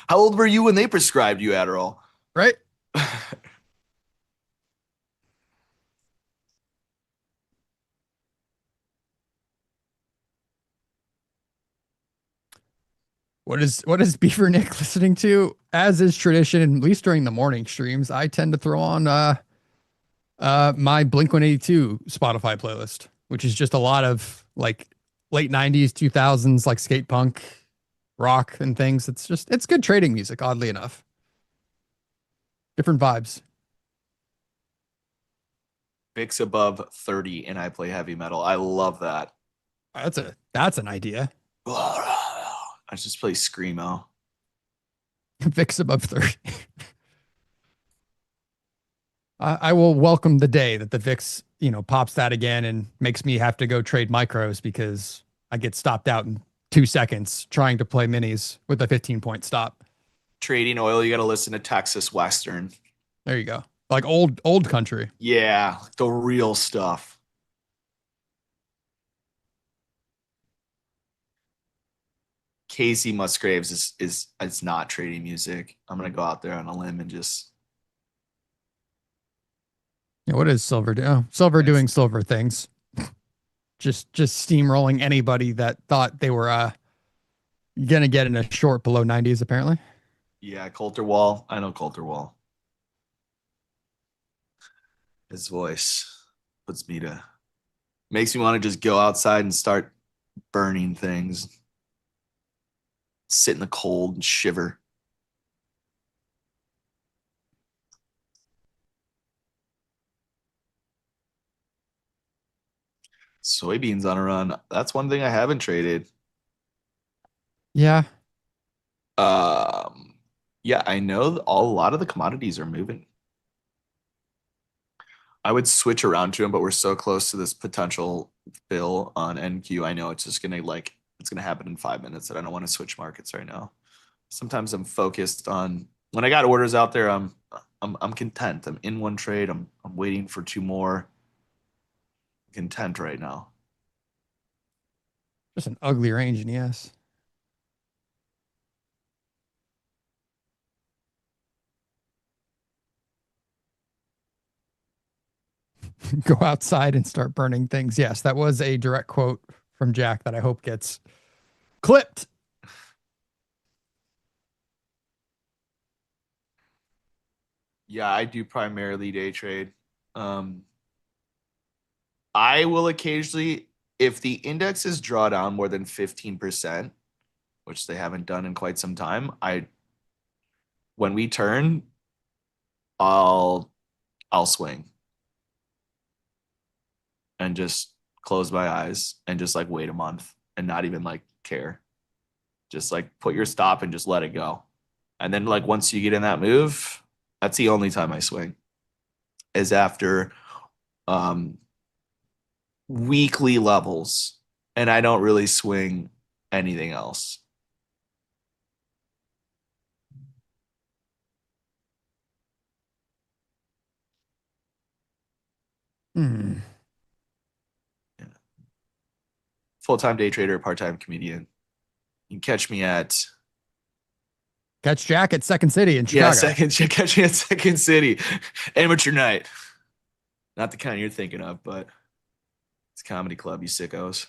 How old were you when they prescribed you Adderall? Right? What is Beaver Nick listening to? As is tradition, at least during the morning streams, I tend to throw on my Blink-182 Spotify playlist, which is just a lot of like late 90s, 2000s, like skate punk, rock and things. It's good trading music, oddly enough. Different vibes. Vic's above 30 and I play heavy metal. I love that. That's an idea. I just play screamo. Vic's above 30. I will welcome the day that the VIX, pops that again and makes me have to go trade micros because I get stopped out in 2 seconds trying to play minis with a 15-point stop. Trading oil, you got to listen to Texas Western. There you go. Like old country. Yeah, the real stuff. Casey Musgraves is not trading music. I'm gonna go out there on a limb and just. Yeah, what is Silver do? Oh, Silver doing Silver things. just steamrolling anybody that thought they were gonna get in a short below 90s apparently. Yeah, Coulter Wall. I know Coulter Wall. His voice makes me want to just go outside and start burning things. Sit in the cold and shiver. Soybeans on a run. That's one thing I haven't traded. Yeah. Yeah, I know a lot of the commodities are moving. I would switch around to them, but we're so close to this potential fill on NQ. I know it's just gonna it's gonna happen in 5 minutes that I don't want to switch markets right now. Sometimes I'm focused on when I got orders out there. I'm content. I'm in one trade. I'm waiting for 2 more. I'm content right now. Just an ugly range, and yes. Go outside and start burning things. Yes, that was a direct quote from Jack that I hope gets clipped. Yeah, I do primarily day trade. I will occasionally, if the indexes draw down more than 15%, which they haven't done in quite some time, when we turn, I'll swing and just close my eyes and just like wait a month and not even like care. Just like put your stop and just let it go. And then like once you get in that move, that's the only time I swing is after weekly levels. And I don't really swing anything else. Yeah. Full-time day trader, part-time comedian. You can catch me at Jack at Second City in Chicago. Yeah, catch me at Second City. Amateur night. Not the kind you're thinking of, but it's a comedy club, you sickos.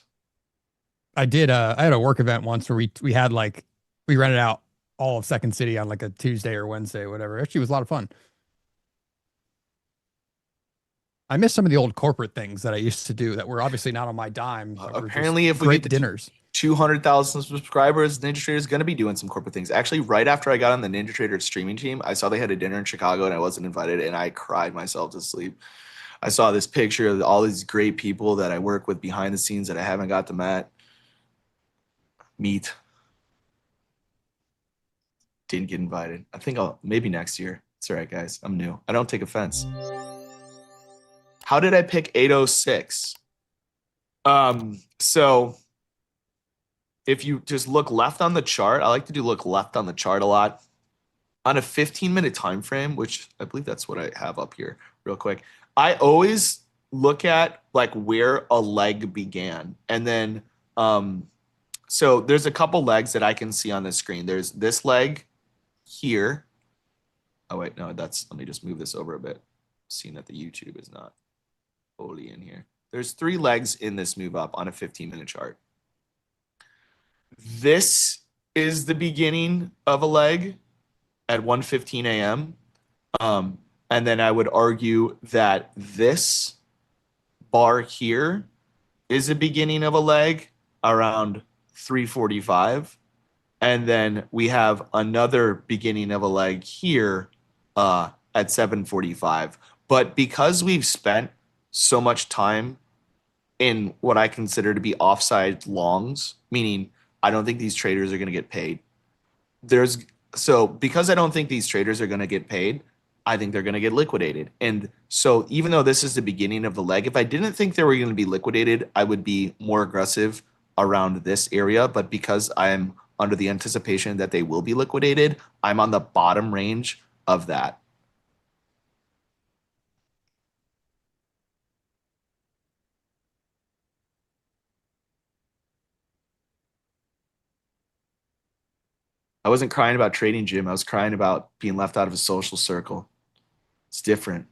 I had a work event once where we had we rented out all of Second City on like a Tuesday or Wednesday or whatever. Actually, it was a lot of fun. I miss some of the old corporate things that I used to do that were obviously not on my dime. Apparently, if we great get dinners. 200,000 subscribers, NinjaTrader is going to be doing some corporate things. Actually, right after I got on the NinjaTrader streaming team, I saw they had a dinner in Chicago and I wasn't invited, and I cried myself to sleep. I saw this picture of all these great people that I work with behind the scenes that I haven't got to meet. Didn't get invited. I think I'll maybe next year. It's all right, guys. I'm new. I don't take offense. How did I pick 806? So if you just look left on the chart, I like to look left on the chart a lot. On a 15-minute time frame, which I believe that's what I have up here real quick, I always look at like where a leg began. And then so there's a couple legs that I can see on the screen. There's this leg here. Oh wait, no, let me just move this over a bit. Seeing that the YouTube is not fully in here. There's 3 legs in this move up on a 15-minute chart. This is the beginning of a leg at 1:15 a.m. And then I would argue that this bar here is the beginning of a leg around 3:45. And then we have another beginning of a leg here at 7:45. But because we've spent so much time in what I consider to be offside longs, meaning I don't think these traders are going to get paid. So because I don't think these traders are going to get paid, I think they're going to get liquidated. And so even though this is the beginning of the leg, if I didn't think they were going to be liquidated, I would be more aggressive around this area. But because I'm under the anticipation that they will be liquidated, I'm on the bottom range of that. I wasn't crying about trading, Jim. I was crying about being left out of a social circle. It's different.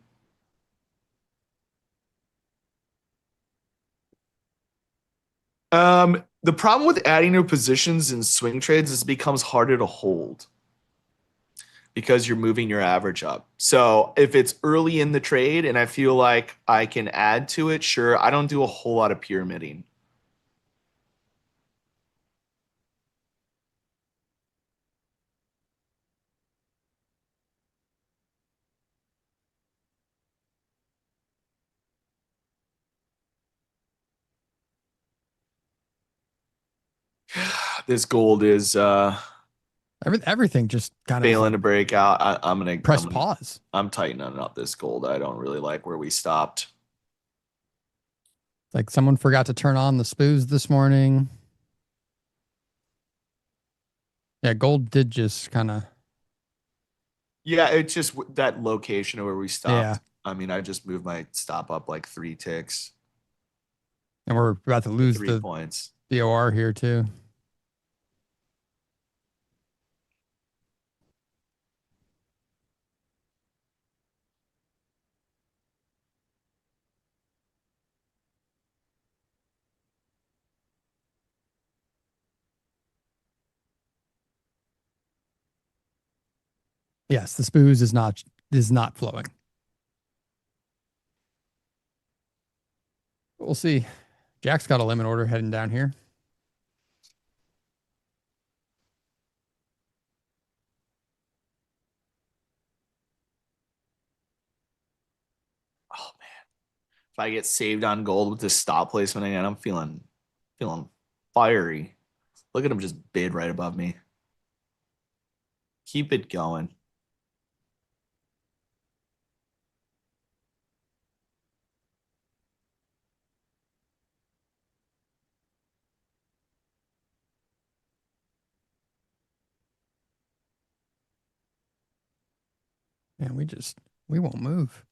The problem with adding new positions in swing trades is it becomes harder to hold because you're moving your average up. So if it's early in the trade and I feel like I can add to it, sure. I don't do a whole lot of pyramiding. This gold is Everything just kind of failing to break out. I'm gonna press pause. I'm tightening up this gold. I don't really like where we stopped. Like someone forgot to turn on the spoos this morning. Yeah, gold did just kind of. Yeah, it's just that location of where we stopped. Yeah. I mean, I just moved my stop up like 3 ticks. And we're about to lose 3 the points. BOR here too. Yes, the spoos is not flowing. We'll see. Jack's got a limit order heading down here. Oh man. If I get saved on gold with this stop placement again, I'm feeling fiery. Look at him just bid right above me. Keep it going. Man, we won't move.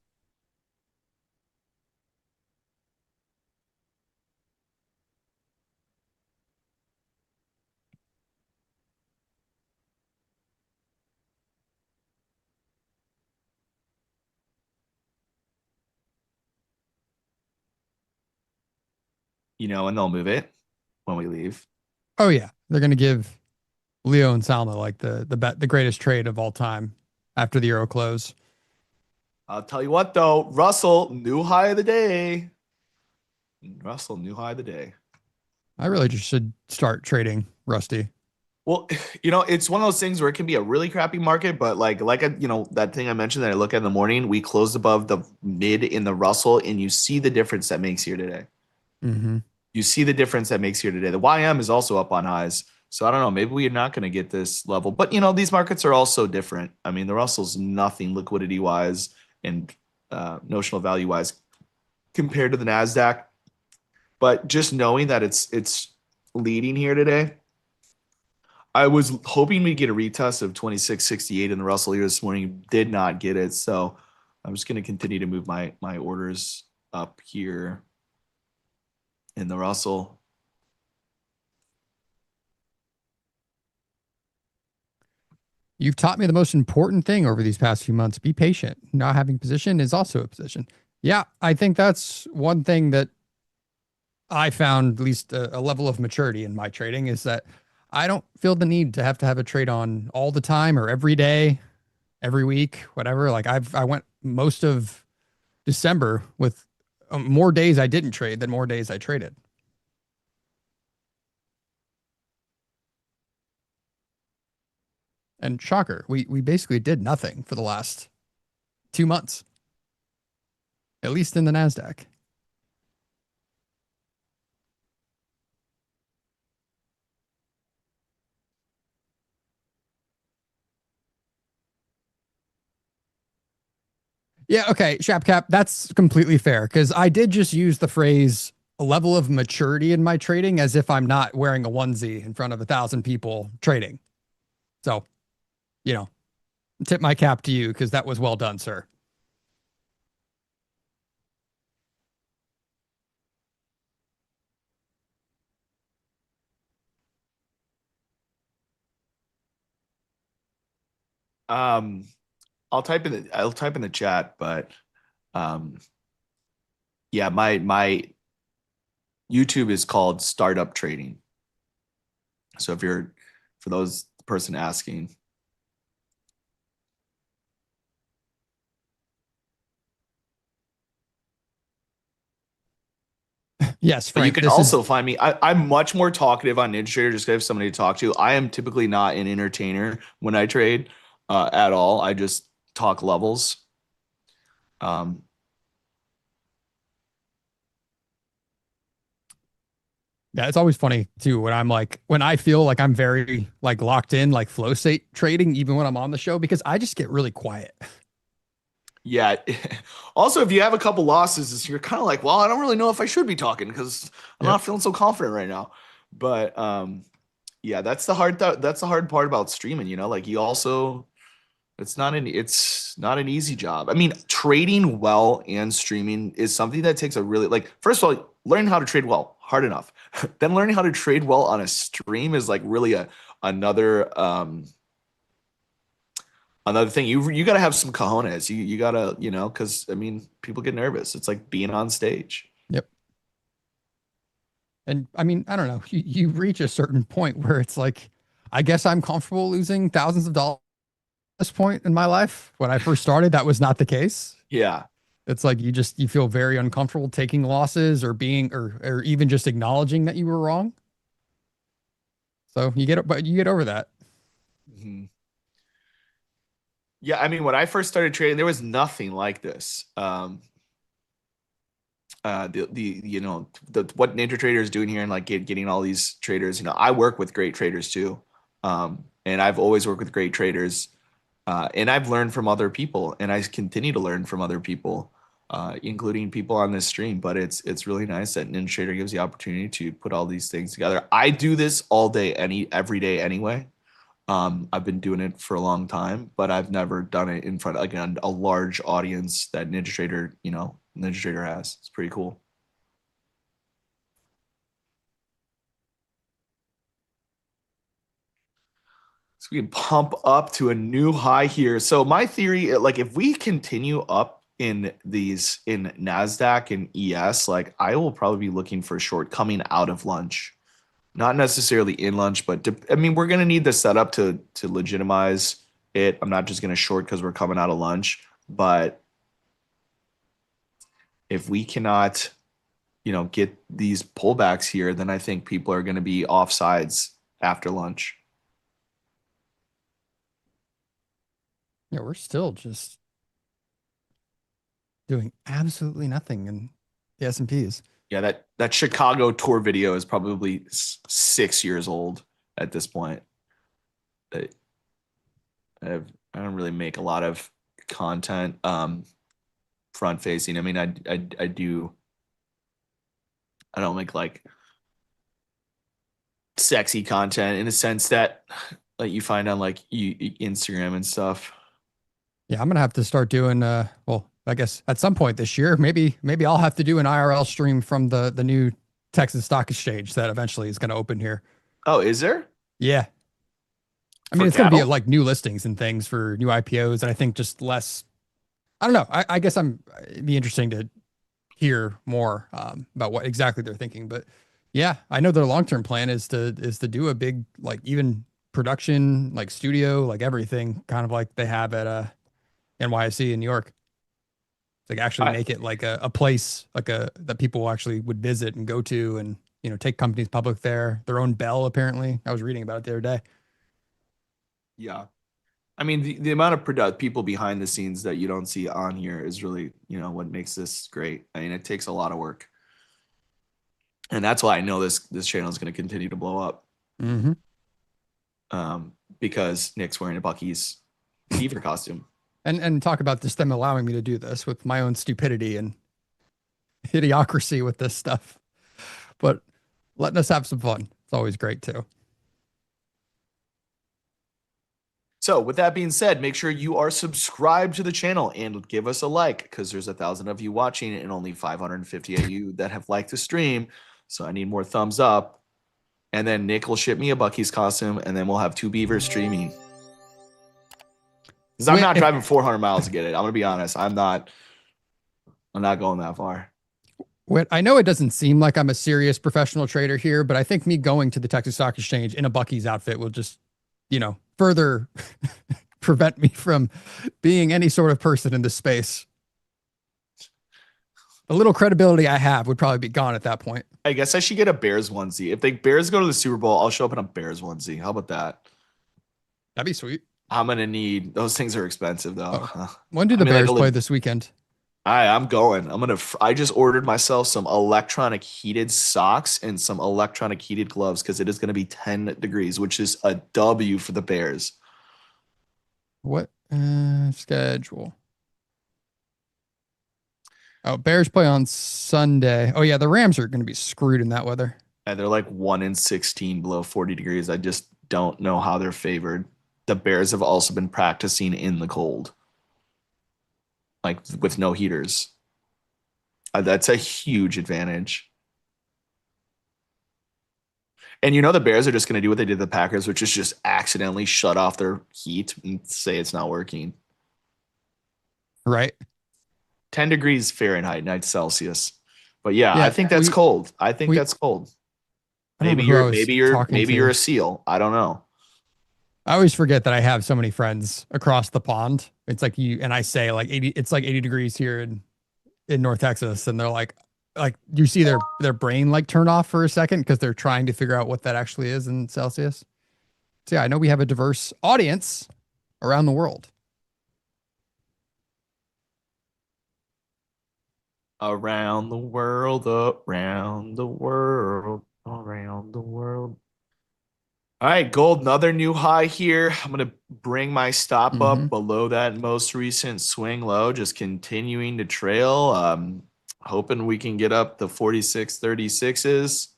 And they'll move it when we leave. Oh yeah, they're gonna give Leo and Salma like the greatest trade of all time after the Euro close. I'll tell you what though, Russell, new high of the day. Russell, new high of the day. I really just should start trading Rusty. Well, it's one of those things where it can be a really crappy market, but that thing I mentioned that I look at in the morning, we closed above the mid in the Russell, and you see the difference that makes here today. Mm-hmm. You see the difference that makes here today. The YM is also up on highs. So I don't know, maybe we're not going to get this level, but these markets are also different. I mean, the Russell's nothing liquidity wise and notional value wise compared to the NASDAQ, but just knowing that it's leading here today, I was hoping we get a retest of 2668 in the Russell here this morning. Did not get it. So I'm just going to continue to move my orders up here in the Russell. You've taught me the most important thing over these past few months. Be patient. Not having position is also a position. Yeah, I think that's one thing that I found, at least a level of maturity in my trading, is that I don't feel the need to have a trade on all the time or every day, every week, whatever. Like I went most of December with more days I didn't trade than more days I traded. And shocker, we basically did nothing for the last 2 months, at least in the NASDAQ. Yeah, okay, Shapcap, that's completely fair because I did just use the phrase a level of maturity in my trading as if I'm not wearing a onesie in front of 1,000 people trading. So, tip my cap to you because that was well done, sir. I'll type in the chat, but yeah, my YouTube is called Startup Trading. So for the person asking. Yes, But you Frank. can also find me. I'm much more talkative on NinjaTrader just to have somebody to talk to. I am typically not an entertainer when I trade at all. I just talk levels. Yeah, it's always funny too when I feel like I'm very locked in, like flow state trading, even when I'm on the show, because I just get really quiet. Yeah. Also, if you have a couple losses, you're kind of like, well, I don't really know if I should be talking because I'm not feeling so confident right now. But yeah, that's the hard part about streaming. It's not an easy job. I mean, trading well and streaming is something that takes a really first of all, learning how to trade well, hard enough. Then learning how to trade well on a stream is really another thing. You got to have some cojones. You got to, because I mean, people get nervous. It's like being on stage. Yep. And I mean, I don't know. You reach a certain point where it's like, I guess I'm comfortable losing thousands of dollars at this point in my life. When I first started, that was not the case. Yeah. It's like you feel very uncomfortable taking losses or or even just acknowledging that you were wrong. So you get over that. Mm-hmm. Yeah, I mean, when I first started trading, there was nothing like this. What NinjaTrader is doing here and getting all these traders. I work with great traders too, and I've always worked with great traders, and I've learned from other people, and I continue to learn from other people, including people on this stream. But it's really nice that NinjaTrader gives the opportunity to put all these things together. I do this all day, every day anyway. I've been doing it for a long time, but I've never done it in front of a large audience that NinjaTrader has. It's pretty cool. So we can pump up to a new high here. So my theory, if we continue up in NASDAQ and ES, I will probably be looking for a short coming out of lunch. Not necessarily in lunch, but I mean, we're going to need the setup to legitimize it. I'm not just going to short because we're coming out of lunch. But if we cannot, get these pullbacks here, then I think people are going to be offsides after lunch. Yeah, we're still just doing absolutely nothing in the S&Ps. Yeah, that Chicago tour video is probably 6 years old at this point. I don't really make a lot of content front facing. I mean, I do. I don't make like sexy content in a sense that like you find on like Instagram and stuff. Yeah, I'm gonna have to start doing well, I guess at some point this year, maybe I'll have to do an IRL stream from the new Texas Stock Exchange that eventually is gonna open here. Oh, is there? Yeah. I mean, it's gonna be like new listings and things for new IPOs, and I think just less. I don't know. I guess it'd be interesting to hear more about what exactly they're thinking. But yeah, I know their long-term plan is to do a big, like, even production, like studio, like everything, kind of like they have at NYSE in New York. Like actually make it like a place like that people actually would visit and go to, and take companies public there. Their own bell, apparently. I was reading about it the other day. Yeah. I mean, the amount of people behind the scenes that you don't see on here is really, what makes this great. I mean, it takes a lot of work. And that's why I know this channel is going to continue to blow up. Mm-hmm. Because Nick's wearing a Bucky's beaver costume. And talk about just them allowing me to do this with my own stupidity and idiocracy with this stuff. But letting us have some fun. It's always great too. So with that being said, make sure you are subscribed to the channel and give us a like, because there's 1,000 of you watching and only 550 of you that have liked the stream. So I need more thumbs up. And then Nick will ship me a Bucky's costume, and then we'll have 2 beavers streaming. Because I'm not driving 400 miles to get it. I'm going to be honest. I'm not going that far. I know it doesn't seem like I'm a serious professional trader here, but I think me going to the Texas Stock Exchange in a Bucky's outfit will just, further prevent me from being any sort of person in this space. The little credibility I have would probably be gone at that point. I guess I should get a Bears onesie. If the Bears go to the Super Bowl, I'll show up in a Bears onesie. How about that? That'd be sweet. I'm going to need, those things are expensive though. Oh. When do the Bears play this weekend? I'm going. I just ordered myself some electronic heated socks and some electronic heated gloves because it is going to be 10 degrees, which is a W for the Bears. What schedule? Oh, Bears play on Sunday. Oh yeah, the Rams are going to be screwed in that weather. And they're like 1-16 below 40 degrees. I just don't know how they're favored. The Bears have also been practicing in the cold, like with no heaters. That's a huge advantage. And the Bears are just going to do what they did to the Packers, which is just accidentally shut off their heat and say it's not working. Right. 10 degrees Fahrenheit, not Celsius. But yeah, I think that's cold. I think that's cold. Maybe you're a SEAL. I don't know. I always forget that I have so many friends across the pond. It's like I say like 80, it's like 80 degrees here in North Texas. And they're like you see their brain like turn off for a second because they're trying to figure out what that actually is in Celsius. So yeah, I know we have a diverse audience around the world. Around the world, around the world, around the world. All right, gold, another new high here. I'm going to bring my stop up below that most recent swing low, just continuing to trail. Hoping we can get up the 46.36s.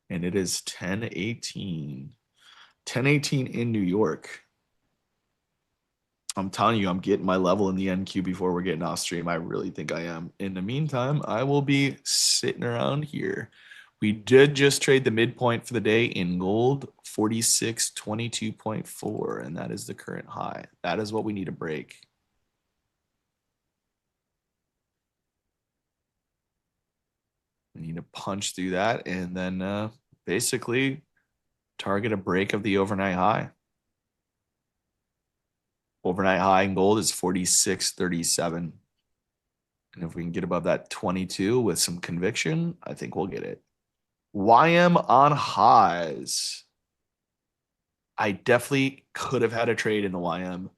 And it is 10:18. 10:18 in New York. I'm telling you, I'm getting my level in the NQ before we're getting off stream. I really think I am. In the meantime, I will be sitting around here. We did just trade the midpoint for the day in gold, 46.22.4, and that is the current high. That is what we need to break. We need to punch through that and then basically target a break of the overnight high. Overnight high in gold is 46.37. And And if we can get above that 22 with some conviction, I think we'll get it. YM on highs. I definitely could have had a trade in the YM.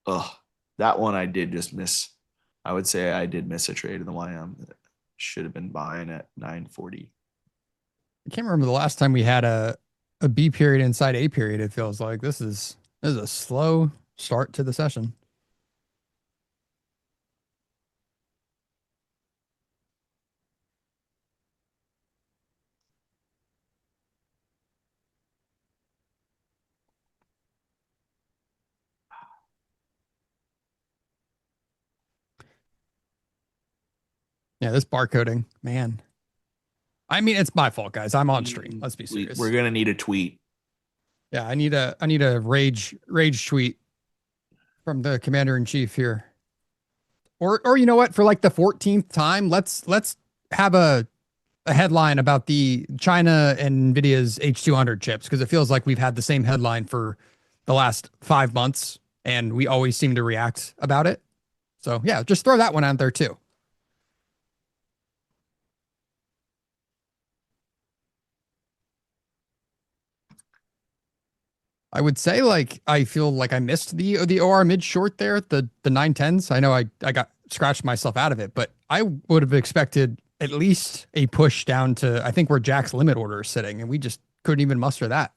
Ugh, that one I did just miss. I would say I did miss a trade in the YM. Should have been buying at 940. I can't remember the last time we had a B period inside A period. It feels like this is a slow start to the session. Yeah, this barcoding, man. I mean, it's my fault, guys. I'm on stream. Let's be serious. We're gonna need a tweet. Yeah, I need a rage tweet from the commander in chief here. Or you know what? For like the 14th time, let's have a headline about the China and Nvidia's H200 chips, because it feels like we've had the same headline for the last 5 months and we always seem to react about it. So yeah, just throw that one out there too. I would say, like, I feel like I missed the OR mid short there, the 910s. I know I got scratched myself out of it, but I would have expected at least a push down to, I think, where Jack's limit order is sitting, and we just couldn't even muster that.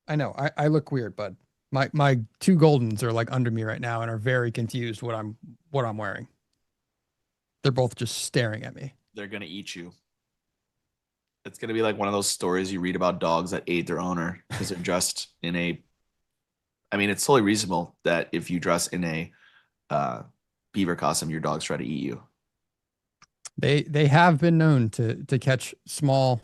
I know I look weird, bud. My two Goldens are like under me right now and are very confused what I'm wearing. They're both just staring at me. They're gonna eat you. It's gonna be like one of those stories you read about dogs that ate their owner because they're dressed in a. I mean, it's totally reasonable that if you dress in a beaver costume, your dogs try to eat you. They have been known to catch small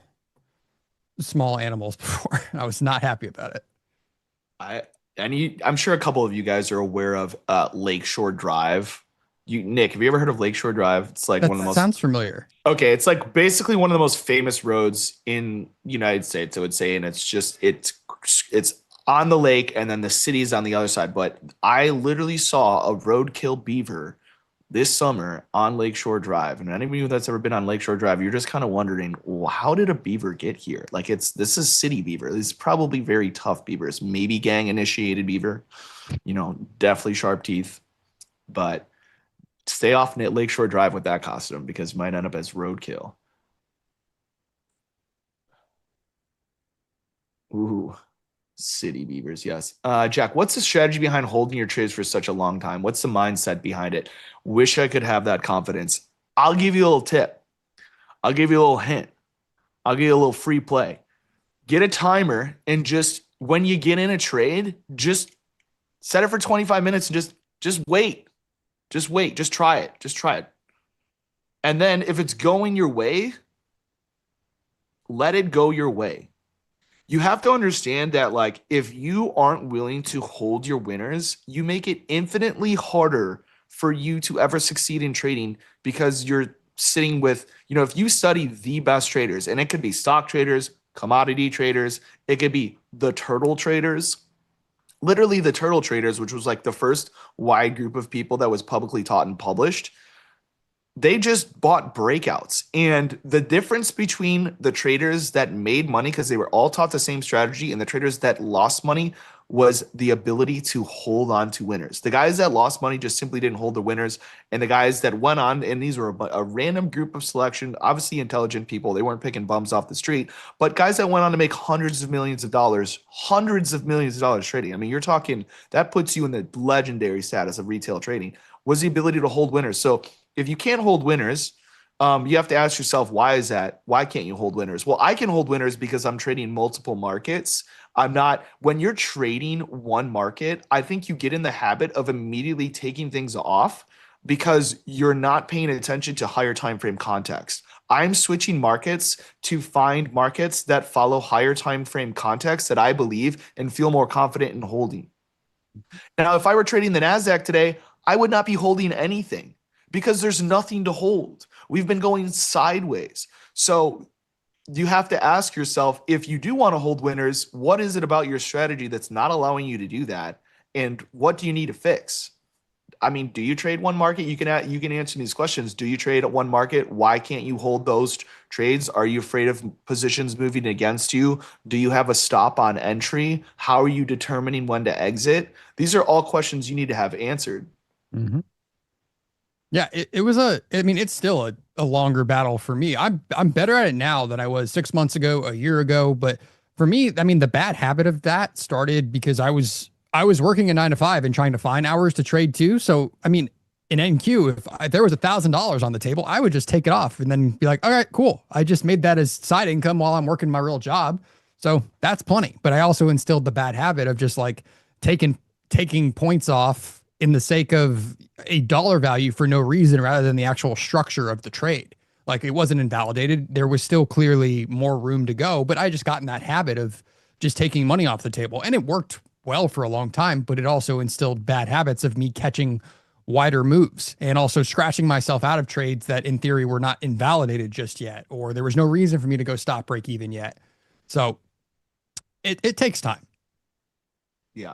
animals before. I was not happy about it. I'm sure a couple of you guys are aware of Lakeshore Drive. Nick, have you ever heard of Lakeshore Drive? It's like That one of the most. sounds familiar. Okay, it's like basically one of the most famous roads in United States, I would say, and it's on the lake, and then the city's on the other side. But I literally saw a roadkill beaver this summer on Lakeshore Drive, and any of you that's ever been on Lakeshore Drive, you're just kind of wondering, well, how did a beaver get here? Like, this is city beaver. This is probably very tough beavers, maybe gang initiated beaver, definitely sharp teeth, but stay off Lakeshore Drive with that costume because it might end up as roadkill. Ooh, city beavers, yes. Jack, what's the strategy behind holding your trades for such a long time? What's the mindset behind it? Wish I could have that confidence. I'll give you a little tip. I'll give you a little hint. I'll give you a little free play. Get a timer and just when you get in a trade, just set it for 25 minutes and just wait. Just wait. Just try it. Just try it. And then if it's going your way, let it go your way. You have to understand that, like, if you aren't willing to hold your winners, you make it infinitely harder for you to ever succeed in trading because you're sitting with, if you study the best traders, and it could be stock traders, commodity traders, it could be the turtle traders. Literally the turtle traders, which was like the first wide group of people that was publicly taught and published, they just bought breakouts. And the difference between the traders that made money because they were all taught the same strategy and the traders that lost money was the ability to hold on to winners. The guys that lost money just simply didn't hold the winners. And the guys that went on, and these were a random group of selection, obviously intelligent people. They weren't picking bums off the street, but guys that went on to make hundreds of millions of dollars trading. I mean, you're talking, that puts you in the legendary status of retail trading, was the ability to hold winners. So if you can't hold winners, you have to ask yourself, why is that? Why can't you hold winners? Well, I can hold winners because I'm trading multiple markets. When you're trading one market, I think you get in the habit of immediately taking things off because you're not paying attention to higher time frame context. I'm switching markets to find markets that follow higher time frame context that I believe and feel more confident in holding. Now, if I were trading the NASDAQ today, I would not be holding anything because there's nothing to hold. We've been going sideways. So you have to ask yourself, if you do want to hold winners, what is it about your strategy that's not allowing you to do that? And what do you need to fix? I mean, do you trade one market? You can answer these questions. Do you trade at one market? Why can't you hold those trades? Are you afraid of positions moving against you? Do you have a stop on entry? How are you determining when to exit? These are all questions you need to have answered. Mm-hmm. Yeah, it was it's still a longer battle for me. I'm better at it now than I was 6 months ago, a year ago. But for me, I mean, the bad habit of that started because I was working a 9 to 5 and trying to find hours to trade too. So, I mean, in NQ, if there was $1,000 on the table, I would just take it off and then be like, all right, cool. I just made that as side income while I'm working my real job. So that's plenty. But I also instilled the bad habit of just like taking points off in the sake of a dollar value for no reason rather than the actual structure of the trade. Like it wasn't invalidated. There was still clearly more room to go, but I just got in that habit of just taking money off the table, and it worked well for a long time, but it also instilled bad habits of me catching wider moves and also scratching myself out of trades that in theory were not invalidated just yet, or there was no reason for me to go stop break even yet. So it takes time. Yeah.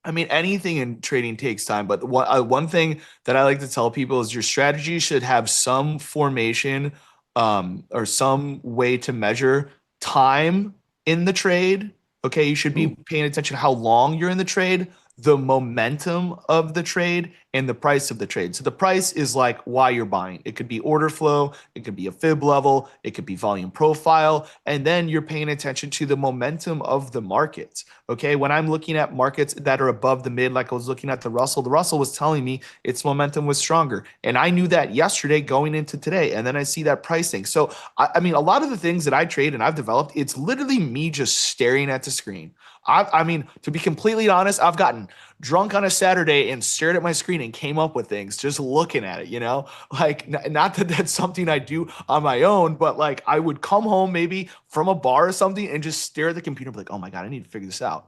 I mean, anything in trading takes time, but one thing that I like to tell people is your strategy should have some formation or some way to measure time in the trade. Okay, you should be paying attention to how long you're in the trade, the momentum of the trade, and the price of the trade. So the price is like why you're buying. It could be order flow, it could be a fib level, it could be volume profile, and then you're paying attention to the momentum of the markets. Okay, when I'm looking at markets that are above the mid, like I was looking at the Russell was telling me its momentum was stronger. And I knew that yesterday going into today, and then I see that pricing. So, I mean, a lot of the things that I trade and I've developed, it's literally me just staring at the screen. I mean, to be completely honest, I've gotten drunk on a Saturday and stared at my screen and came up with things just looking at it, you know? Like, not that that's something I do on my own, but like I would come home maybe from a bar or something and just stare at the computer, like, oh my God, I need to figure this out.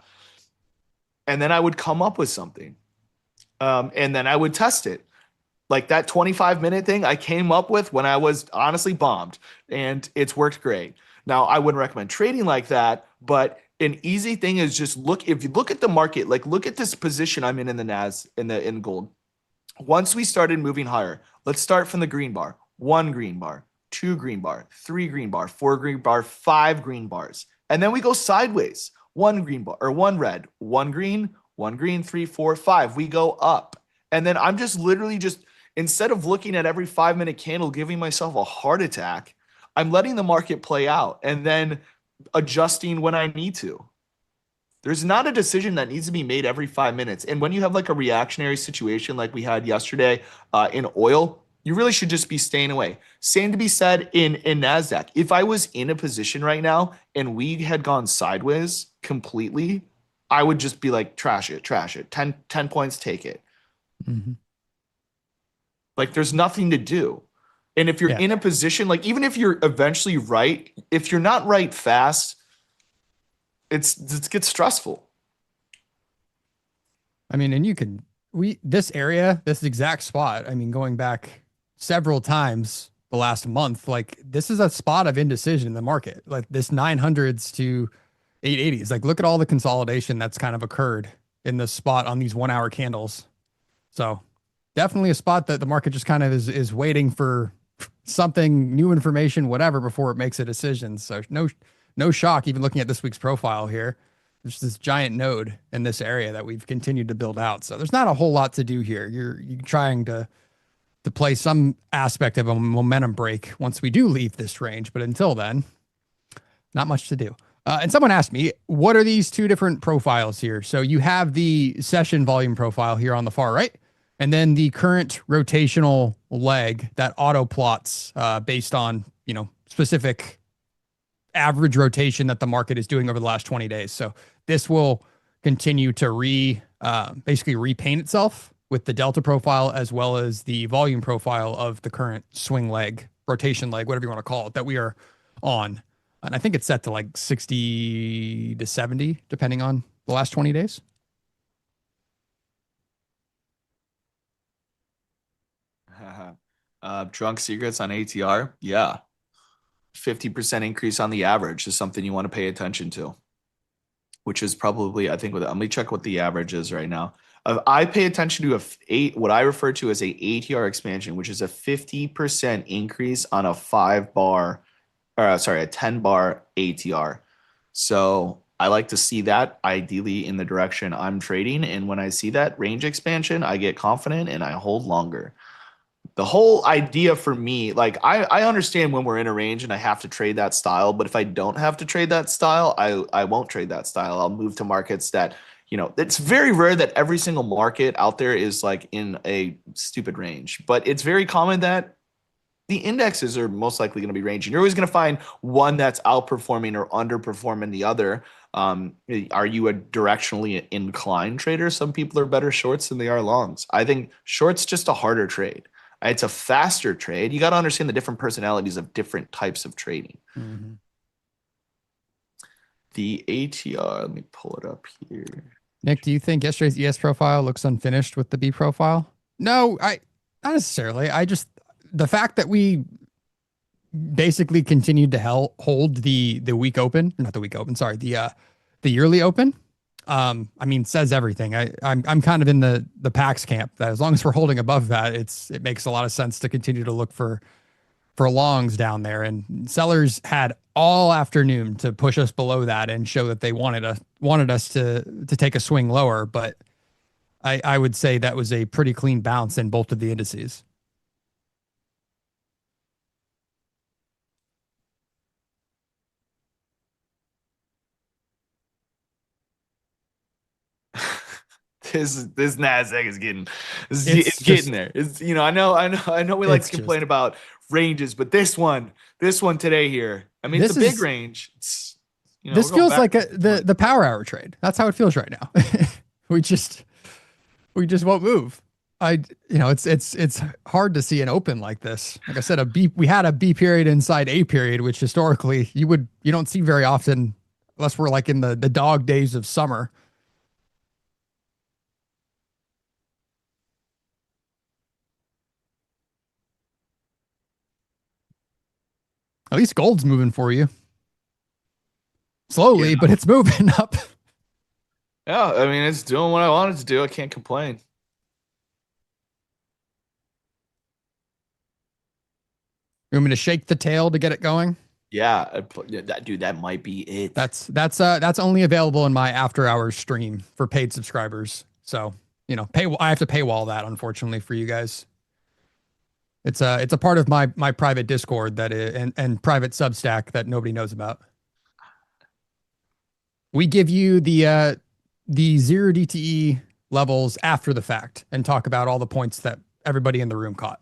And then I would come up with something. And then I would test it. Like that 25-minute thing I came up with when I was honestly bombed, and it's worked great. Now, I wouldn't recommend trading like that, but an easy thing is just if you look at the market, like look at this position I'm in the NAS in gold. Once we started moving higher, let's start from the green bar. 1 green bar, 2 green bar, 3 green bar, 4 green bar, 5 green bars. And then we go sideways. 1 green bar or 1 red, 1 green, 3, 4, 5. We go up. And then I'm just literally instead of looking at every 5-minute candle, giving myself a heart attack, I'm letting the market play out and then adjusting when I need to. There's not a decision that needs to be made every 5 minutes. And when you have like a reactionary situation like we had yesterday in oil, you really should just be staying away. Same to be said in NASDAQ. If I was in a position right now and we had gone sideways completely, I would just be like, trash it. 10 points, take it. Mm-hmm. Like there's nothing to do. And if you're in a position, like even if you're eventually right, if you're not right fast, it gets stressful. I mean, and this area, this exact spot, I mean, going back several times the last month, like this is a spot of indecision in the market, like this 900s to 880s. Like look at all the consolidation that's kind of occurred in this spot on these 1-hour candles. So definitely a spot that the market just kind of is waiting for something, new information, whatever, before it makes a decision. So no shock, even looking at this week's profile here, there's this giant node in this area that we've continued to build out. So there's not a whole lot to do here. You're trying to play some aspect of a momentum break once we do leave this range. But until then, not much to do. And someone asked me, what are these two different profiles here? So you have the session volume profile here on the far right, and then the current rotational leg that auto plots based on, specific average rotation that the market is doing over the last 20 days. So this will continue to basically repaint itself with the delta profile as well as the volume profile of the current swing leg, rotation leg, whatever you want to call it, that we are on. And I think it's set to like 60 to 70, depending on the last 20 days. Drunk secrets on ATR. Yeah. 50% increase on the average is something you want to pay attention to. which is probably, I think, let me check what the average is right now. I pay attention to what I refer to as a ATR expansion, which is a 50% increase on a 5-bar, or sorry, a 10-bar ATR. So I like to see that ideally in the direction I'm trading. And when I see that range expansion, I get confident and I hold longer. The whole idea for me, like I understand when we're in a range and I have to trade that style, but if I don't have to trade that style, I won't trade that style. I'll move to markets that, it's very rare that every single market out there is like in a stupid range, but it's very common that the indexes are most likely going to be ranging. You're always going to find one that's outperforming or underperforming the other. Are you a directionally inclined trader? Some people are better shorts than they are longs. I think shorts just a harder trade. It's a faster trade. You got to understand the different personalities of different types of trading. Mm-hmm. The ATR, let me pull it up here. Nick, do you think yesterday's ES profile looks unfinished with the B profile? No, not necessarily. The fact that we basically continued to hold the week open, not the week open, sorry, the yearly open. I mean, says everything. I'm kind of in the PAX camp that as long as we're holding above that, it makes a lot of sense to continue to look for longs down there. And sellers had all afternoon to push us below that and show that they wanted us to take a swing lower. But I would say that was a pretty clean bounce in both of the indices. This Nasdaq is getting It's getting there. It's I know we like to complain about ranges, but this one today here, I mean, it's a big range. This feels like the power hour trade. That's how it feels right now. we just won't move. It's hard to see an open like this. Like I said, we had a B period inside A period, which historically you don't see very often unless we're like in the dog days of summer. At least gold's moving for you. Slowly, but it's moving up. Yeah, I mean, it's doing what I wanted to do. I can't complain. You want me to shake the tail to get it going? Yeah, dude, that might be it. That's only available in my after hours stream for paid subscribers. So, I have to paywall that, unfortunately, for you guys. It's a part of my private Discord and private Substack that nobody knows about. We give you the 0 DTE levels after the fact and talk about all the points that everybody in the room caught.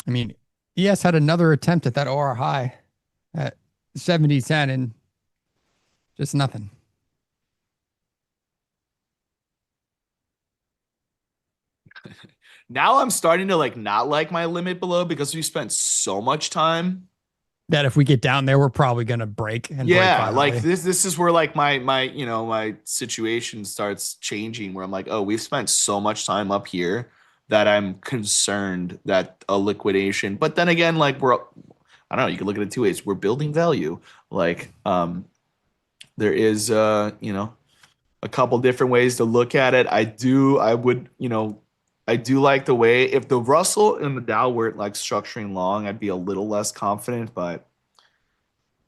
I mean, ES had another attempt at that OR high at 70.10 and just nothing. Now I'm starting to not like my limit below because we spent so much time that if we get down there, we're probably going to break. And break like this is where my situation starts changing, where I'm like, oh, we've spent so much time up here that I'm concerned that a liquidation. But then again, I don't know, you can look at it two ways. We're building value. There is a couple different ways to look at it. I do like the way, if the Russell and the Dow were structuring long, I'd be a little less confident, but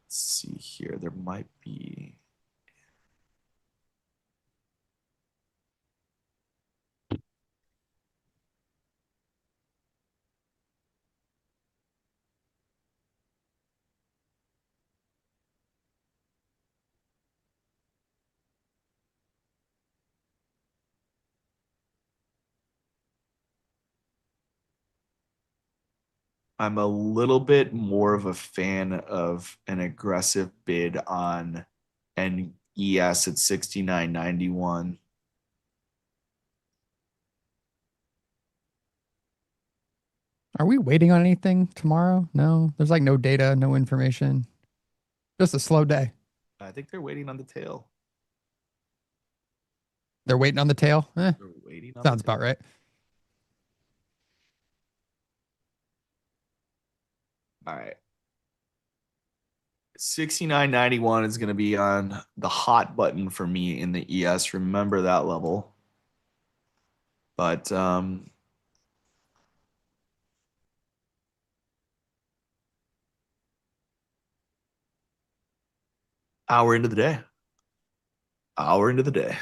let's see here. There might be. I'm a little bit more of a fan of an aggressive bid on NES at 69.91. Are we waiting on anything tomorrow? No, there's no data, no information. Just a slow day. I think they're waiting on the tail. They're waiting on the tail. They're waiting on Sounds the tail. about right. All right. 69.91 is going to be on the hot button for me in the ES. Remember that level. But hour into the day. Hour into the day.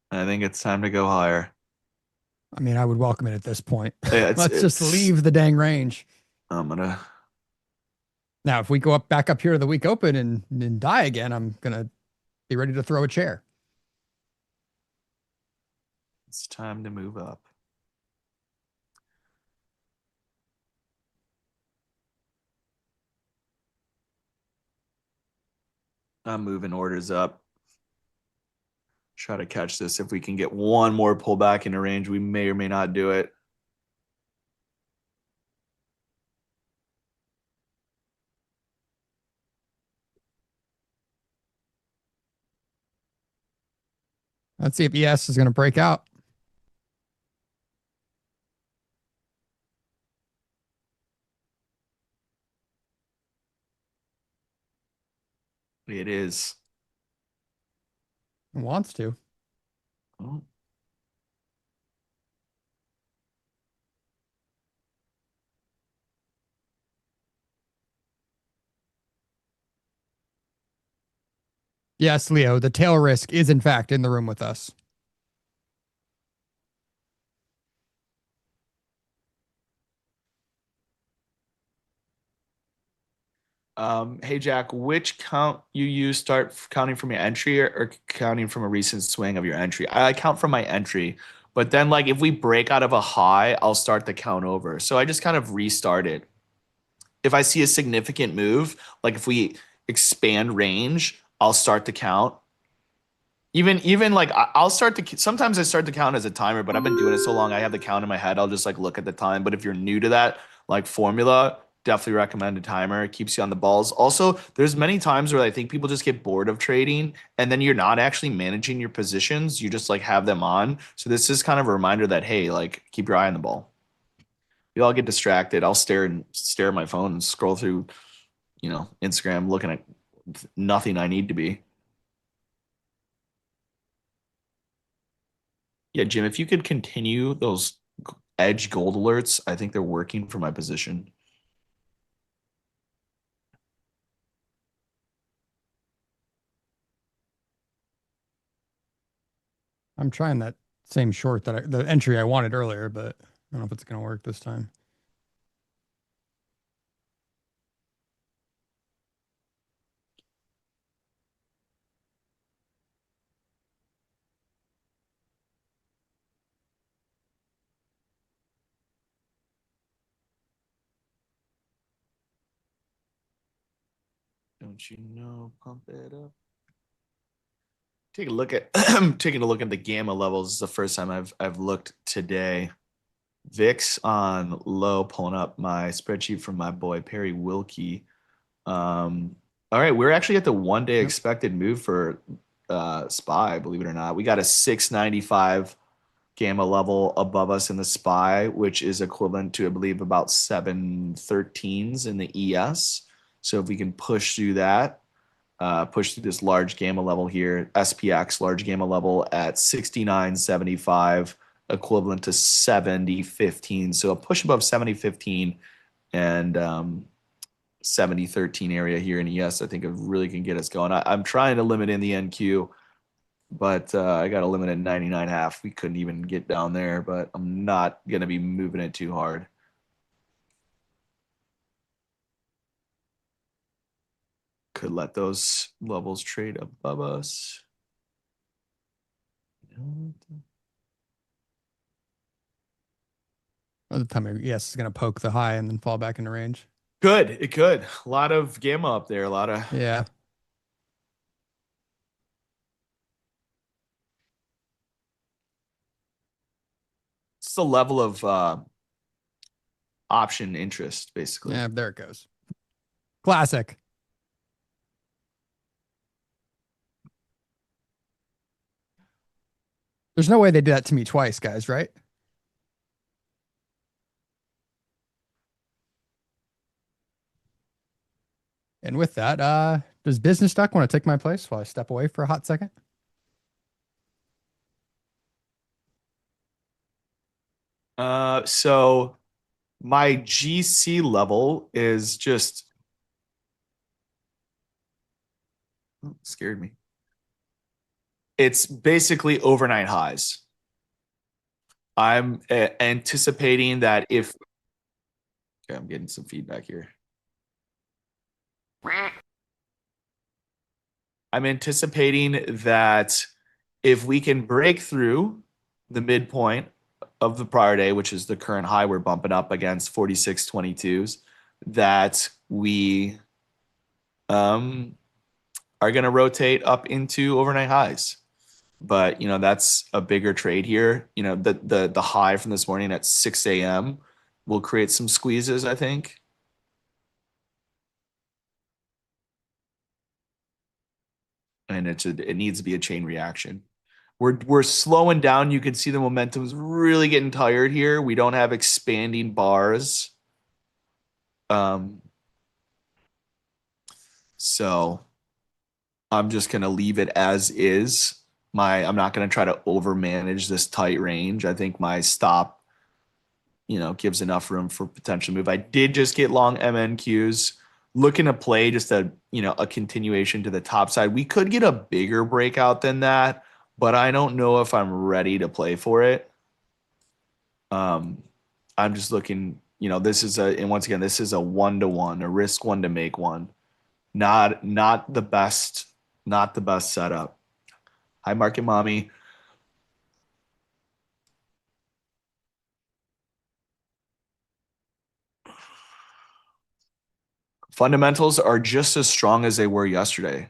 I think it's time to go higher. I mean, I would welcome it at this point. Yeah, Let's just leave the dang range. I'm gonna. Now, if we go back up here to the week open and die again, I'm gonna be ready to throw a chair. It's time to move up. I'm moving orders up. Try to catch this. If we can get one more pullback into range, we may or may not do it. Let's see if ES is going to break out. It is. It wants to. Oh. Yes, Leo, the tail risk is in fact in the room with us. Hey Jack, which count you use start counting from your entry or counting from a recent swing of your entry? I count from my entry, but then like if we break out of a high, I'll start the count over. So I just kind of restart it. If I see a significant move, like if we expand range, I'll start the count. Even like I'll start to sometimes I start the count as a timer, but I've been doing it so long I have the count in my head. I'll just like look at the time. But if you're new to that like formula, definitely recommend a timer. It keeps you on the balls. Also, there's many times where I think people just get bored of trading and then you're not actually managing your positions. You just like have them on. So this is kind of a reminder that hey, like keep your eye on the ball. We all get distracted. I'll stare at my phone and scroll through, Instagram looking at nothing I need to be. Yeah, Jim, if you could continue those edge gold alerts, I think they're working for my position. I'm trying that same short that the entry I wanted earlier, but I don't know if it's going to work this time. Don't you know? Pump it up. Take a look at taking a look at the gamma levels. This is the first time I've looked today. VIX on low, pulling up my spreadsheet from my boy Perry Wilkie. All right, we're actually at the 1 day expected move for SPY, believe it or not. We got a 695 gamma level above us in the SPY, which is equivalent to, I believe, about 713s in the ES. So if we can push through that, push through this large gamma level here, SPX large gamma level at 69.75, equivalent to 70.15. So a push above 70.15 and 70.13 area here in ES, I think it really can get us going. I'm trying to limit in the NQ, but I got a limit at 99.5. We couldn't even get down there, but I'm not going to be moving it too hard. Could let those levels trade above us. By the time ES is going to poke the high and then fall back into range. It could. A lot of gamma up there. A lot of Yeah. It's the level of option interest, basically. Yeah, there it goes. Classic. There's no way they did that to me twice, guys, right? And with that, does Business Duck want to take my place while I step away for a hot second? So my GC level is just scared me. It's basically overnight highs. I'm anticipating that if okay, I'm getting some feedback here. I'm anticipating that if we can break through the midpoint of the prior day, which is the current high we're bumping up against 46.22s, that we are going to rotate up into overnight highs. But that's a bigger trade here. The high from this morning at 6 a.m. will create some squeezes, I think. And it needs to be a chain reaction. We're slowing down. You can see the momentum is really getting tired here. We don't have expanding bars. So I'm just gonna leave it as is. I'm not gonna try to overmanage this tight range. I think my stop, gives enough room for potential move. I did just get long MNQs. Looking to play just a continuation to the top side. We could get a bigger breakout than that, but I don't know if I'm ready to play for it. I'm just looking, and once again, this is a 1-to-1, a risk one to make one. Not the best setup. Hi, Market Mommy. Fundamentals are just as strong as they were yesterday.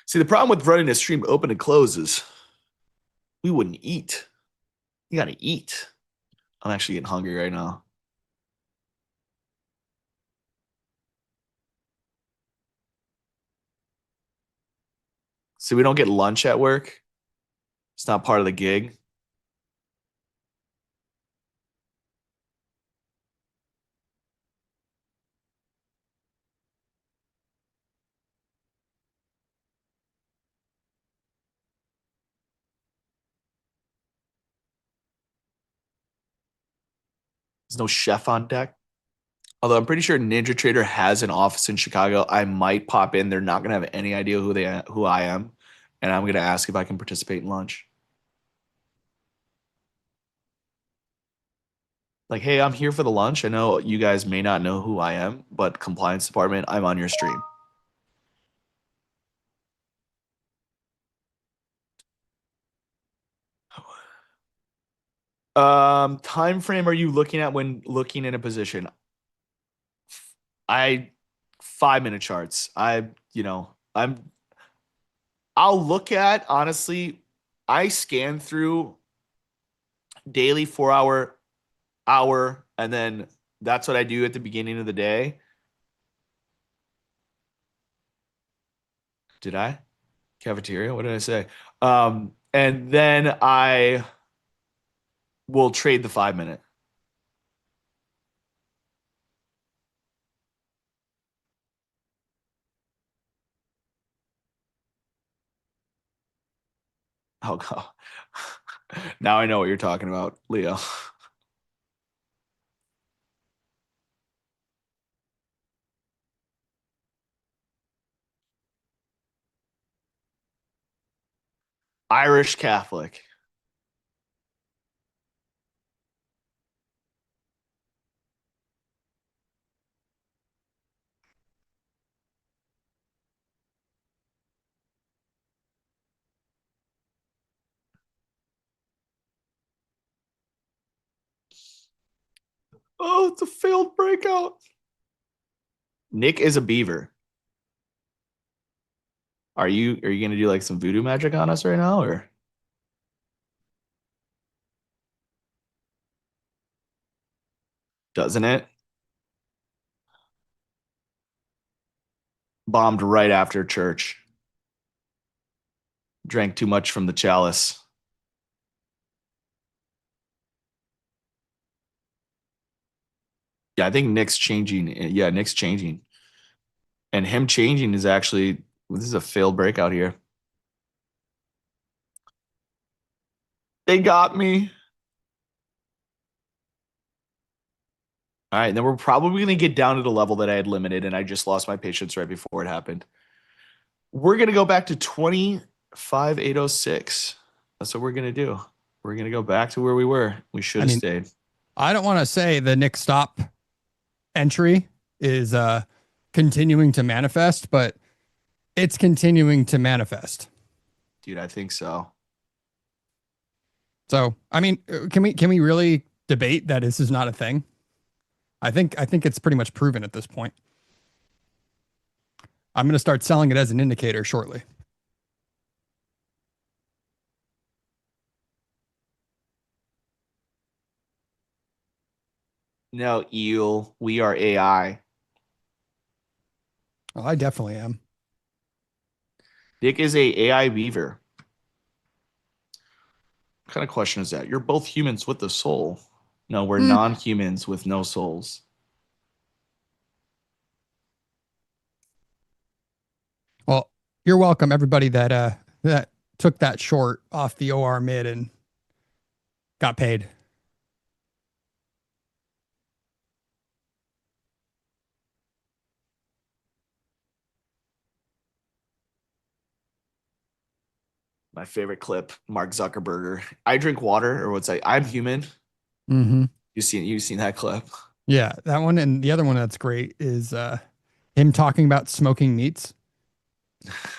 See, the problem with running a stream open and close is we wouldn't eat. You got to eat. I'm actually getting hungry right now. See, we don't get lunch at work. It's not part of the gig. There's no chef on deck. Although I'm pretty sure NinjaTrader has an office in Chicago. I might pop in. They're not going to have any idea who I am. And I'm going to ask if I can participate in lunch. Like, hey, I'm here for the lunch. I know you guys may not know who I am, but compliance department, I'm on your stream. Time frame are you looking at when looking in a position? 5-minute charts. I'll look at, honestly, I scan through daily 4-hour, hour, and then that's what I do at the beginning of the day. Did I? Cafeteria? What did I say? And then I will trade the 5-minute. Oh god. Now I know what you're talking about, Leo. Irish Catholic. Oh, it's a failed breakout. Nick is a beaver. Are you gonna do like some voodoo magic on us right now, or? Doesn't it? Bombed right after church. Drank too much from the chalice. Yeah, I think Nick's changing. Yeah, Nick's changing. And him changing is actually, this is a failed breakout here. They got me. All right, then we're probably going to get down to the level that I had limited, and I just lost my patience right before it happened. We're going to go back to 25,806. That's what we're going to do. We're going to go back to where we were. We should have stayed. I don't want to say the Nick stop entry is continuing to manifest, but it's continuing to manifest. Dude, I think so. So, I mean, can we really debate that this is not a thing? I think it's pretty much proven at this point. I'm going to start selling it as an indicator shortly. No, eel. We are AI. Oh, I definitely am. Nick is a AI beaver. What kind of question is that? You're both humans with a soul. No, we're non-humans with no souls. Well, you're welcome, everybody that took that short off the OR mid and got paid. My favorite clip, Mark Zuckerberg. I drink water, or what's I'm human. Mm-hmm. You've seen that clip. Yeah, that one, and the other one that's great is him talking about smoking meats.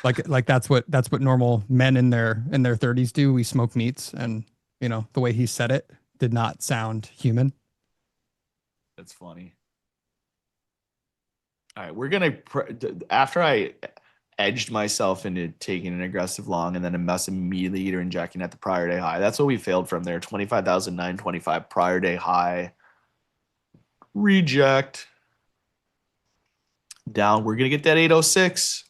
Like that's what normal men in their 30s do. We smoke meats, and the way he said it did not sound human. That's funny. All right, we're gonna after I edged myself into taking an aggressive long and then immediately either injecting at the prior day high. That's what we failed from there. 25,925 prior day high. Reject. Down. We're gonna get that 806.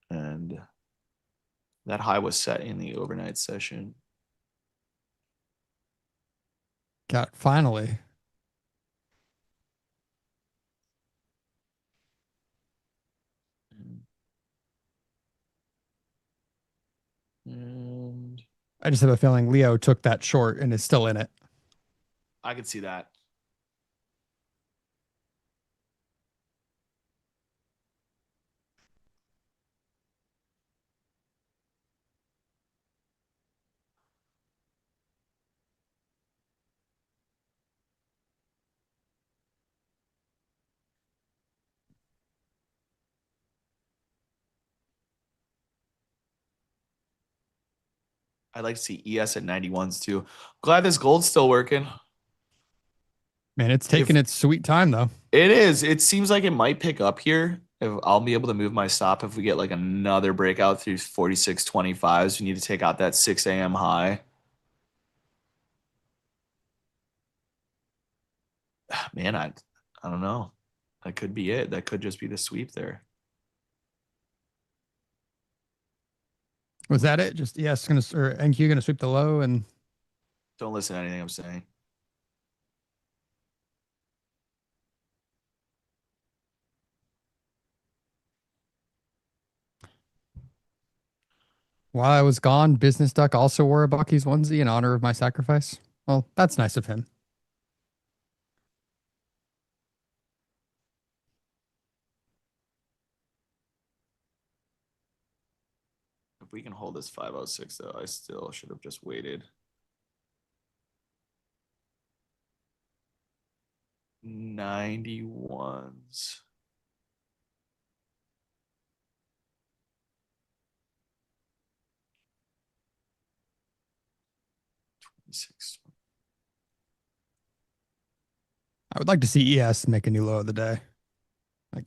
And that high was set in the overnight session. God, finally. And I just have a feeling Leo took that short and is still in it. I could see that. I'd like to see ES at 91s too. Glad this gold's still working. Man, it's taking its sweet time though. It is. It seems like it might pick up here. If I'll be able to move my stop if we get like another breakout through 46.25s. We need to take out that 6 a.m. high. Man, I don't know. That could be it. That could just be the sweep there. Was that it? Just ES or NQ gonna sweep the low and Don't listen to anything I'm saying. while I was gone, Business Duck also wore a Bucky's onesie in honor of my sacrifice. Well, that's nice of him. If we can hold this 506 though, I still should have just waited. 91s. 26. I would like to see ES make a new low of the day. Like,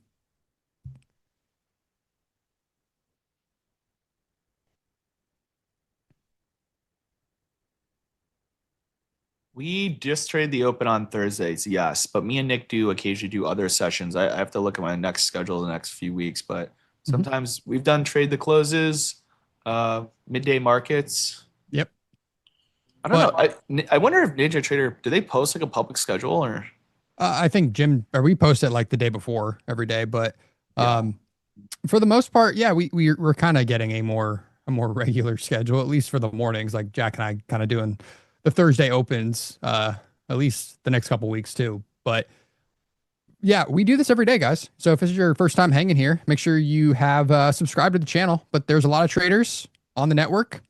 We just trade the open on Thursdays, yes, but me and Nick do occasionally do other sessions. I have to look at my next schedule the next few weeks, but sometimes we've done trade the closes, midday markets. yep. I don't know. I wonder if NinjaTrader, do they post like a public schedule or? I think Jim, or we post it like the day before every day, but Yeah. for the most part, yeah, we're kind of getting a more regular schedule, at least for the mornings. Like Jack and I kind of doing the Thursday opens, at least the next couple weeks too. But yeah, we do this every day, guys. So if this is your first time hanging here, make sure you have subscribed to the channel. But there's a lot of traders on the network,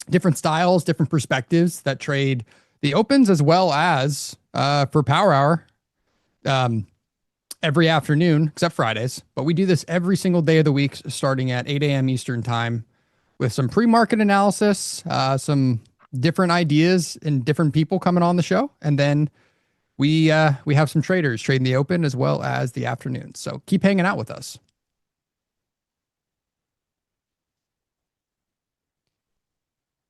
different styles, different perspectives that trade the opens as well as for Power Hour. Every afternoon, except Fridays. But we do this every single day of the week, starting at 8 a.m. Eastern time with some pre-market analysis, some different ideas and different people coming on the show. And then we have some traders trading the open as well as the afternoon. So keep hanging out with us.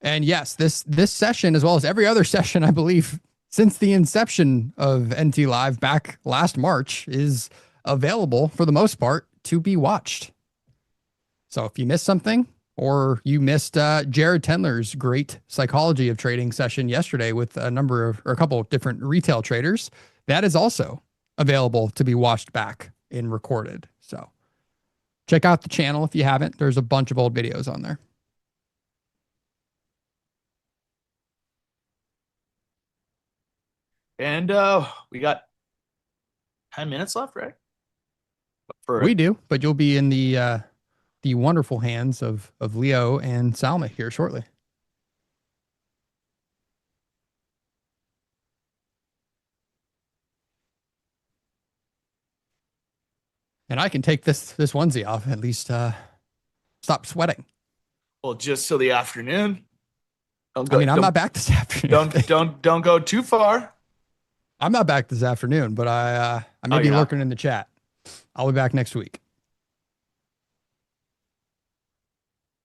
And yes, this session, as well as every other session, I believe, since the inception of NT Live back last March, is available for the most part to be watched. So if you missed something, or you missed Jared Tendler's great psychology of trading session yesterday with a couple of different retail traders, that is also available to be watched back and recorded. So check out the channel if you haven't. There's a bunch of old videos on there. And we got 10 minutes left, right? We do, but you'll be in the wonderful hands of Leo and Salma here shortly. And I can take this onesie off, at least stop sweating. Well, just till the afternoon. I'm not back this afternoon. Don't go too far. I'm not back this afternoon, but I may be lurking in the chat. I'll be back next week.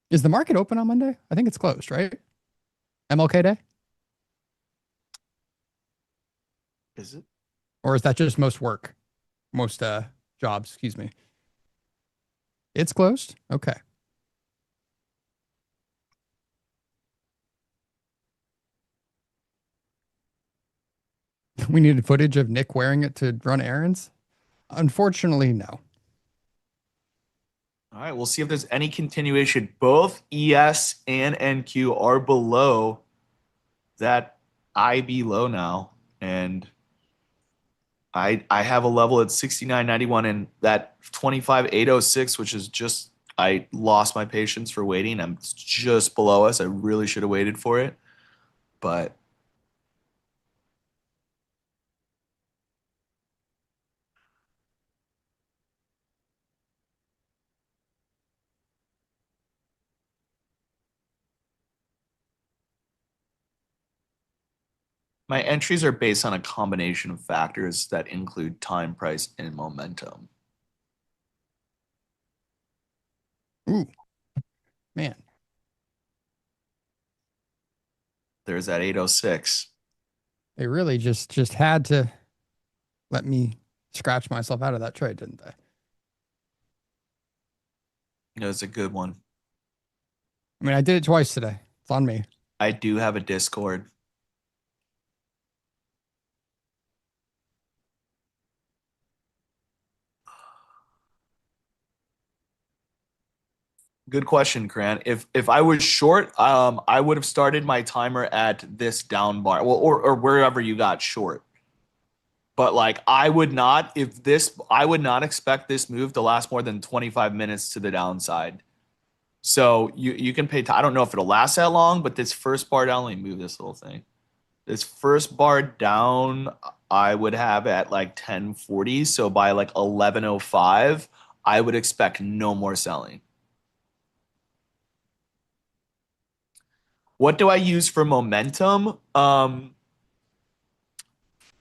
Is the market open on Monday? I think it's closed, right? MLK Day? Is it? Or is that just most jobs, excuse me. It's closed? Okay. We needed footage of Nick wearing it to run errands? Unfortunately, no. All right, we'll see if there's any continuation. Both ES and NQ are below that IB low now. And I have a level at 69.91 and that 25.806, which is just, I lost my patience for waiting. I'm just below us. I really should have waited for it. But my entries are based on a combination of factors that include time, price, and momentum. Ooh, man. There's that 806. They really just had to let me scratch myself out of that trade, didn't they? It was a good one. I mean, I did it twice today. It's on me. I do have a Discord. Good question, Grant. If I was short, I would have started my timer at this down bar, well, or wherever you got short. But like, I would not expect this move to last more than 25 minutes to the downside. So you can pay. I don't know if it'll last that long, but this first bar down, let me move this little thing. This first bar down, I would have at like 10:40. So by like 11:05, I would expect no more selling. What do I use for momentum?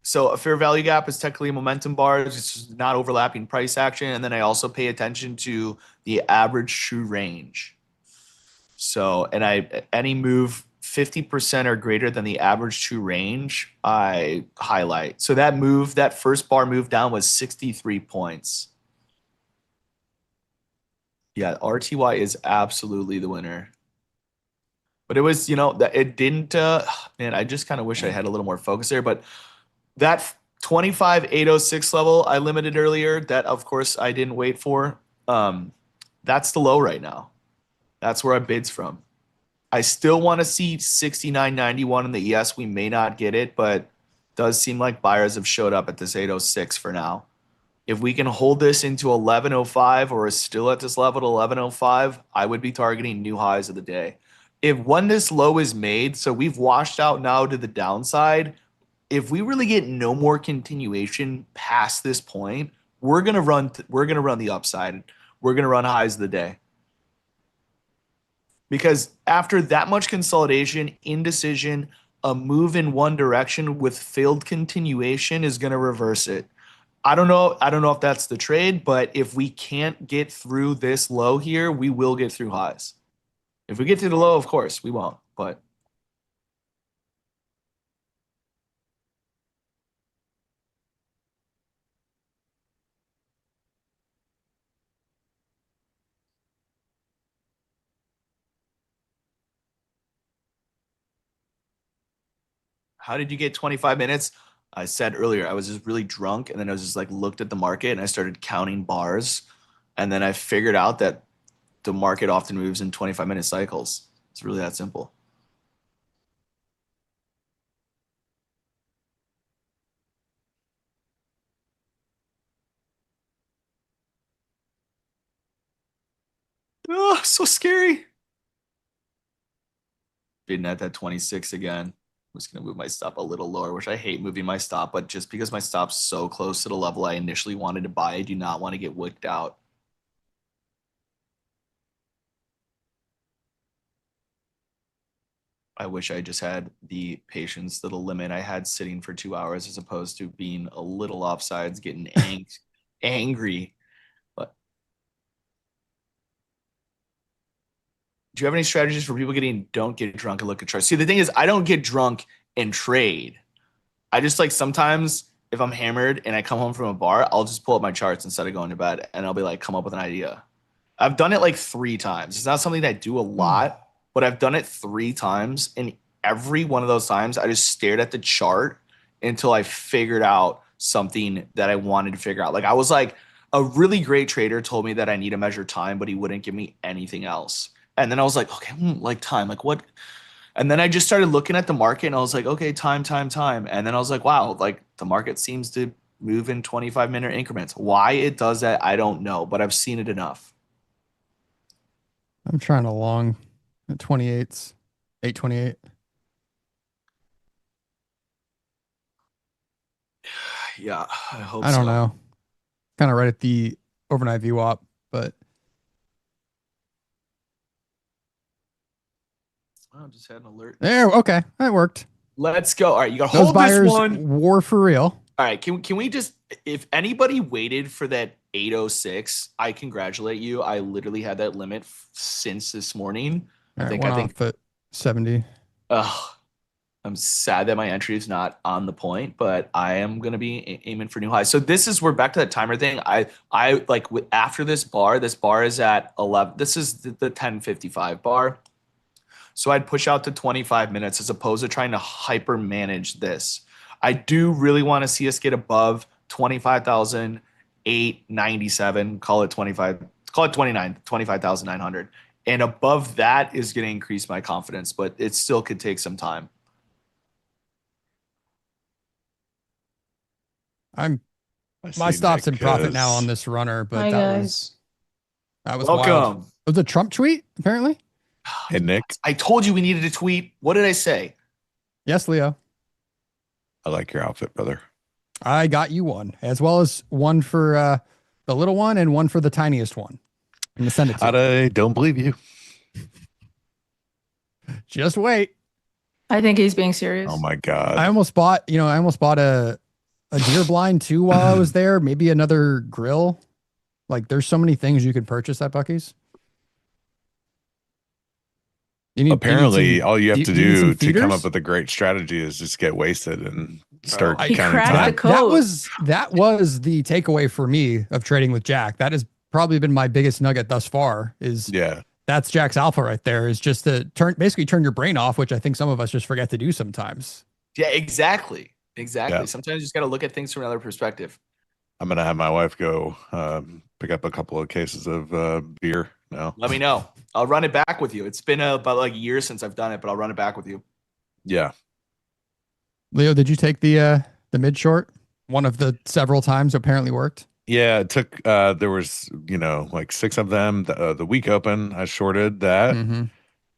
So a fair value gap is technically a momentum bar. It's just not overlapping price action. And then I also pay attention to the average true range. So, and any move 50% or greater than the average true range, I highlight. So that first bar move down was 63 points. Yeah, RTY is absolutely the winner. But it was, it didn't, man, I just kind of wish I had a little more focus there. But that 25,806 level I limited earlier, that of course I didn't wait for. That's the low right now. That's where I bids from. I still want to see 69.91 in the ES. We may not get it, but does seem like buyers have showed up at this 806 for now. If we can hold this into 1105 or is still at this level at 1105, I would be targeting new highs of the day. When this low is made, so we've washed out now to the downside, if we really get no more continuation past this point, we're gonna run the upside. We're gonna run highs of the day. Because after that much consolidation, indecision, a move in one direction with failed continuation is gonna reverse it. I don't know if that's the trade, but if we can't get through this low here, we will get through highs. If we get through the low, of course, we won't, but. How did you get 25 minutes? I said earlier, I was just really drunk, and then I was just like looked at the market and I started counting bars. And then I figured out that the market often moves in 25-minute cycles. It's really that simple. Oh, so scary. Bidding at that 26 again. I'm just going to move my stop a little lower, which I hate moving my stop, but just because my stop's so close to the level I initially wanted to buy, I do not want to get wicked out. I wish I just had the patience to the limit I had sitting for 2 hours as opposed to being a little offsides, getting angry. But do you have any strategies for people don't get drunk and look at charts? See, the thing is, I don't get drunk and trade. I just like sometimes if I'm hammered and I come home from a bar, I'll just pull up my charts instead of going to bed and I'll be like, come up with an idea. I've done it like 3 times. It's not something that I do a lot, but I've done it 3 times. And every one of those times, I just stared at the chart until I figured out something that I wanted to figure out. Like I was like, a really great trader told me that I need to measure time, but he wouldn't give me anything else. And then I was like, okay, like time, like what? And then I just started looking at the market and I was like, okay, time. And then I was like, wow, like the market seems to move in 25-minute increments. Why it does that, I don't know, but I've seen it enough. I'm trying to long at 28s, 828. Yeah, I hope I don't so. know. Kind of right at the overnight VWAP, but I just had an alert. there. Okay, that worked. Let's go. All right, you got to Those hold buyers this one. war for real. All right, can we just, if anybody waited for that 806, I congratulate you. I literally had that limit since this morning. All right, I think off at 70. I'm sad that my entry is not on the point, but I am going to be aiming for new highs. So we're back to that timer thing. I like after this bar is at 11. This is the 1055 bar. So I'd push out to 25 minutes as opposed to trying to hyper manage this. I do really want to see us get above 25,897, call it 25,900. And above that is going to increase my confidence, but it still could take some time. My stop's in profit now on this runner, but Hi, that guys. was Welcome. wild. It was a Trump tweet, apparently. Hey, Nick. I told you we needed a tweet. What did I say? Yes, Leo. I like your outfit, brother. I got you one, as well as one for the little one and one for the tiniest one. I'm gonna send it to you. I don't believe you. Just wait. I think he's being serious. Oh my God. I almost bought a a deer blind too while I was there. Maybe another grill. Like there's so many things you could purchase at Bucky's. Apparently, all you have to do to come up feeders? with a great strategy is just get wasted and start He counting cracked the time. code. That was the takeaway for me of trading with Jack. That has probably been my biggest nugget thus far. Is Yeah. that's Jack's alpha right there. Is just to basically turn your brain off, which I think some of us just forget to do sometimes. Yeah, exactly. Exactly. Yeah. Sometimes you just got to look at things from another perspective. I'm gonna have my wife go pick up a couple of cases of beer now. Let me know. I'll run it back with you. It's been about like a year since I've done it, but I'll run it back with you. Yeah. Leo, did you take the mid short? One of the several times apparently worked. Yeah, it took there was, like 6 of them. The week open, I shorted that Mm-hmm.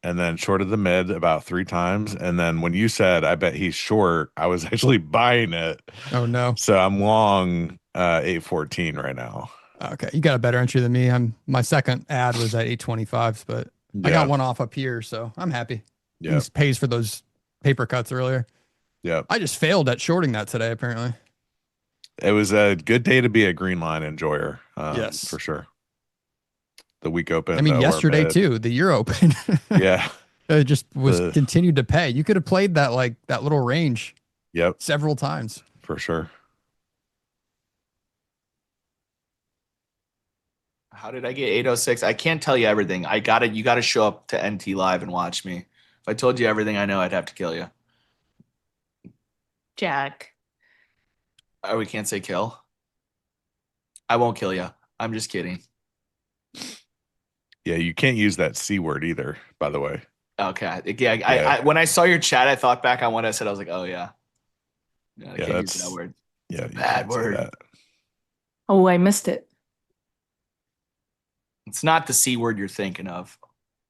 and then shorted the mid about 3 times. And then when you said I bet he's short, I was actually buying it. Oh no. So I'm long 814 right now. Okay, you got a better entry than me. My second ad was at 825s, but I got one off up here, so I'm happy. Yeah. He pays for those paper cuts earlier. Yeah. I just failed at shorting that today, apparently. It was a good day to be a green line enjoyer. Yes. For sure. The week open. I mean, yesterday too, the year open. Yeah. It just was continued to pay. You could have played that that little range. Yep. Several times. For sure. How did I get 806? I can't tell you everything. You got to show up to NT Live and watch me. If I told you everything I know, I'd have to kill you. Jack. Oh, we can't say kill. I won't kill you. I'm just kidding. Yeah, you can't use that C word either, by the way. Okay. Yeah, I when I saw your chat, I thought back on what I said. I was like, oh yeah. I can't use that word. Yeah, It's a bad word. Oh, I missed it. It's not the C word you're thinking of.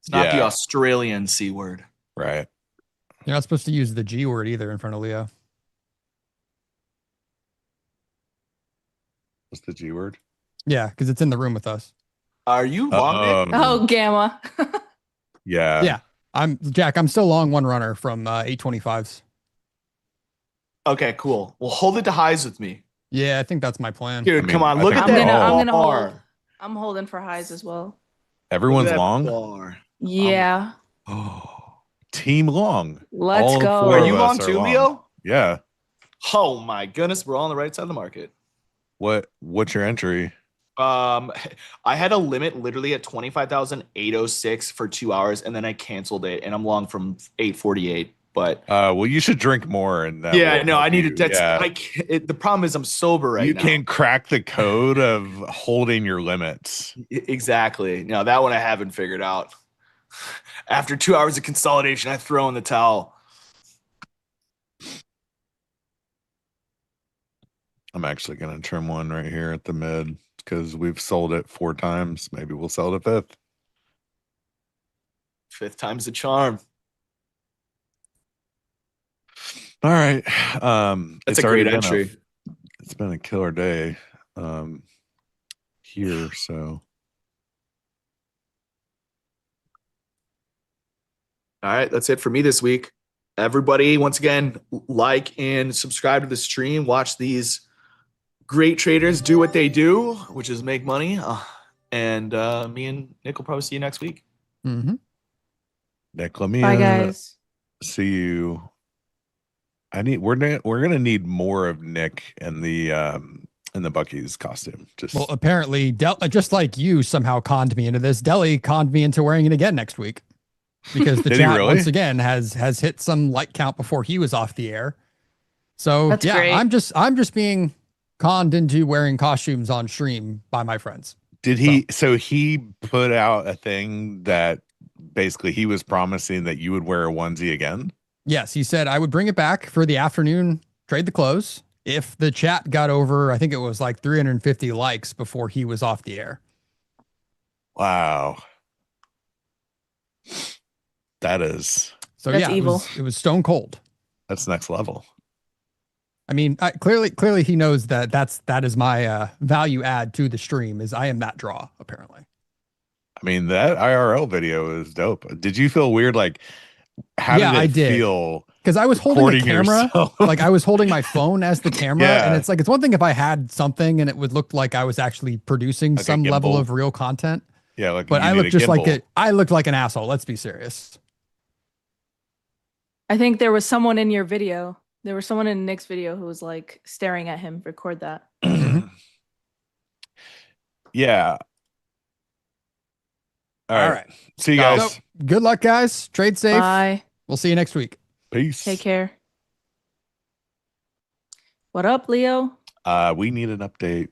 It's not the Australian C word. Right. You're not supposed to use the G word either in front of Leo. What's the G word? Yeah, because it's in the room with us. Are you long? Oh, Gamma. Yeah. Yeah. I'm still long one runner from 825s. Okay, cool. Well, hold it to highs with me. Yeah, I think that's my plan. Dude, come on. Look at that. I'm gonna hold. I'm holding for highs as well. Everyone's long? Bar. Yeah. Oh, team long. Let's all go. 4 Are of you us long are too, Leo? Yeah. Oh my goodness, we're all on the right side of the market. What's your entry? I had a limit literally at 25,806 for 2 hours, and then I canceled it, and I'm long from 848. But well, you should drink more, and that yeah, will no, help I need you. to. That's Yeah. the problem is I'm sober right You now. can crack the code of holding your limits. Exactly. No, that one I haven't figured out. After 2 hours of consolidation, I throw in the towel. I'm actually going to trim one right here at the mid because we've sold it 4 times. Maybe we'll sell it a 5th. 5th time's the charm. All right. That's It's a great already entry. It's been a killer day here. So. All right, that's it for me this week. Everybody, once again, like and subscribe to the stream. Watch these great traders do what they do, which is make money. And me and Nick will probably see you next week. Mm-hmm. Nick, let me Bye, guys. see you. We're gonna need more of Nick in the Bucky's costume. Well, apparently, just like you somehow conned me into this, Deli conned me into wearing it again next week. Because the Did he chat really? once again has hit some like count before he was off the air. So That's great. I'm just being conned into wearing costumes on stream by my friends. Did he? So he put out a thing that basically he was promising that you would wear a onesie again. Yes, he said I would bring it back for the afternoon trade the close if the chat got over. I think it was like 350 likes before he was off the air. Wow. That is. So That's yeah, evil. It was stone cold. That's next level. I mean, clearly he knows that is my value add to the stream is I am that draw apparently. I mean, that IRL video is dope. Did you feel weird? Like, how Yeah, did it I did. feel Because I was holding a recording camera, yourself. like I was holding my phone as the camera, and Yeah. it's like it's one thing if I had something and it would look like I was actually producing Like a some level gimbal. of real content. Yeah, like But you I need looked a just like gimbal. it. I looked like an asshole. Let's be serious. I think there was someone in your video. There was someone in Nick's video who was like staring at him record that. Yeah. All All right. right. See you So, guys. good luck, guys. Trade safe. Bye. We'll see you next week. Peace. Take care. What up, Leo? We need an update.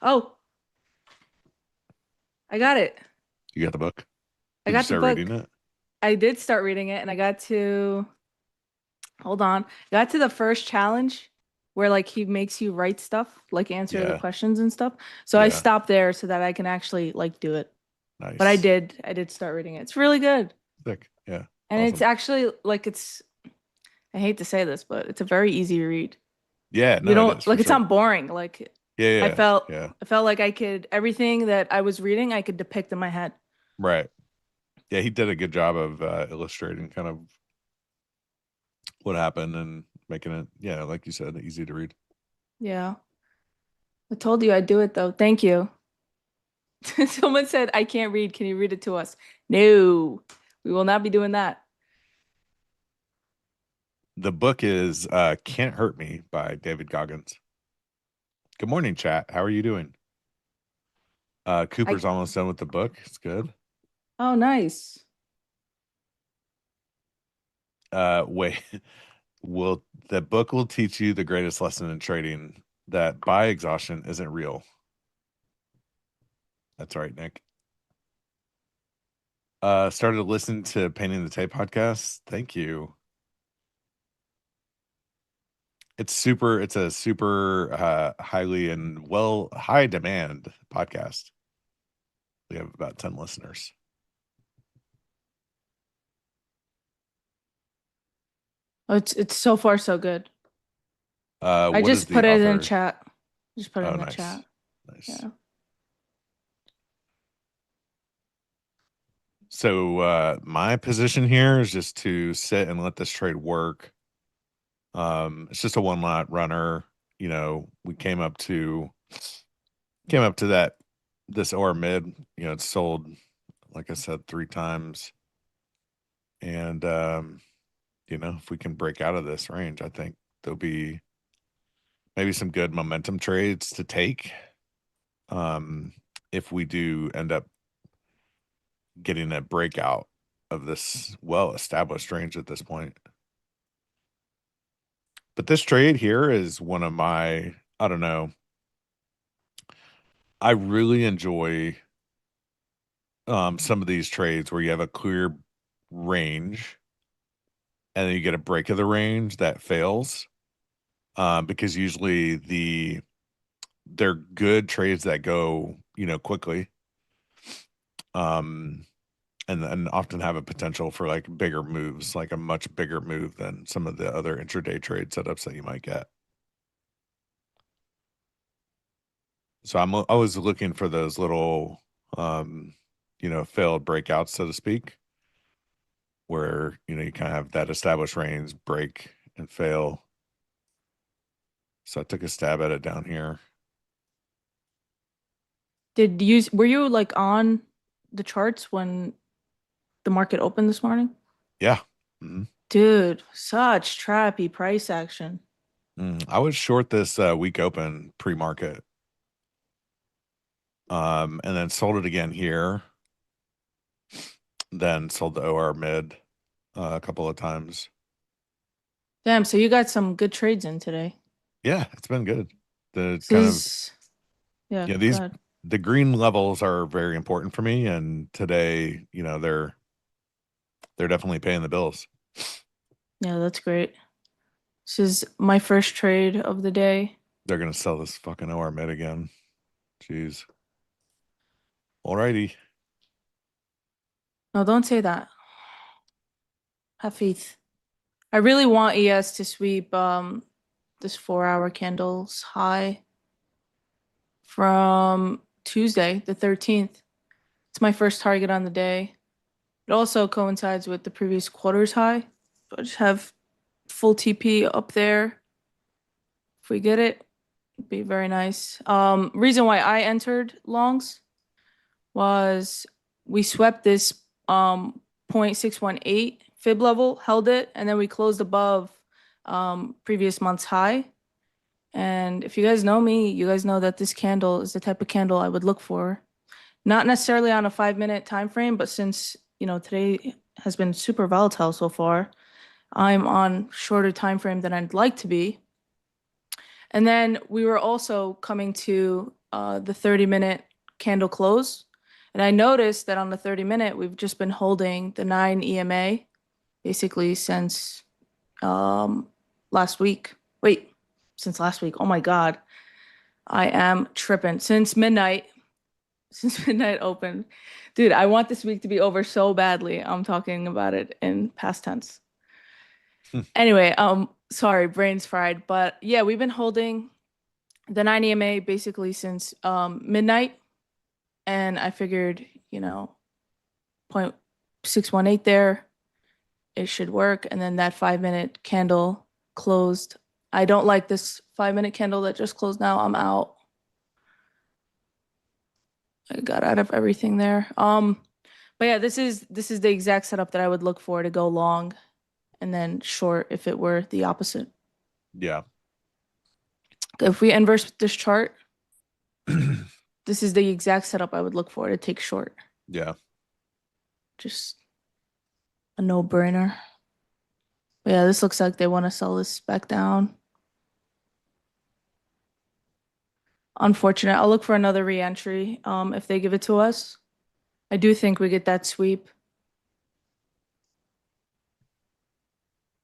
Oh, I got it. You got the book? I Did got you the start book. reading it? I did start reading it, and I got to, hold on, got to the first challenge where like he makes you write stuff, like answer the Yeah. questions and stuff. So I Yeah. stopped there so that I can actually like do it. Nice. But I did start reading it. It's really good. Sick. Yeah. And it's Awesome. actually like I hate to say this, but it's a very easy read. Yeah. No, You don't it is, like for it's sure. not boring. Like Yeah. I felt Yeah. I felt like I could everything that I was reading, I could depict in my head. Right. Yeah. He did a good job of illustrating kind of what happened and making it, yeah, like you said, easy to read. Yeah. I told you I'd do it though. Thank you. Someone said, I can't read. Can you read it to us? No, we will not be doing that. The book is Can't Hurt Me by David Goggins. Good morning, chat. How are you doing? Cooper's almost done with the book. It's good. Oh, nice. Wait, the book will teach you the greatest lesson in trading, that buy exhaustion isn't real. That's right, Nick. Started to listen to Painting the Tape podcast. Thank you. It's a super highly and high demand podcast. We have about 10 listeners. Oh, it's so far so good. I What just is the put it in author? the chat. Just put it Oh, in the nice. chat. Nice. Yeah. So my position here is just to sit and let this trade work. It's just a one lot runner. You know, we came up to this OR mid. You know, it's sold, like I said, 3 times. And you know, if we can break out of this range, I think there'll be maybe some good momentum trades to take. If we do end up getting a breakout of this well-established range at this point. But this trade here is one of my, I don't know, I really enjoy some of these trades where you have a clear range and then you get a break of the range that fails, because usually they're good trades that go, you know, quickly, and often have a potential for like bigger moves, like a much bigger move than some of the other intraday trade setups that you might get. So I'm always looking for those little, you know, failed breakouts, so to speak, where, you know, you kind of have that established range, break and fail. So I took a stab at it down here. Were you like on the charts when the market opened this morning? Yeah. Mm-hmm. Dude, such trappy price action. I was short this week open pre-market. And then sold it again here. Then sold the OR mid a couple of times. Damn, so you got some good trades in today. Yeah, it's been good. The kind of, yeah, the green levels are very important for me, and today, you know, they're definitely paying the bills. Yeah, that's great. This is my first trade of the day. They're gonna sell this fucking OR mid again. Jeez. Alrighty. No, don't say that. Have faith. I really want ES to sweep this 4-hour candles high from Tuesday, the 13th. It's my first target on the day. It also coincides with the previous quarter's high. So I just have full TP up there. If we get it, it'd be very nice. Reason why I entered longs was we swept this 0.618 fib level, held it, and then we closed above previous month's high. And if you guys know me, you guys know that this candle is the type of candle I would look for. Not necessarily on a 5-minute time frame, but since, you know, today has been super volatile so far, I'm on shorter time frame than I'd like to be. And then we were also coming to the 30-minute candle close. And I noticed that on the 30-minute, we've just been holding the 9 EMA basically since last week. Wait, since last week. Oh my God. I am tripping. Since midnight open. Dude, I want this week to be over so badly. I'm talking about it in past tense. Anyway, sorry, brain's fried. But yeah, we've been holding the 9 EMA basically since midnight. And I figured, you know, 0.618 there, it should work. And then that 5-minute candle closed. I don't like this 5-minute candle that just closed now. I'm out. I got out of everything there. But yeah, this is the exact setup that I would look for to go long and then short if it were the opposite. Yeah. If we inverse this chart, this is the exact setup I would look for to take short. Yeah. Just a no-brainer. But yeah, this looks like they want to sell this back down. Unfortunate. I'll look for another re-entry if they give it to us. I do think we get that sweep.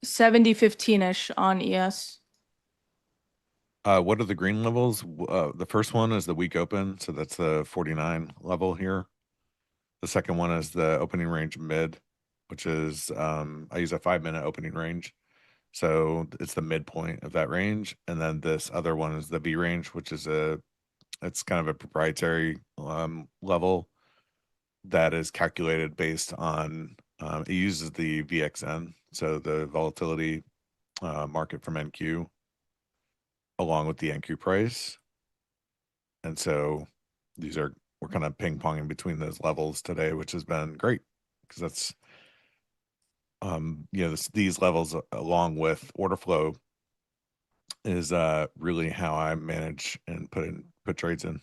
70-15-ish on ES. What are the green levels? The first one is the week open, so that's the 49 level here. The second one is the opening range mid, which is I use a 5-minute opening range, so it's the midpoint of that range. And then this other one is the V range, which is it's kind of a proprietary level that is calculated based on it uses the VXN, so the volatility market from NQ, along with the NQ price. And so we're kind of ping-ponging between those levels today, which has been great because that's you know, these levels along with order flow is really how I manage and put trades in.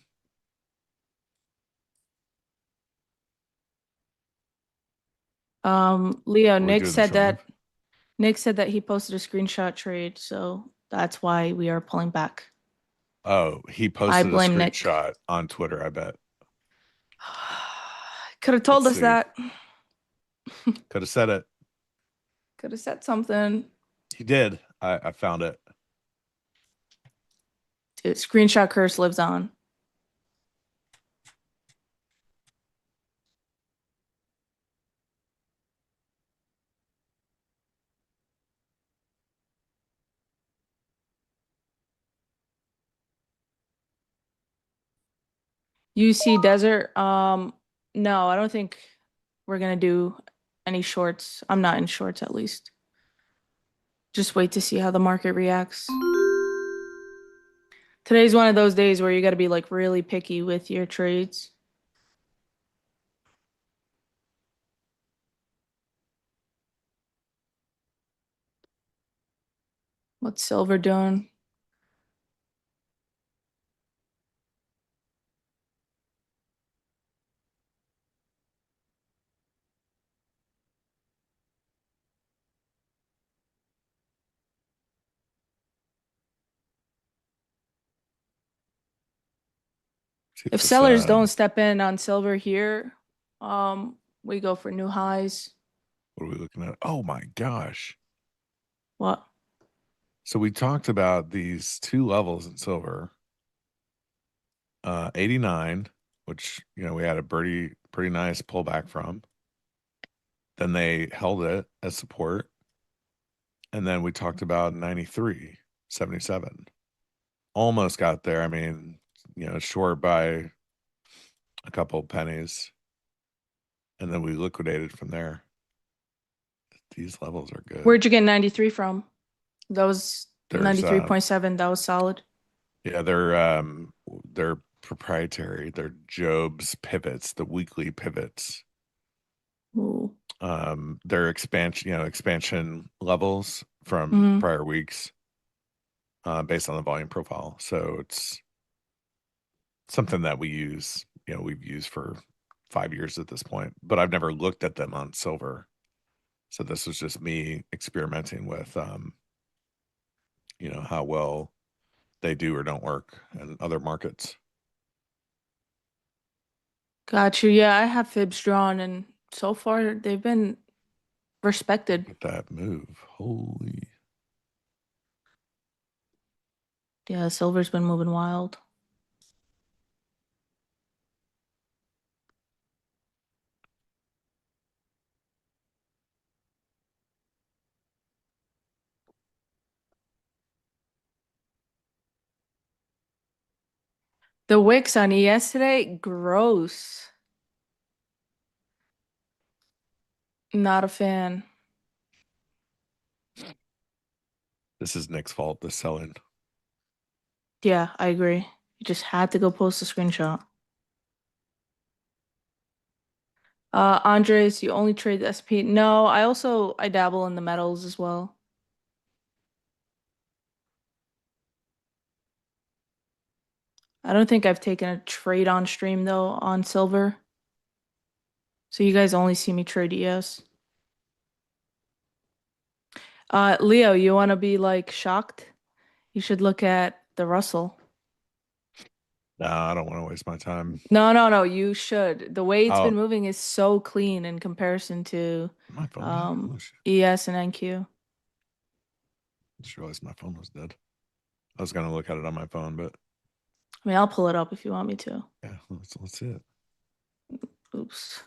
Leo, What we Nick do in the said short that move. Nick said that he posted a screenshot trade, so that's why we are pulling back. Oh, he posted a blame Nick. screenshot on Twitter, I bet. Could have told Let's us see. that. Could have said it. Could have said something. He did. I found it. Dude, screenshot curse lives on. UC Desert. No, I don't think we're gonna do any shorts. I'm not in shorts at least. Just wait to see how the market reacts. Today's one of those days where you got to be like really picky with your trades. What's silver doing? If sellers don't step in on silver here, we go for new highs. What are we looking at? Oh my gosh. What? So we talked about these two levels in silver. 89, which, you know, we had a pretty nice pullback from. Then they held it as support. And then we talked about 93, 77. Almost got there. I mean, you know, short by a couple pennies. And then we liquidated from there. These levels are good. Where'd you get 93 from? That was There's 93.7. That was solid. yeah, they're proprietary. They're Job's pivots, the weekly pivots. Ooh. Their expansion levels from Mhm. prior weeks, based on the volume profile. So it's something that we've used for 5 years at this point, but I've never looked at them on silver. So this was just me experimenting with, how well they do or don't work in other markets. Got you. Yeah, I have fibs drawn, and so far they've been respected. Look at that move. Holy. Yeah, silver's been moving wild. The wicks on ES today, gross. Not a fan. This is Nick's fault, the selling. Yeah, I agree. You just had to go post a screenshot. Andres, you only trade the SP. No, I dabble in the metals as well. I don't think I've taken a trade on stream though on silver. So you guys only see me trade ES. Leo, you want to be like shocked? You should look at the Russell. No, I don't want to waste my time. No, you should. The way it's Oh. been moving is so clean in comparison to My phone. Oh, shit. ES and NQ. Just realized my phone was dead. I was gonna look at it on my phone, but I mean, I'll pull it up if you want me to. yeah, let's see it. Oops.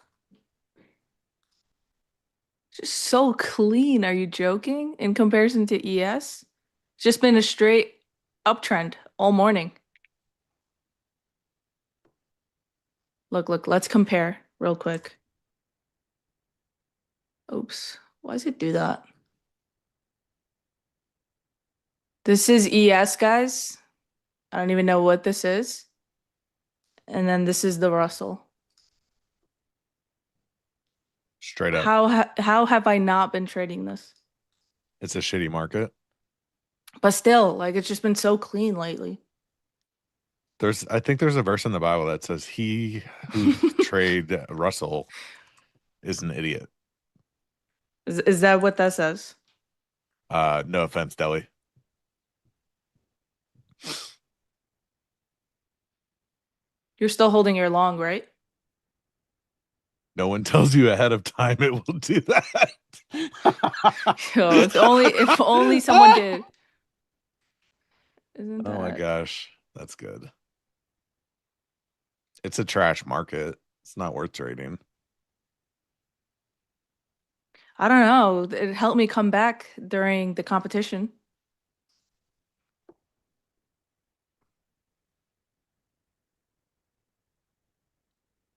Just so clean. Are you joking? In comparison to ES? It's just been a straight uptrend all morning. Look, let's compare real quick. Oops. Why does it do that? This is ES, guys. I don't even know what this is. And then this is the Russell. Straight up. How have I not been trading this? It's a shitty market. But still, like it's just been so clean lately. I think there's a verse in the Bible that says he who trade Russell is an idiot. Is that what that says? No offense, Deli. You're still holding your long, right? No one tells you ahead of time it will do that. Yo, if only someone did. Isn't that? Oh my gosh, that's good. It's a trash market. It's not worth trading. I don't know. It helped me come back during the competition.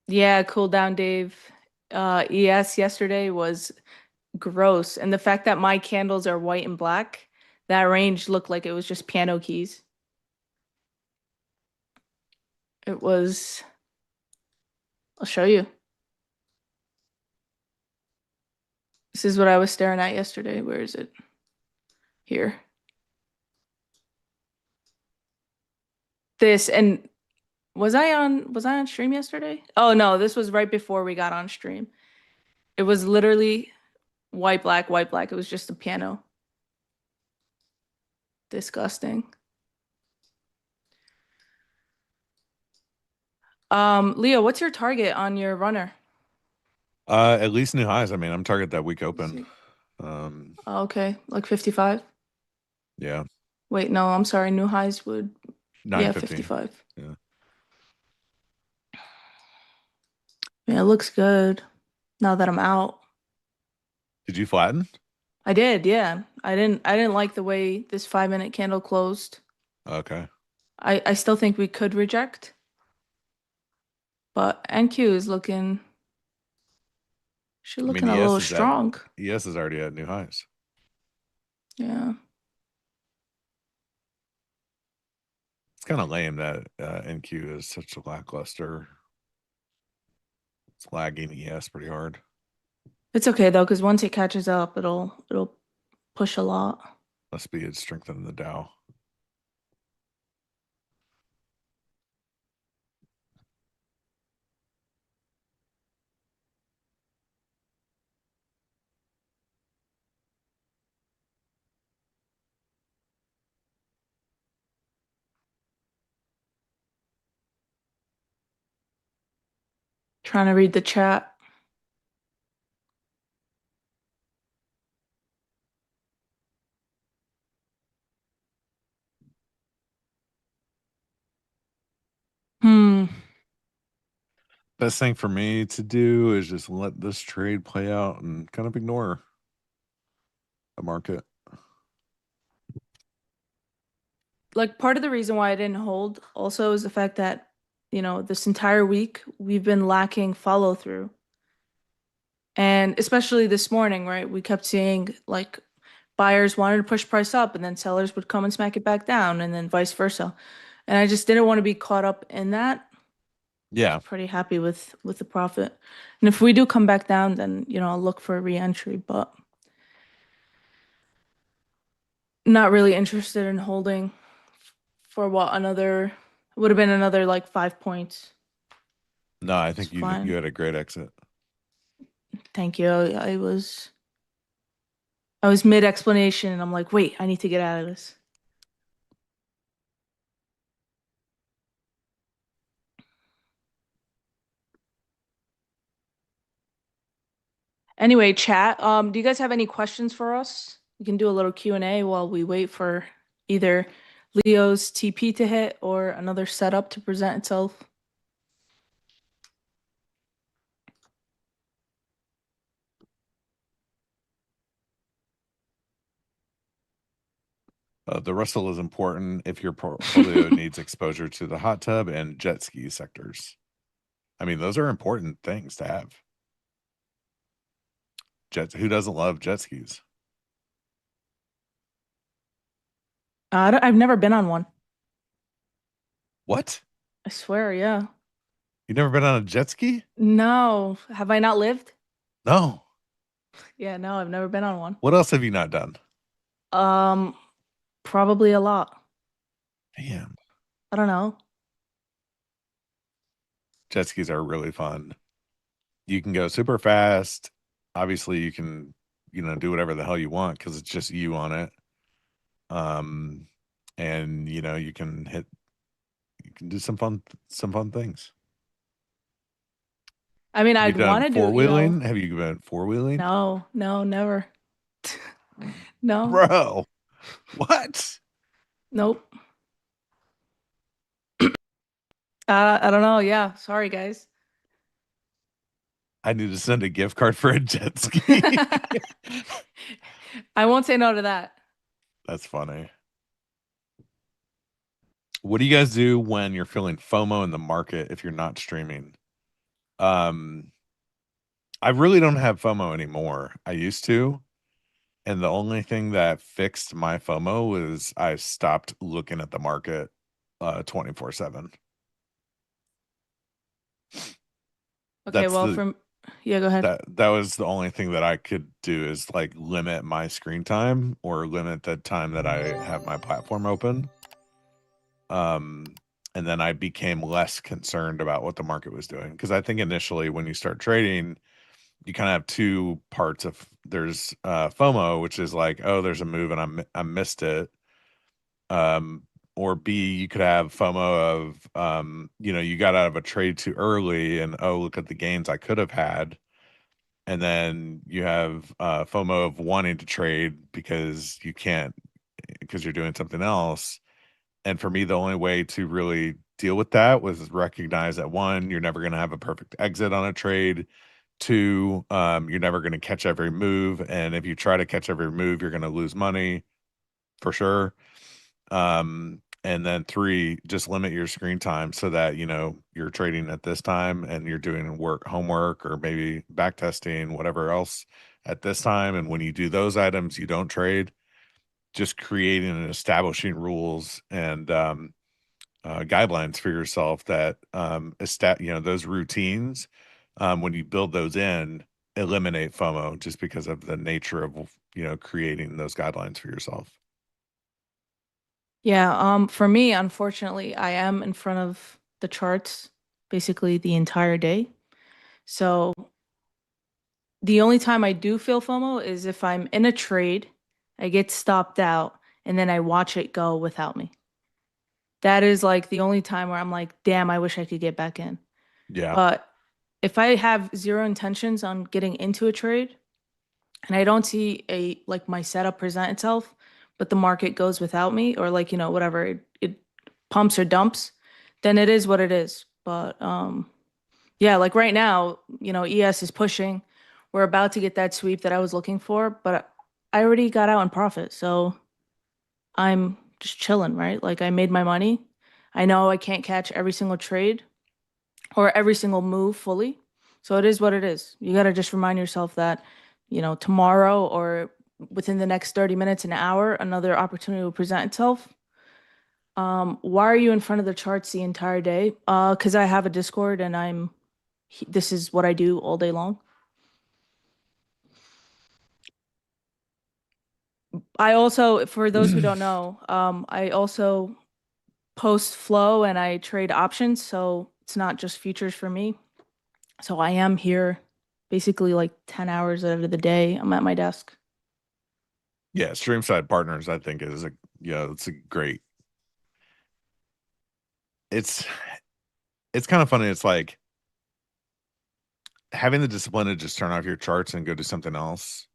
Yeah, cool down, Dave. ES yesterday was gross. And the fact that my candles are white and black, that range looked like it was just piano keys. It was, I'll show you. This is what I was staring at yesterday. Where is it? Here. This, and was I on stream yesterday? Oh no, this was right before we got on stream. It was literally white, black, white, black. It was just a piano. Disgusting. Leo, what's your target on your runner? At least new highs. I mean, I'm target that week open. Oh, okay, like 55. Yeah. Wait, no, I'm sorry. New highs would 950. 55. Yeah. Yeah, it looks good now that I'm out. Did you flatten? I did, yeah. I didn't like the way this 5-minute candle closed. Okay. I still think we could reject. But NQ is looking a little strong. ES is already at new highs. Yeah. kind of lame that NQ is such a lackluster. It's lagging ES pretty hard. It's okay though, because once it catches up, it'll push a lot. Must be it's strengthening the Dow. Trying to read the chat. Best thing for me to do is just let this trade play out and kind of ignore the market. Like part of the reason why I didn't hold also is the fact that, this entire week we've been lacking follow through. And especially this morning, right? We kept seeing like buyers wanted to push price up and then sellers would come and smack it back down and then vice versa. And I just didn't want to be caught up in that. Yeah. Pretty happy with the profit. And if we do come back down, then, I'll look for a re-entry, but not really interested in holding for would have been another like 5 points. No, I think It's you fine. had a great exit. Thank you. I was mid explanation and I'm like, wait, I need to get out of this. Anyway, chat, do you guys have any questions for us? We can do a little Q&A while we wait for either Leo's TP to hit or another setup to present itself. The Russell is important if your portfolio needs exposure to the hot tub and jet ski sectors. I mean, those are important things to have. Who doesn't love jet skis? I've never been on one. What? I swear, yeah. You never been on a jet ski? No. Have I not lived? No. Yeah, no, I've never been on one. What else have you not done? Probably a lot. Damn. I don't know. Jet skis are really fun. You can go super fast. Obviously, you can, do whatever the hell you want because it's just you on it. And you can do some fun things. I mean, I'd want to do four-wheeling. Have you been four-wheeling? No, never. No. Bro, what? Nope. I don't know. Yeah, sorry guys. I need to send a gift card for a jet ski. I won't say no to that. That's funny. What do you guys do when you're feeling FOMO in the market if you're not streaming? I really don't have FOMO anymore. I used to. And the only thing that fixed my FOMO was I stopped looking at the market 24/7. Okay, yeah, go ahead. That was the only thing that I could do is like limit my screen time or limit the time that I have my platform open. And then I became less concerned about what the market was doing. Because I think initially when you start trading, you kind of have two parts of there's FOMO, which is like, oh, there's a move and I missed it. Or B, you could have FOMO of, you got out of a trade too early and, oh, look at the gains I could have had. And then you have FOMO of wanting to trade because you can't, because you're doing something else. And for me, the only way to really deal with that was recognize that one, you're never going to have a perfect exit on a trade. Two, you're never going to catch every move. And if you try to catch every move, you're going to lose money for sure. And then three, just limit your screen time so that, you're trading at this time and you're doing homework or maybe back testing, whatever else at this time. And when you do those items, you don't trade. Just creating and establishing rules and guidelines for yourself that those routines, when you build those in, eliminate FOMO just because of the nature of creating those guidelines for yourself. Yeah, for me, unfortunately, I am in front of the charts basically the entire day. So the only time I do feel FOMO is if I'm in a trade, I get stopped out, and then I watch it go without me. That is like the only time where I'm like, damn, I wish I could get back in. Yeah. But if I have zero intentions on getting into a trade and I don't see my setup present itself, but the market goes without me, or whatever, it pumps or dumps, then it is what it is. But yeah, like right now, ES is pushing. We're about to get that sweep that I was looking for, but I already got out in profit. So I'm just chilling, right? Like I made my money. I know I can't catch every single trade or every single move fully. So it is what it is. You got to just remind yourself that, tomorrow or within the next 30 minutes, an hour, another opportunity will present itself. Why are you in front of the charts the entire day? Because I have a Discord and this is what I do all day long. I also, for those who don't know, I also post flow and I trade options. So it's not just futures for me. So I am here basically like 10 hours out of the day. I'm at my desk. Yeah, stream side partners, I think it's a great. It's kind of funny. It's like having the discipline to just turn off your charts and go do something else.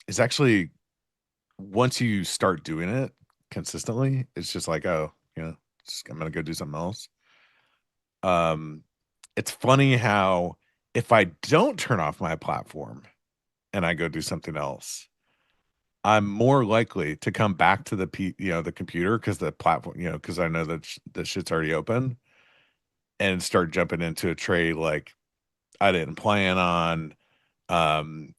Is actually, once you start doing it consistently, it's just like, oh, I'm gonna go do something else. It's funny how if I don't turn off my platform and I go do something else, I'm more likely to come back to the computer because the platform, because I know that the shit's already open, and start jumping into a trade like I didn't plan on.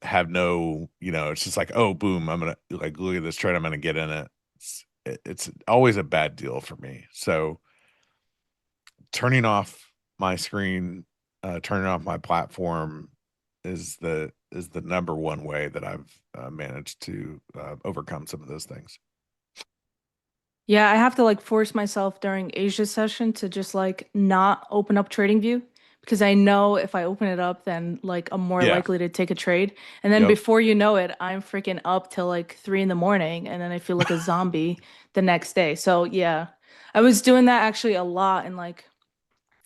Have no, it's just like, oh, boom, I'm gonna like look at this trade, I'm gonna get in it. It's always a bad deal for me. So turning off my screen, turning off my platform is the number one way that I've managed to overcome some of those things. Yeah, I have to force myself during Asia session to just not open up TradingView because I know if I open it up, then I'm more likely to take a trade. And then before you know it, I'm freaking up till 3 a.m, and then I feel like a zombie the next day. So yeah, I was doing that actually a lot in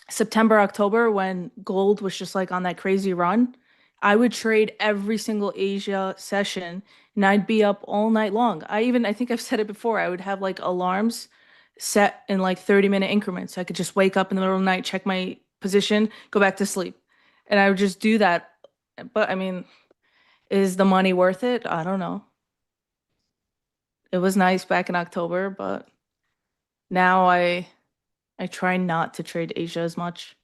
September, October when gold was just on that crazy run. I would trade every single Asia session and I'd be up all night long. I think I've said it before, I would have alarms set in 30-minute increments. I could just wake up in the middle of the night, check my position, go back to sleep. And I would just do that. But I mean, is the money worth it? I don't know. It was nice back in October, but now I try not to trade Asia as much.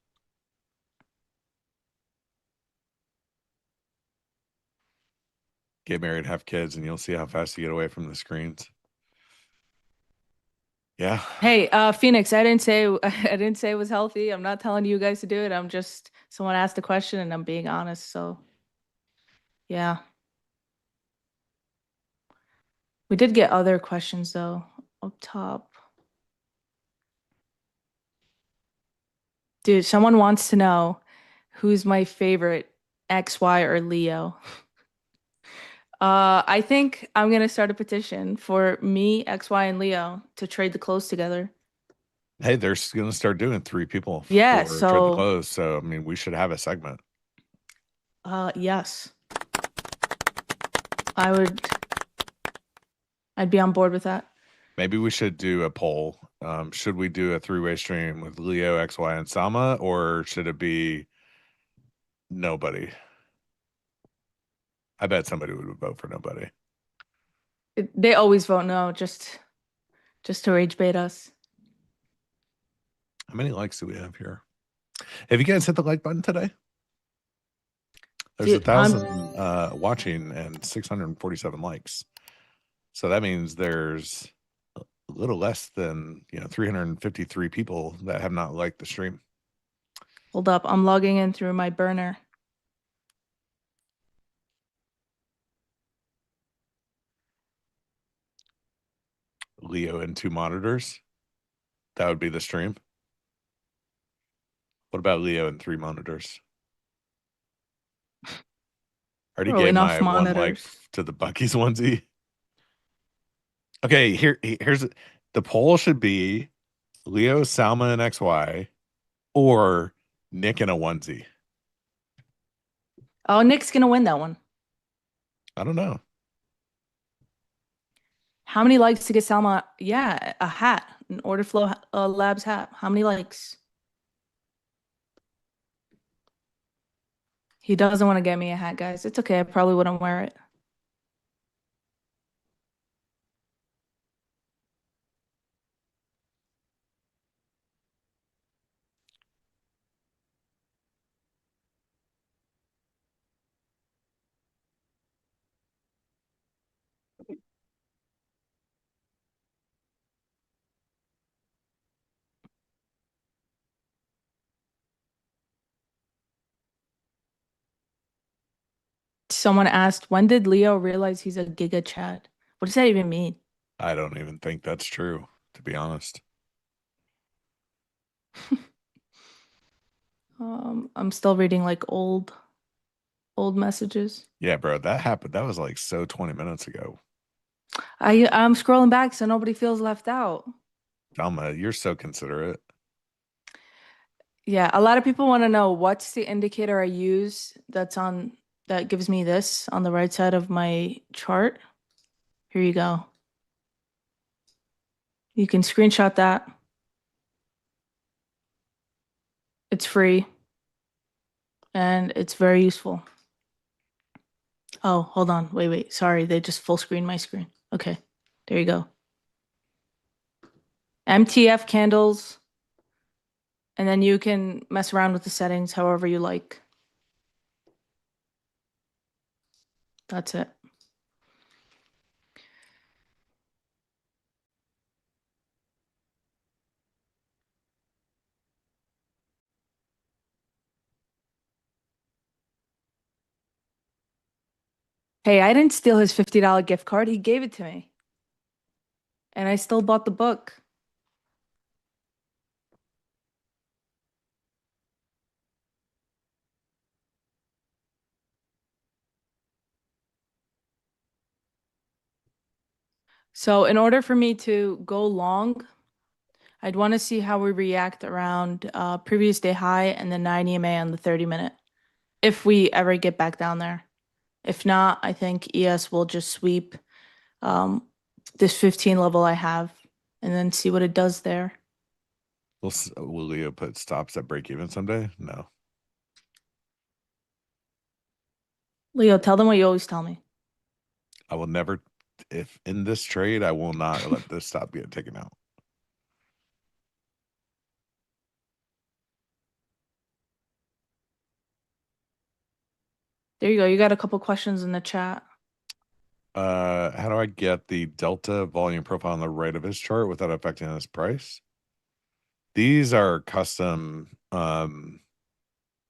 Get married, have kids, and you'll see how fast you get away from the screens. Yeah. Hey, Phoenix, I didn't say it was healthy. I'm not telling you guys to do it. I'm just someone asked a question and I'm being honest. So yeah. We did get other questions though up top. Dude, someone wants to know who's my favorite, X, Y, or Leo. I think I'm gonna start a petition for me, X, Y, and Leo to trade the close together. Hey, they're going to start doing 3 people Yeah, for trade the close. So I mean, we should have a segment. Yes. I'd be on board with that. Maybe we should do a poll. Should we do a 3-way stream with Leo, X, Y, and Salma, or should it be nobody? I bet somebody would vote for nobody. They always vote no, just to rage bait us. How many likes do we have here? Have you guys hit the like button today? There's 1,000 watching and 647 likes. So that means there's a little less than 353 people that have not liked the stream. Hold up, I'm logging in through my burner. Leo and 2 monitors. That would be the stream. What about Leo and 3 monitors? Already Oh, gave enough my 1 like monitors. to the Bucky's onesie. Okay, here's the poll should be Leo, Salma, and XY, or Nick-In-a-Onesie. Oh, Nick's gonna win that one. I don't know. How many likes to get Salma? Yeah, a hat, an Order Flow Labs hat. How many likes? He doesn't want to get me a hat, guys. It's okay. I probably wouldn't wear it. Someone asked, when did Leo realize he's a Giga Chad? What does that even mean? I don't even think that's true, to be honest. I'm still reading like old messages. Yeah, bro, that happened. That was like so 20 minutes ago. I'm scrolling back so nobody feels left out. Salma, you're so considerate. Yeah, a lot of people want to know what's the indicator I use that gives me this on the right side of my chart. Here you go. You can screenshot that. It's free. And it's very useful. Oh, hold on. Wait. Sorry, they just full screen my screen. Okay, there you go. MTF candles. And then you can mess around with the settings however you like. That's it. Hey, I didn't steal his $50 gift card. He gave it to me. And I still bought the book. So in order for me to go long, I'd want to see how we react around previous day high and the 9 EMA on the 30-minute. If we ever get back down there. If not, I think ES will just sweep this 15 level I have and then see what it does there. Will Leo put stops at break even someday? No. Leo, tell them what you always tell me. I will never, if in this trade, I will not let this stop get taken out. There you go. You got a couple questions in the chat. How do I get the delta volume profile on the right of his chart without affecting his price? These are custom.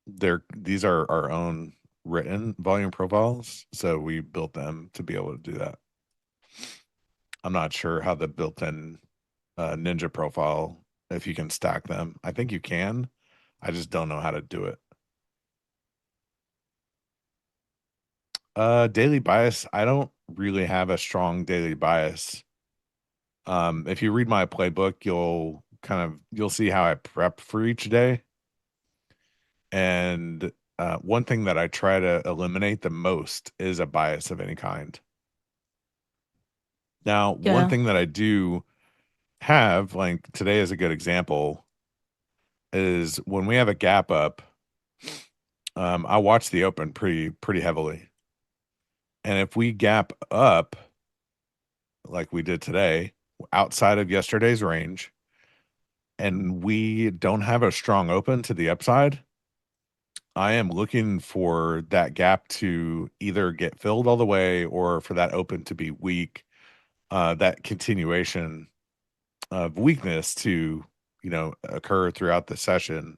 These are our own written volume profiles, so we built them to be able to do that. I'm not sure how the built-in Ninja profile, if you can stack them. I think you can. I just don't know how to do it. Daily bias. I don't really have a strong daily bias. If you read my playbook, you'll see how I prep for each day. And one thing that I try to eliminate the most is a bias of any kind. Now, one thing that I do have, like today is a good example, is when we have a gap up, I watch the open pretty heavily. And if we gap up, like we did today, outside of yesterday's range, and we don't have a strong open to the upside, I am looking for that gap to either get filled all the way or for that open to be weak, that continuation of weakness to, occur throughout the session.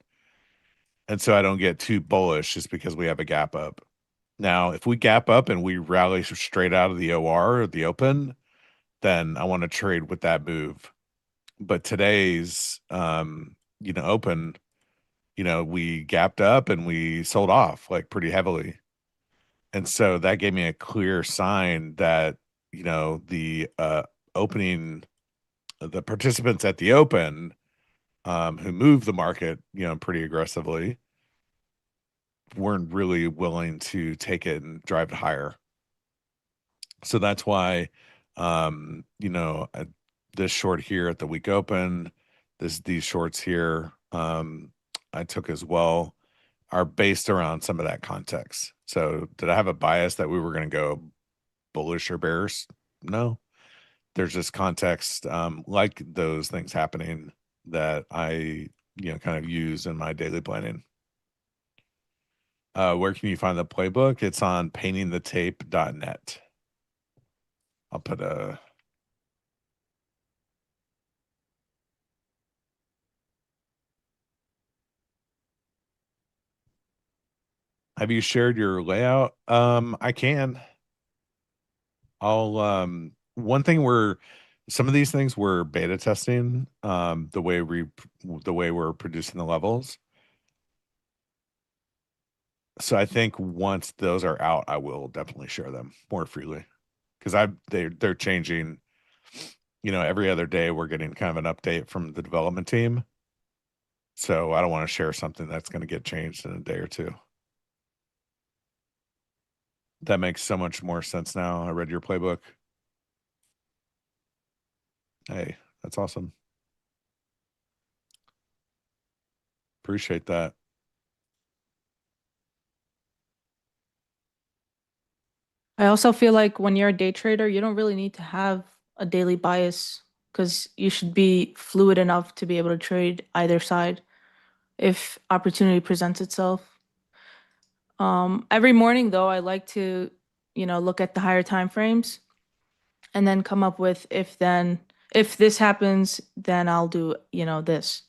And so I don't get too bullish just because we have a gap up. Now, if we gap up and we rally straight out of the OR or the open, then I want to trade with that move. But today's, open, we gapped up and we sold off like pretty heavily. And so that gave me a clear sign that, the opening, the participants at the open who moved the market, pretty aggressively, weren't really willing to take it and drive it higher. So that's why, this short here at the week open, these shorts here, I took as well, are based around some of that context. So did I have a bias that we were going to go bullish or bearish? No. There's just context like those things happening that I, kind of use in my daily planning. Where can you find the playbook? It's on paintingthetape.net. I'll put a... Have you shared your layout? I can. I'll one thing some of these things we're beta testing the way we're producing the levels. So I think once those are out, I will definitely share them more freely, because they're changing. Every other day we're getting kind of an update from the development team. So I don't want to share something that's going to get changed in a day or two. That makes so much more sense now. I read your playbook. Hey, that's awesome. Appreciate that. I also feel like when you're a day trader, you don't really need to have a daily bias because you should be fluid enough to be able to trade either side if opportunity presents itself. Every morning, though, I like to, look at the higher time frames and then come up with if this happens, then I'll do, this.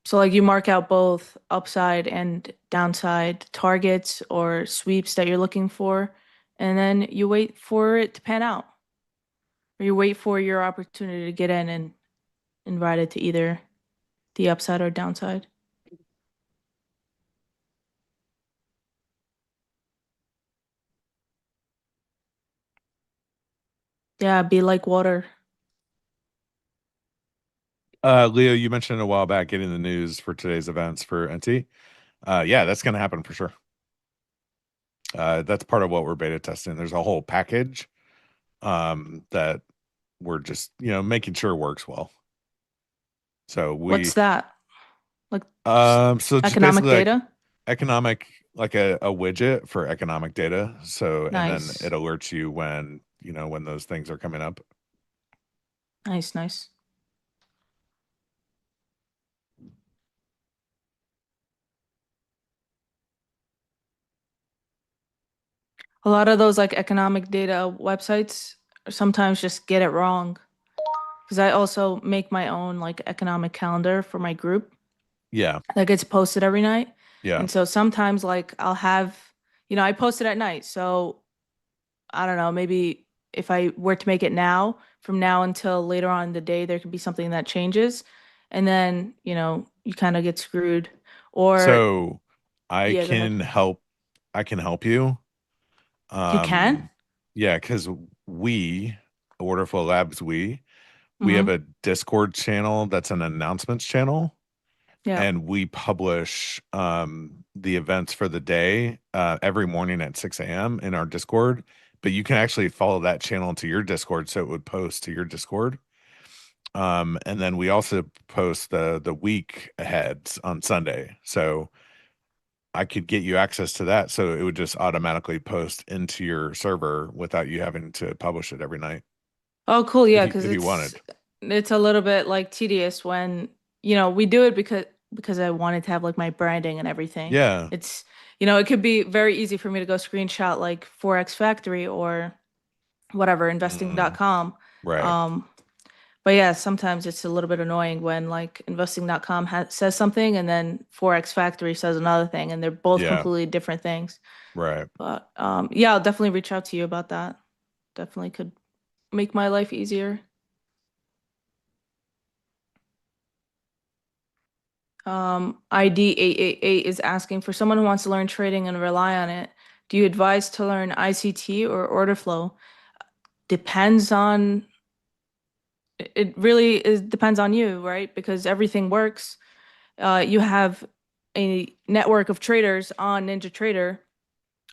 So like you mark out both upside and downside targets or sweeps that you're looking for, and then you wait for it to pan out. Or you wait for your opportunity to get in and ride it to either the upside or downside. Yeah, be like water. Leo, you mentioned a while back getting the news for today's events for NT. Yeah, that's going to happen for sure. That's part of what we're beta testing. There's a whole package that we're just, making sure works well. So What's that? Like so just economic basically data? economic, like a widget for economic data. So, and then Nice. it alerts you when, when those things are coming up. Nice, nice. A lot of those like economic data websites sometimes just get it wrong. Because I also make my own like economic calendar for my group Yeah. that gets posted every night. Yeah. And so sometimes like I'll have, I post it at night. So I don't know, maybe if I were to make it now, from now until later on in the day, there could be something that changes. And then, you kind of get screwed. Or So I Yeah, go ahead. can help. I can help you. You can? Yeah, because Orderflow Labs, we Mhm. have a Discord channel that's an announcements channel, Yeah. and we publish the events for the day every morning at 6 a.m. in our Discord. But you can actually follow that channel to your Discord, so it would post to your Discord. And then we also post the week aheads on Sunday. So I could get you access to that, so it would just automatically post into your server without you having to publish it every night. Oh, cool. Yeah, if because you wanted. it's a little bit like tedious when, we do it because I wanted to have like my branding and everything. Yeah. It's, it could be very easy for me to go screenshot like Forex Factory or whatever, investing.com. Right. But yeah, sometimes it's a little bit annoying when like investing.com says something and then Forex Factory says another thing, and they're both Yeah. completely different things. Right. But yeah, I'll definitely reach out to you about that. Definitely could make my life easier. ID 888 is asking for someone who wants to learn trading and rely on it. Do you advise to learn ICT or order flow? Depends on it really depends on you, right? Because everything works. You have a network of traders on NinjaTrader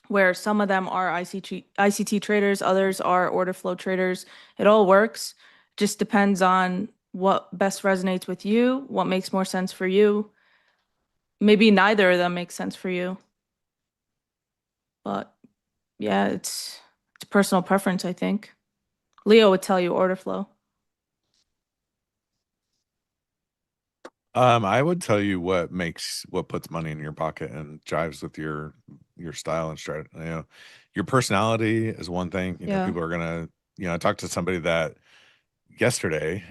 where some of them are ICT traders, others are order flow traders. It all works. Just depends on what best resonates with you, what makes more sense for you. Maybe neither of them makes sense for you. But yeah, it's personal preference, I think. Leo would tell you order flow. I would tell you what puts money in your pocket and jives with your style and strategy. You know, your personality is one thing. You know, Yeah. people are gonna. You know, I talked to somebody that yesterday.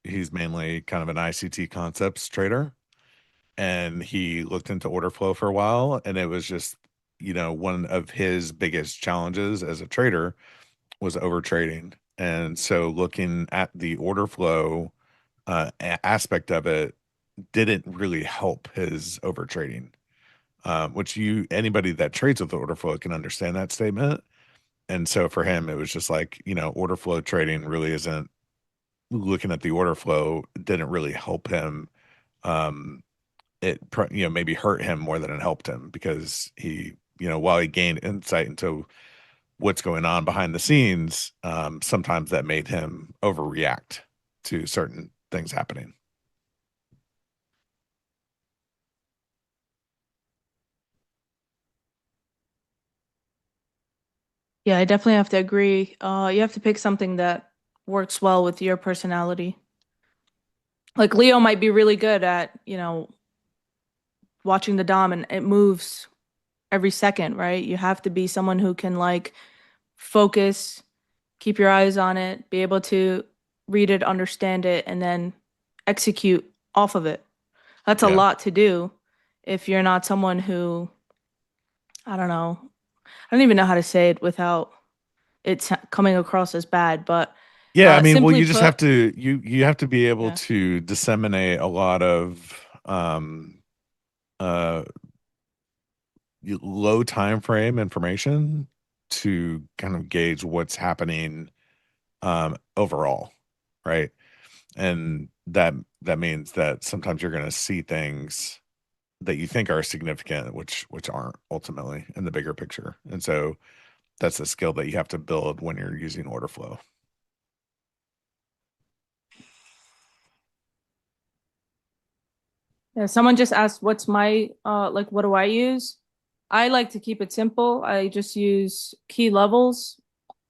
He's mainly kind of an ICT concepts trader, and he looked into order flow for a while, and it was just, you know, one of his biggest challenges as a trader was over trading. And so looking at the order flow aspect of it didn't really help his over trading, which anybody that trades with order flow can understand that statement. And so for him, it was just like, you know, order flow trading really isn't, looking at the order flow didn't really help him. You know, maybe hurt him more than it helped him, because he, you know, while he gained insight into what's going on behind the scenes, sometimes that made him overreact to certain things happening. Yeah, I definitely have to agree. You have to pick something that works well with your personality. Like Leo might be really good at, you know, watching the Dom and it moves every second, right? You have to be someone who can like focus, keep your eyes on it, be able to read it, understand it, and then execute off of it. That's a Yeah. lot to do if you're not someone who, I don't know, I don't even know how to say it without it coming across as bad, but Yeah, I mean, well, simply you just put, have to you have to be able yeah. to disseminate a lot of uh low time frame information to kind of gauge what's happening overall, right? And that means that sometimes you're going to see things that you think are significant, which aren't ultimately in the bigger picture. And so that's a skill that you have to build when you're using order flow. Yeah, someone just asked what's my like what do I use? I like to keep it simple. I just use key levels.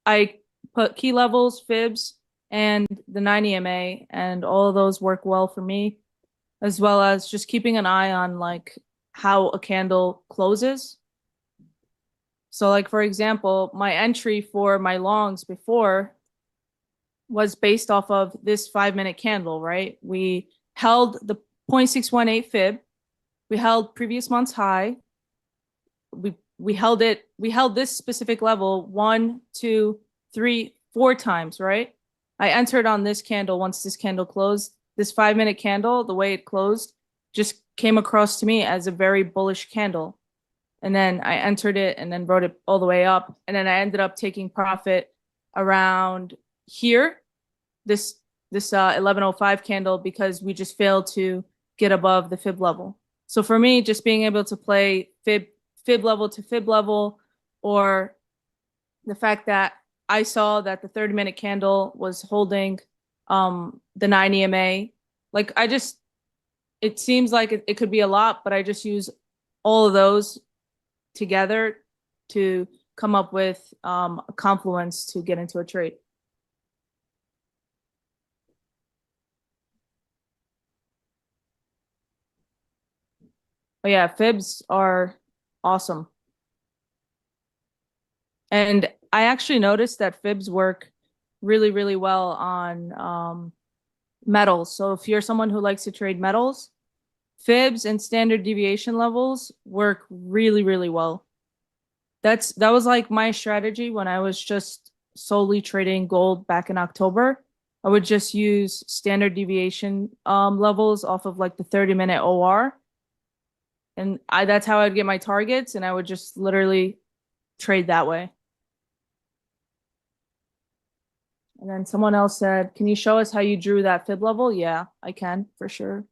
I put key levels, fibs, and the 9 EMA, and all of those work well for me, as well as just keeping an eye on like how a candle closes. So like for example, my entry for my longs before was based off of this 5-minute candle, right? We held the 0.618 fib. We held previous month's high. We held this specific level 1, 2, 3, 4 times, right? I entered on this candle once this candle closed. This 5-minute candle, the way it closed, just came across to me as a very bullish candle. And then I entered it and then wrote it all the way up. And then I ended up taking profit around here, this 1105 candle, because we just failed to get above the fib level. So for me, just being able to play fib level to fib level, or the fact that I saw that the 30-minute candle was holding the 9 EMA, like it seems like it could be a lot, but I just use all of those together to come up with a confluence to get into a trade. But yeah, fibs are awesome. And I actually noticed that fibs work really, really well on metals. So if you're someone who likes to trade metals, fibs and standard deviation levels work really, really well. That was like my strategy when I was just solely trading gold back in October. I would just use standard deviation levels off of like the 30-minute OR. And that's how I'd get my targets, and I would just literally trade that way. And then someone else said, can you show us how you drew that fib level? Yeah, I can, for sure.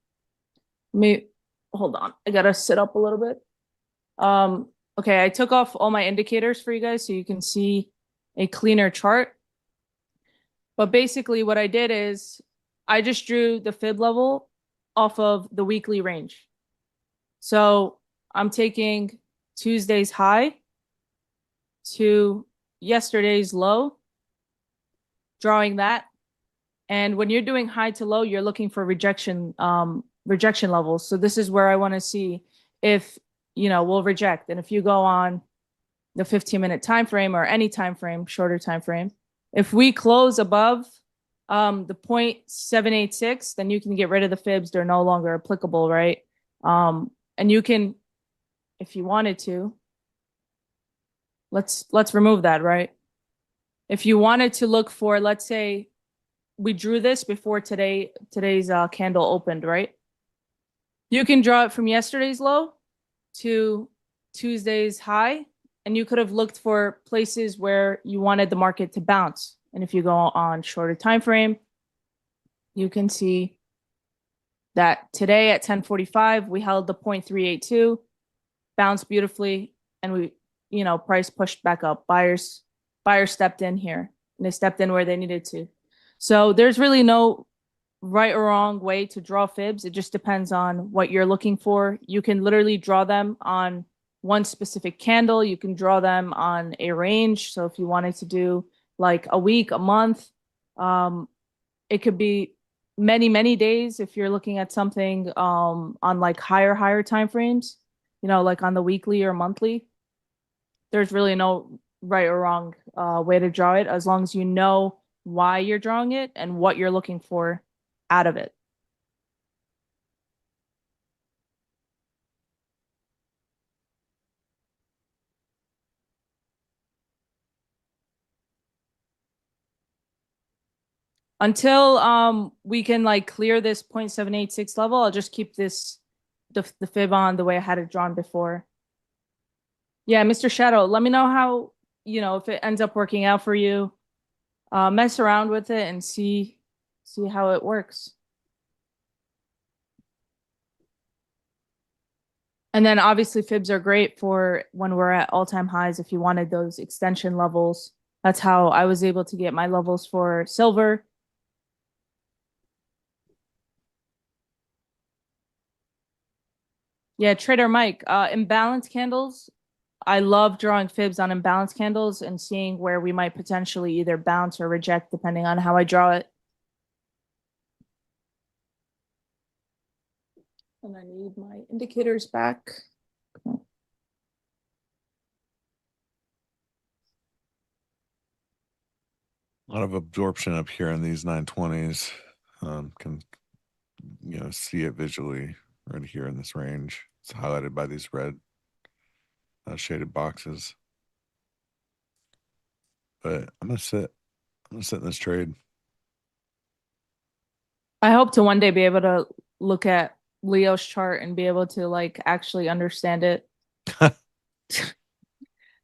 Hold on. I gotta sit up a little bit. Okay, I took off all my indicators for you guys so you can see a cleaner chart. But basically what I did is I just drew the fib level off of the weekly range. So I'm taking Tuesday's high to yesterday's low, drawing that. And when you're doing high to low, you're looking for rejection levels. So this is where I want to see if, we'll reject. And if you go on the 15-minute time frame or any time frame, shorter time frame, if we close above the 0.786, then you can get rid of the fibs. They're no longer applicable, right? And you can, if you wanted to, let's remove that, right? If you wanted to look for, let's say we drew this before today's candle opened, right? You can draw it from yesterday's low to Tuesday's high, and you could have looked for places where you wanted the market to bounce. And if you go on shorter time frame, you can see that today at 10:45 we held the 0.382, bounced beautifully, and we, price pushed back up. Buyers stepped in here, and they stepped in where they needed to. So there's really no right or wrong way to draw fibs. It just depends on what you're looking for. You can literally draw them on one specific candle. You can draw them on a range. So if you wanted to do like a week, a month, it could be many, many days if you're looking at something on like higher time frames, like on the weekly or monthly. There's really no right or wrong way to draw it, as long as you know why you're drawing it and what you're looking for out of it. Until we can like clear this 0.786 level, I'll just keep the fib on the way I had it drawn before. Yeah, Mr. Shadow, let me know how, if it ends up working out for you. Mess around with it and see how it works. And then obviously fibs are great for when we're at all-time highs if you wanted those extension levels. That's how I was able to get my levels for silver. Yeah, Trader Mike, imbalance candles. I love drawing fibs on imbalance candles and seeing where we might potentially either bounce or reject depending on how I draw it. And I need my indicators back. A lot of absorption up here in these 920s. Can see it visually right here in this range. It's highlighted by these red shaded boxes. But I'm gonna sit in this trade. I hope to one day be able to look at Leo's chart and be able to like actually understand it.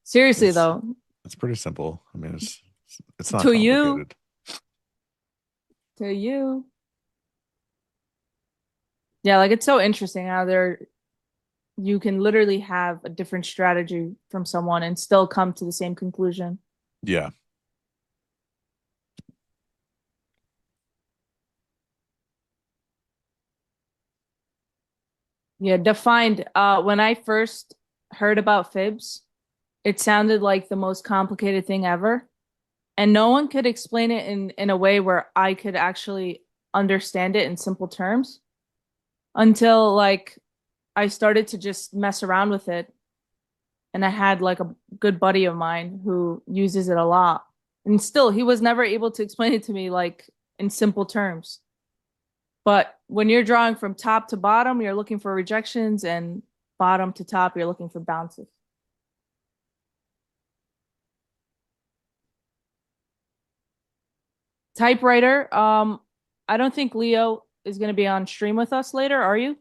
Seriously though. It's pretty simple. I mean, it's not to complicated. To you. Yeah, like it's so interesting how you can literally have a different strategy from someone and still come to the same conclusion. Yeah. Yeah, defined. When I first heard about fibs, it sounded like the most complicated thing ever. And no one could explain it in a way where I could actually understand it in simple terms until like I started to just mess around with it. And I had like a good buddy of mine who uses it a lot. And still, he was never able to explain it to me like in simple terms. But when you're drawing from top to bottom, you're looking for rejections, and bottom to top, you're looking for bounces. Typewriter. I don't think Leo is going to be on stream with us later. Are you?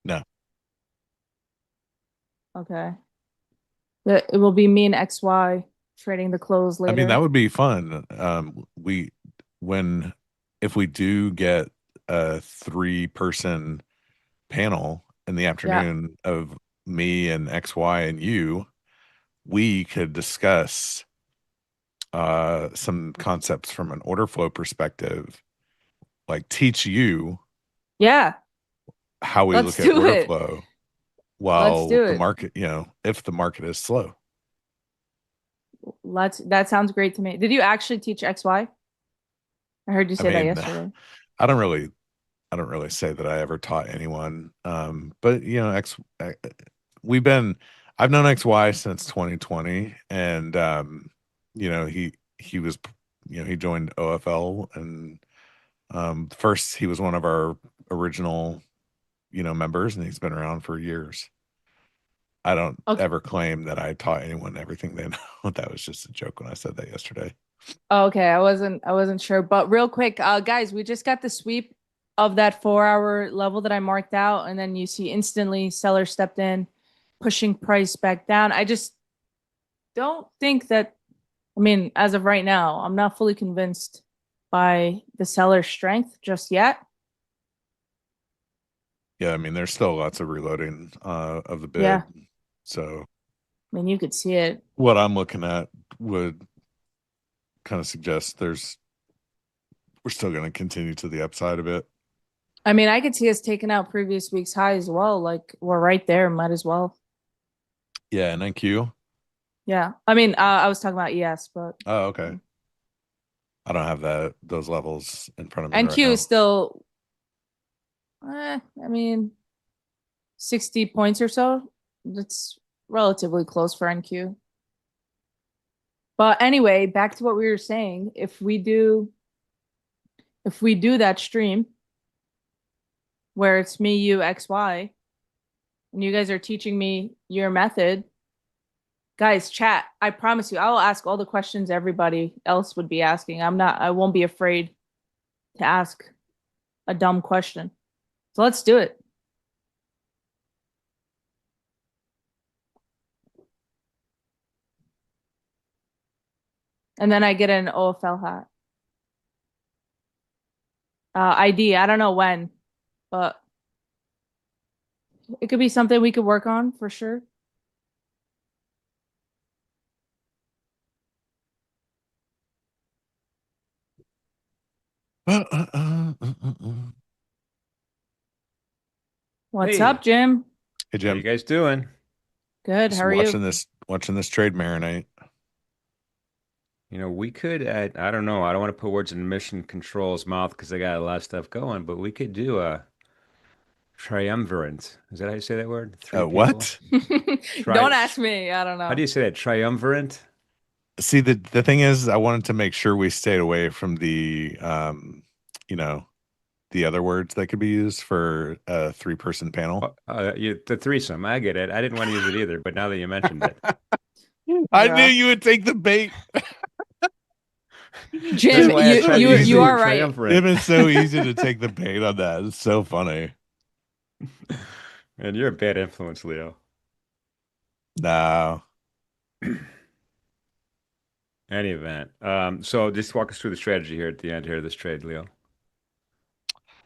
No. Okay. It will be me and XY trading the close later. I mean, that would be fun. If we do get a 3-person panel in the afternoon of me and XY and you, we could discuss some concepts from an order flow perspective, like teach you how we Let's look at do order it. flow while do the it. market, if the market is slow. That sounds great to me. Did you actually teach XY? I heard you say that yesterday. I don't really say that I ever taught anyone. But I've known XY since 2020, and he was, he joined OFL, and first he was one of our original, members, and he's been around for years. I don't ever claim that I taught anyone everything they know. That was just a joke when I said that yesterday. Oh, okay, I wasn't sure, but real quick, guys, we just got the sweep of that 4-hour level that I marked out, and then you see instantly seller stepped in, pushing price back down. I just don't think that. I mean, as of right now, I'm not fully convinced by the seller's strength just yet. Yeah, I mean, there's still lots of reloading of the bid. Yeah. So, I mean, you could see it. What I'm looking at would kind of suggest we're still going to continue to the upside a bit. I mean, I could see us taking out previous week's high as well. Like, we're right there, might as well. Yeah, and NQ. Yeah, I mean, I was talking about ES, but oh, okay. I don't have those levels in front of me. NQ is still, I mean, 60 points or so. That's relatively close for NQ. But anyway, back to what we were saying. If we do that stream where it's me, you, XY, and you guys are teaching me your method, guys, chat, I promise you, I will ask all the questions everybody else would be asking. I won't be afraid to ask a dumb question. So let's do it. And then I get an OFL hat. ID, I don't know when, but it could be something we could work on for sure. What's up, Jim? Hey, Jim. How you guys doing? Good. Just How are you? Watching this trade marinate. We could, I don't know. I don't want to put words in Mission Control's mouth because they got a lot of stuff going, but we could do a triumvirate. Is that how you say that word? What? Don't ask me. I don't know. How do you say that? Triumvirate? See, the thing is, I wanted to make sure we stayed away from the other words that could be used for a 3-person panel. The threesome. I get it. I didn't want to use it either, but now that you mentioned it. I knew you would take the bait. Jim, you are right. It is so easy to take the bait on that. It's so funny. And you're a bad influence, Leo. No. Any event. So just walk us through the strategy here at the end here of this trade, Leo.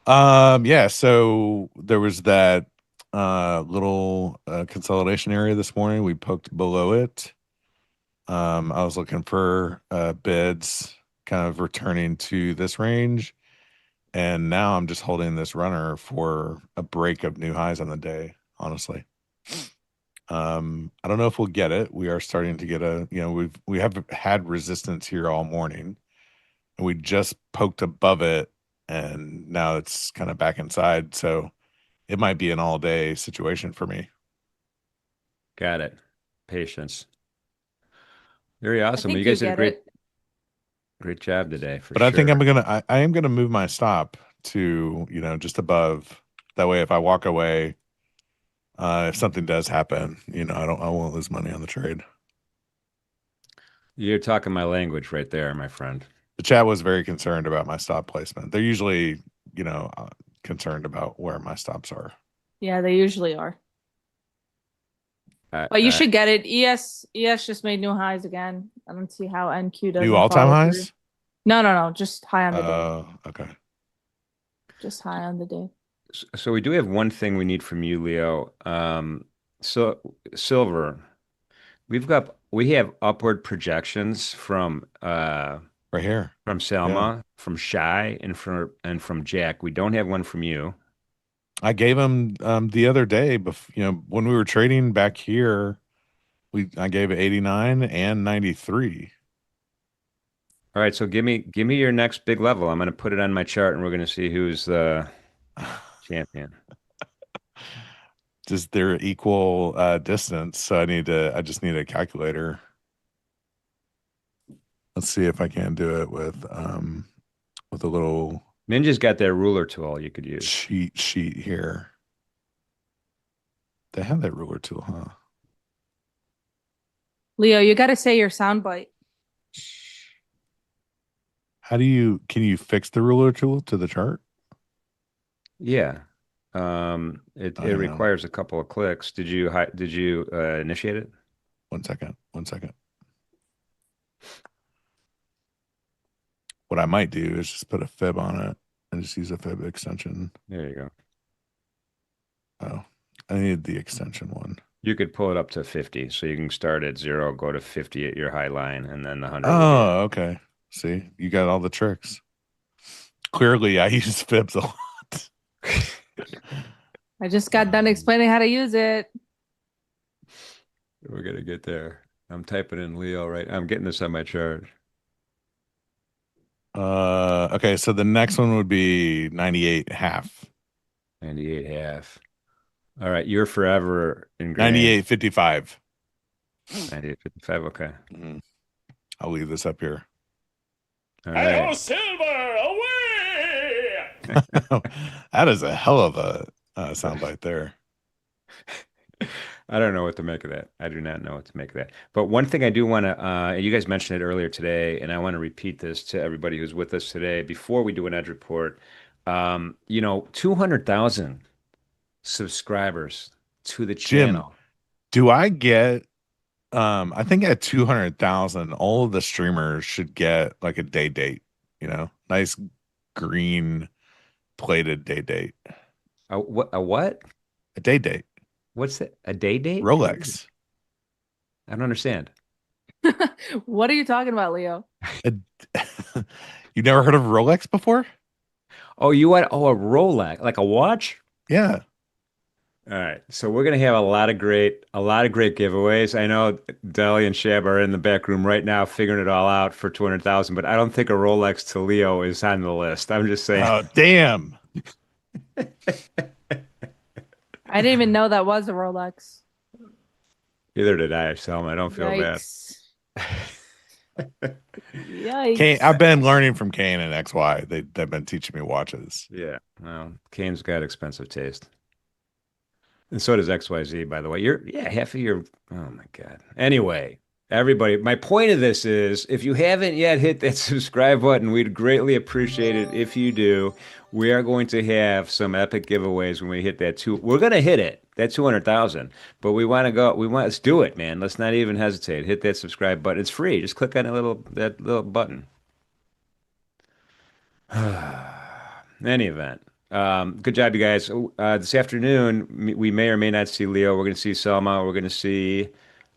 Yeah, so there was that little consolidation area this morning. We poked below it. I was looking for bids kind of returning to this range, and now I'm just holding this runner for a break of new highs on the day, honestly. I don't know if we'll get it. We are starting to get we have had resistance here all morning, and we just poked above it, and now it's kind of back inside. So it might be an all day situation for me. Got it. Patience. Very awesome. I think You guys did a great. Great job today, for But sure. I think I am gonna move my stop to, you know, just above. That way, if I walk away, if something does happen, you know, I won't lose money on the trade. You're talking my language right there, my friend. The chat was very concerned about my stop placement. They're usually, you know, concerned about where my stops are. Yeah, they usually are. But you should get it. ES just made new highs again. I don't see how NQ doesn't New all-time follow through. highs? No. Just high on the day. Oh, okay. Just high on the day. So we do have one thing we need from you, Leo. So silver, we have upward projections from Right here. from Salma, from Shy, and from Jack. We don't have one from you. I gave him the other day, you know, when we were trading back here, I gave it 89 and 93. All right, so give me your next big level. I'm going to put it on my chart, and we're going to see who's the champion. Just they're equal distance, so I just need a calculator. Let's see if I can do it with a little Ninja's got that ruler tool you could use. cheat sheet here. They have that ruler tool, huh? Leo, you got to say your soundbite. Can you fix the ruler tool to the chart? Yeah. It requires a couple of clicks. Did you initiate it? One second. What I might do is just put a fib on it and just use a fib extension. There you go. Oh, I need the extension one. You could pull it up to 50, so you can start at 0, go to 50 at your high line, and then the 100. Oh, okay. See, you got all the tricks. Clearly, I use fibs a lot. I just got done explaining how to use it. We're gonna get there. I'm typing in Leo right. I'm getting this on my chart. Okay, so the next one would be 98.5. 98.5. All right, you're forever ingrained. 98.55. 98.55. Okay. Mm-hmm. I'll leave this up here. All right. Silver, away! That is a hell of a soundbite there. I don't know what to make of that. I do not know what to make of that. But one thing I do want to, you guys mentioned it earlier today, and I want to repeat this to everybody who's with us today before we do an edge report. 200,000 subscribers to the channel. Jim, do I get, I think at 200,000, all of the streamers should get like a day date, you know, nice green plated day date. A what? A day date. What's that? A day date? Rolex. I don't understand. What are you talking about, Leo? You never heard of Rolex before? Oh, you want a Rolex, like a watch? Yeah. All right. So we're gonna have a lot of great giveaways. I know Deli and Shab are in the back room right now figuring it all out for 200,000, but I don't think a Rolex to Leo is on the list. I'm just saying. Oh, damn. I didn't even know that was a Rolex. Neither did I, Salma. I don't feel Yikes. bad. Yikes. Kane, I've been learning from Kane and XY. They've been teaching me watches. Yeah. Well, Kane's got expensive taste. And so does XYZ, by the way. Half of your, oh my God. Anyway, everybody, my point of this is if you haven't yet hit that subscribe button, we'd greatly appreciate it if you do. We are going to have some epic giveaways when we hit that we're going to hit it, that 200,000, but let's do it, man. Let's not even hesitate. Hit that subscribe button. It's free. Just click on that little button. In any event. Good job, you guys. This afternoon, we may or may not see Leo. We're going to see Selma. We're going to see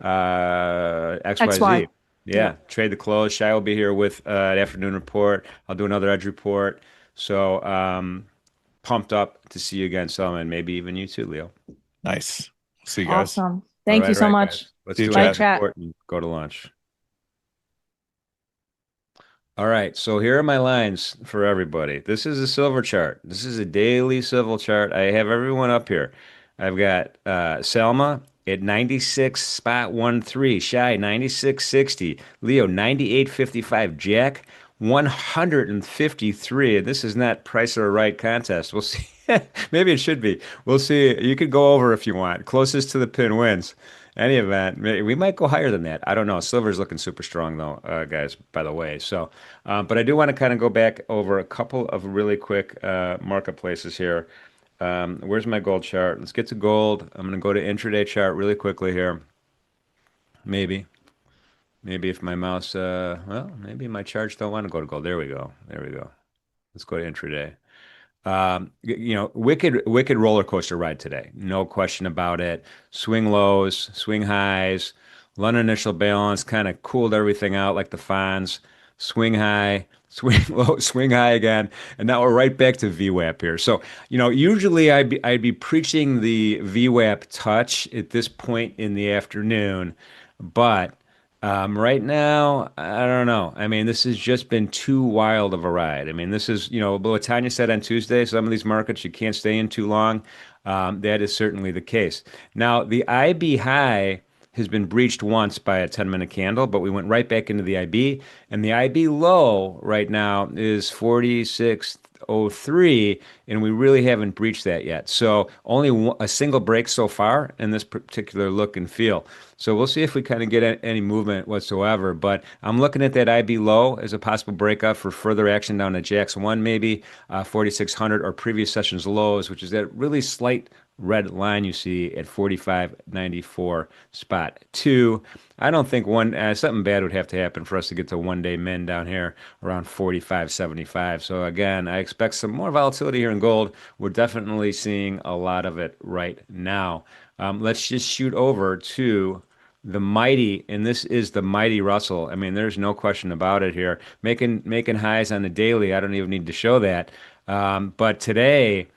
XYZ. Yeah, trade the close. Shai will be here with an afternoon report. I'll do another edge report. So pumped up to see you again, Selma, and maybe even you too, Leo. Nice. See you guys. Awesome. Thank you so much. Guys. Let's See you, do an chat. edge report and go to lunch. All right, so here are my lines for everybody. This is a silver chart. This is a daily silver chart. I have everyone up here. I've got Selma at 96.13, Shy 96.60, Leo 98.55, Jack 153. This is not price or right contest. We'll see. Maybe it should be. We'll see. You could go over if you want. Closest to the pin wins. Any event, we might go higher than that. I don't know. Silver's looking super strong though, guys, by the way. So, but I do want to kind of go back over a couple of really quick marketplaces here. Where's my gold chart? Let's get to gold. I'm going to go to intraday chart really quickly here. Maybe if my mouse, well, maybe my charts don't want to go to gold. There we go. Let's go to intraday. Wicked roller coaster ride today. No question about it. Swing lows, swing highs, London initial balance kind of cooled everything out like the Fonz. Swing high, swing low, swing high again, and now we're right back to VWAP here. So, usually I'd be preaching the VWAP touch at this point in the afternoon, but right now, I don't know. I mean, this has just been too wild of a ride. I mean, this is, what Tanya said on Tuesday, some of these markets you can't stay in too long. That is certainly the case. Now, the IB high has been breached once by a 10-minute candle, but we went right back into the IB, and the IB low right now is 46.03, and we really haven't breached that yet. So only a single break so far in this particular look and feel. So we'll see if we kind of get any movement whatsoever. But I'm looking at that IB low as a possible breakup for further action down to JAX 1, maybe 4,600 or previous sessions lows, which is that really slight red line you see at 45.94 spot 2. I don't think something bad would have to happen for us to get to one-day min down here around 45.75. So again, I expect some more volatility here in gold. We're definitely seeing a lot of it right now. Let's just shoot over to the mighty, and this is the mighty Russell. I mean, there's no question about it here. Making highs on the daily. I don't even need to show that. But today,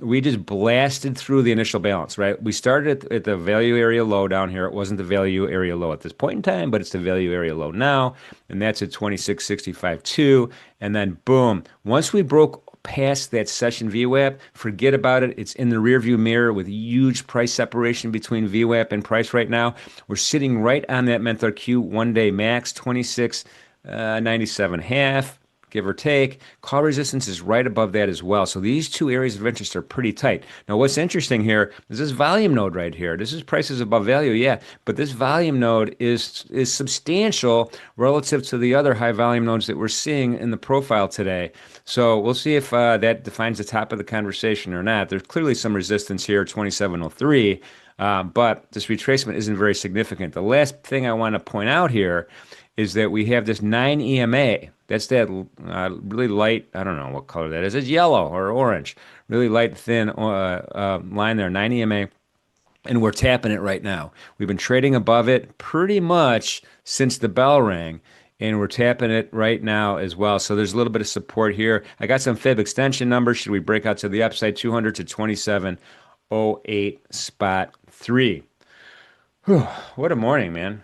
we just blasted through the initial balance, right? We started at the value area low down here. It wasn't the value area low at this point in time, but it's the value area low now, and that's at 26.65.2. And then boom, once we broke past that session VWAP, forget about it. It's in the rearview mirror with huge price separation between VWAP and price right now. We're sitting right on that MenthorQ one-day max, 26.97.5. Give or take. Call resistance is right above that as well. So these two areas of interest are pretty tight. Now, what's interesting here is this volume node right here. This is prices above value, yeah, but this volume node is substantial relative to the other high volume nodes that we're seeing in the profile today. So we'll see if that defines the top of the conversation or not. There's clearly some resistance here, 2703. But this retracement isn't very significant. The last thing I want to point out here is that we have this 9 EMA. That's that really light, I don't know what color that is. It's yellow or orange. Really light, thin line there, 9 EMA. And we're tapping it right now. We've been trading above it pretty much since the bell rang. And we're tapping it right now as well. So there's a little bit of support here. I got some fib extension numbers. Should we break out to the upside? 200 to 27.08 spot 3. Whew, what a morning, man.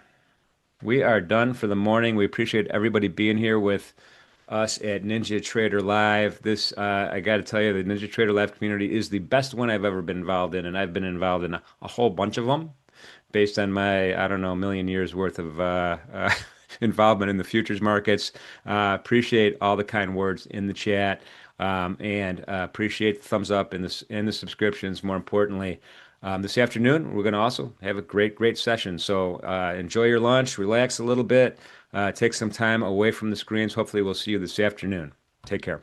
We are done for the morning. We appreciate everybody being here with us at NinjaTrader Live. This, I got to tell you, the NinjaTrader Live community is the best one I've ever been involved in, and I've been involved in a whole bunch of them based on my, I don't know, million years worth of involvement in the futures markets. Appreciate all the kind words in the chat, and appreciate the thumbs up and the subscriptions, more importantly. This afternoon, we're going to also have a great session. So enjoy your lunch, relax a little bit, take some time away from the screens. Hopefully, we'll see you this afternoon. Take care.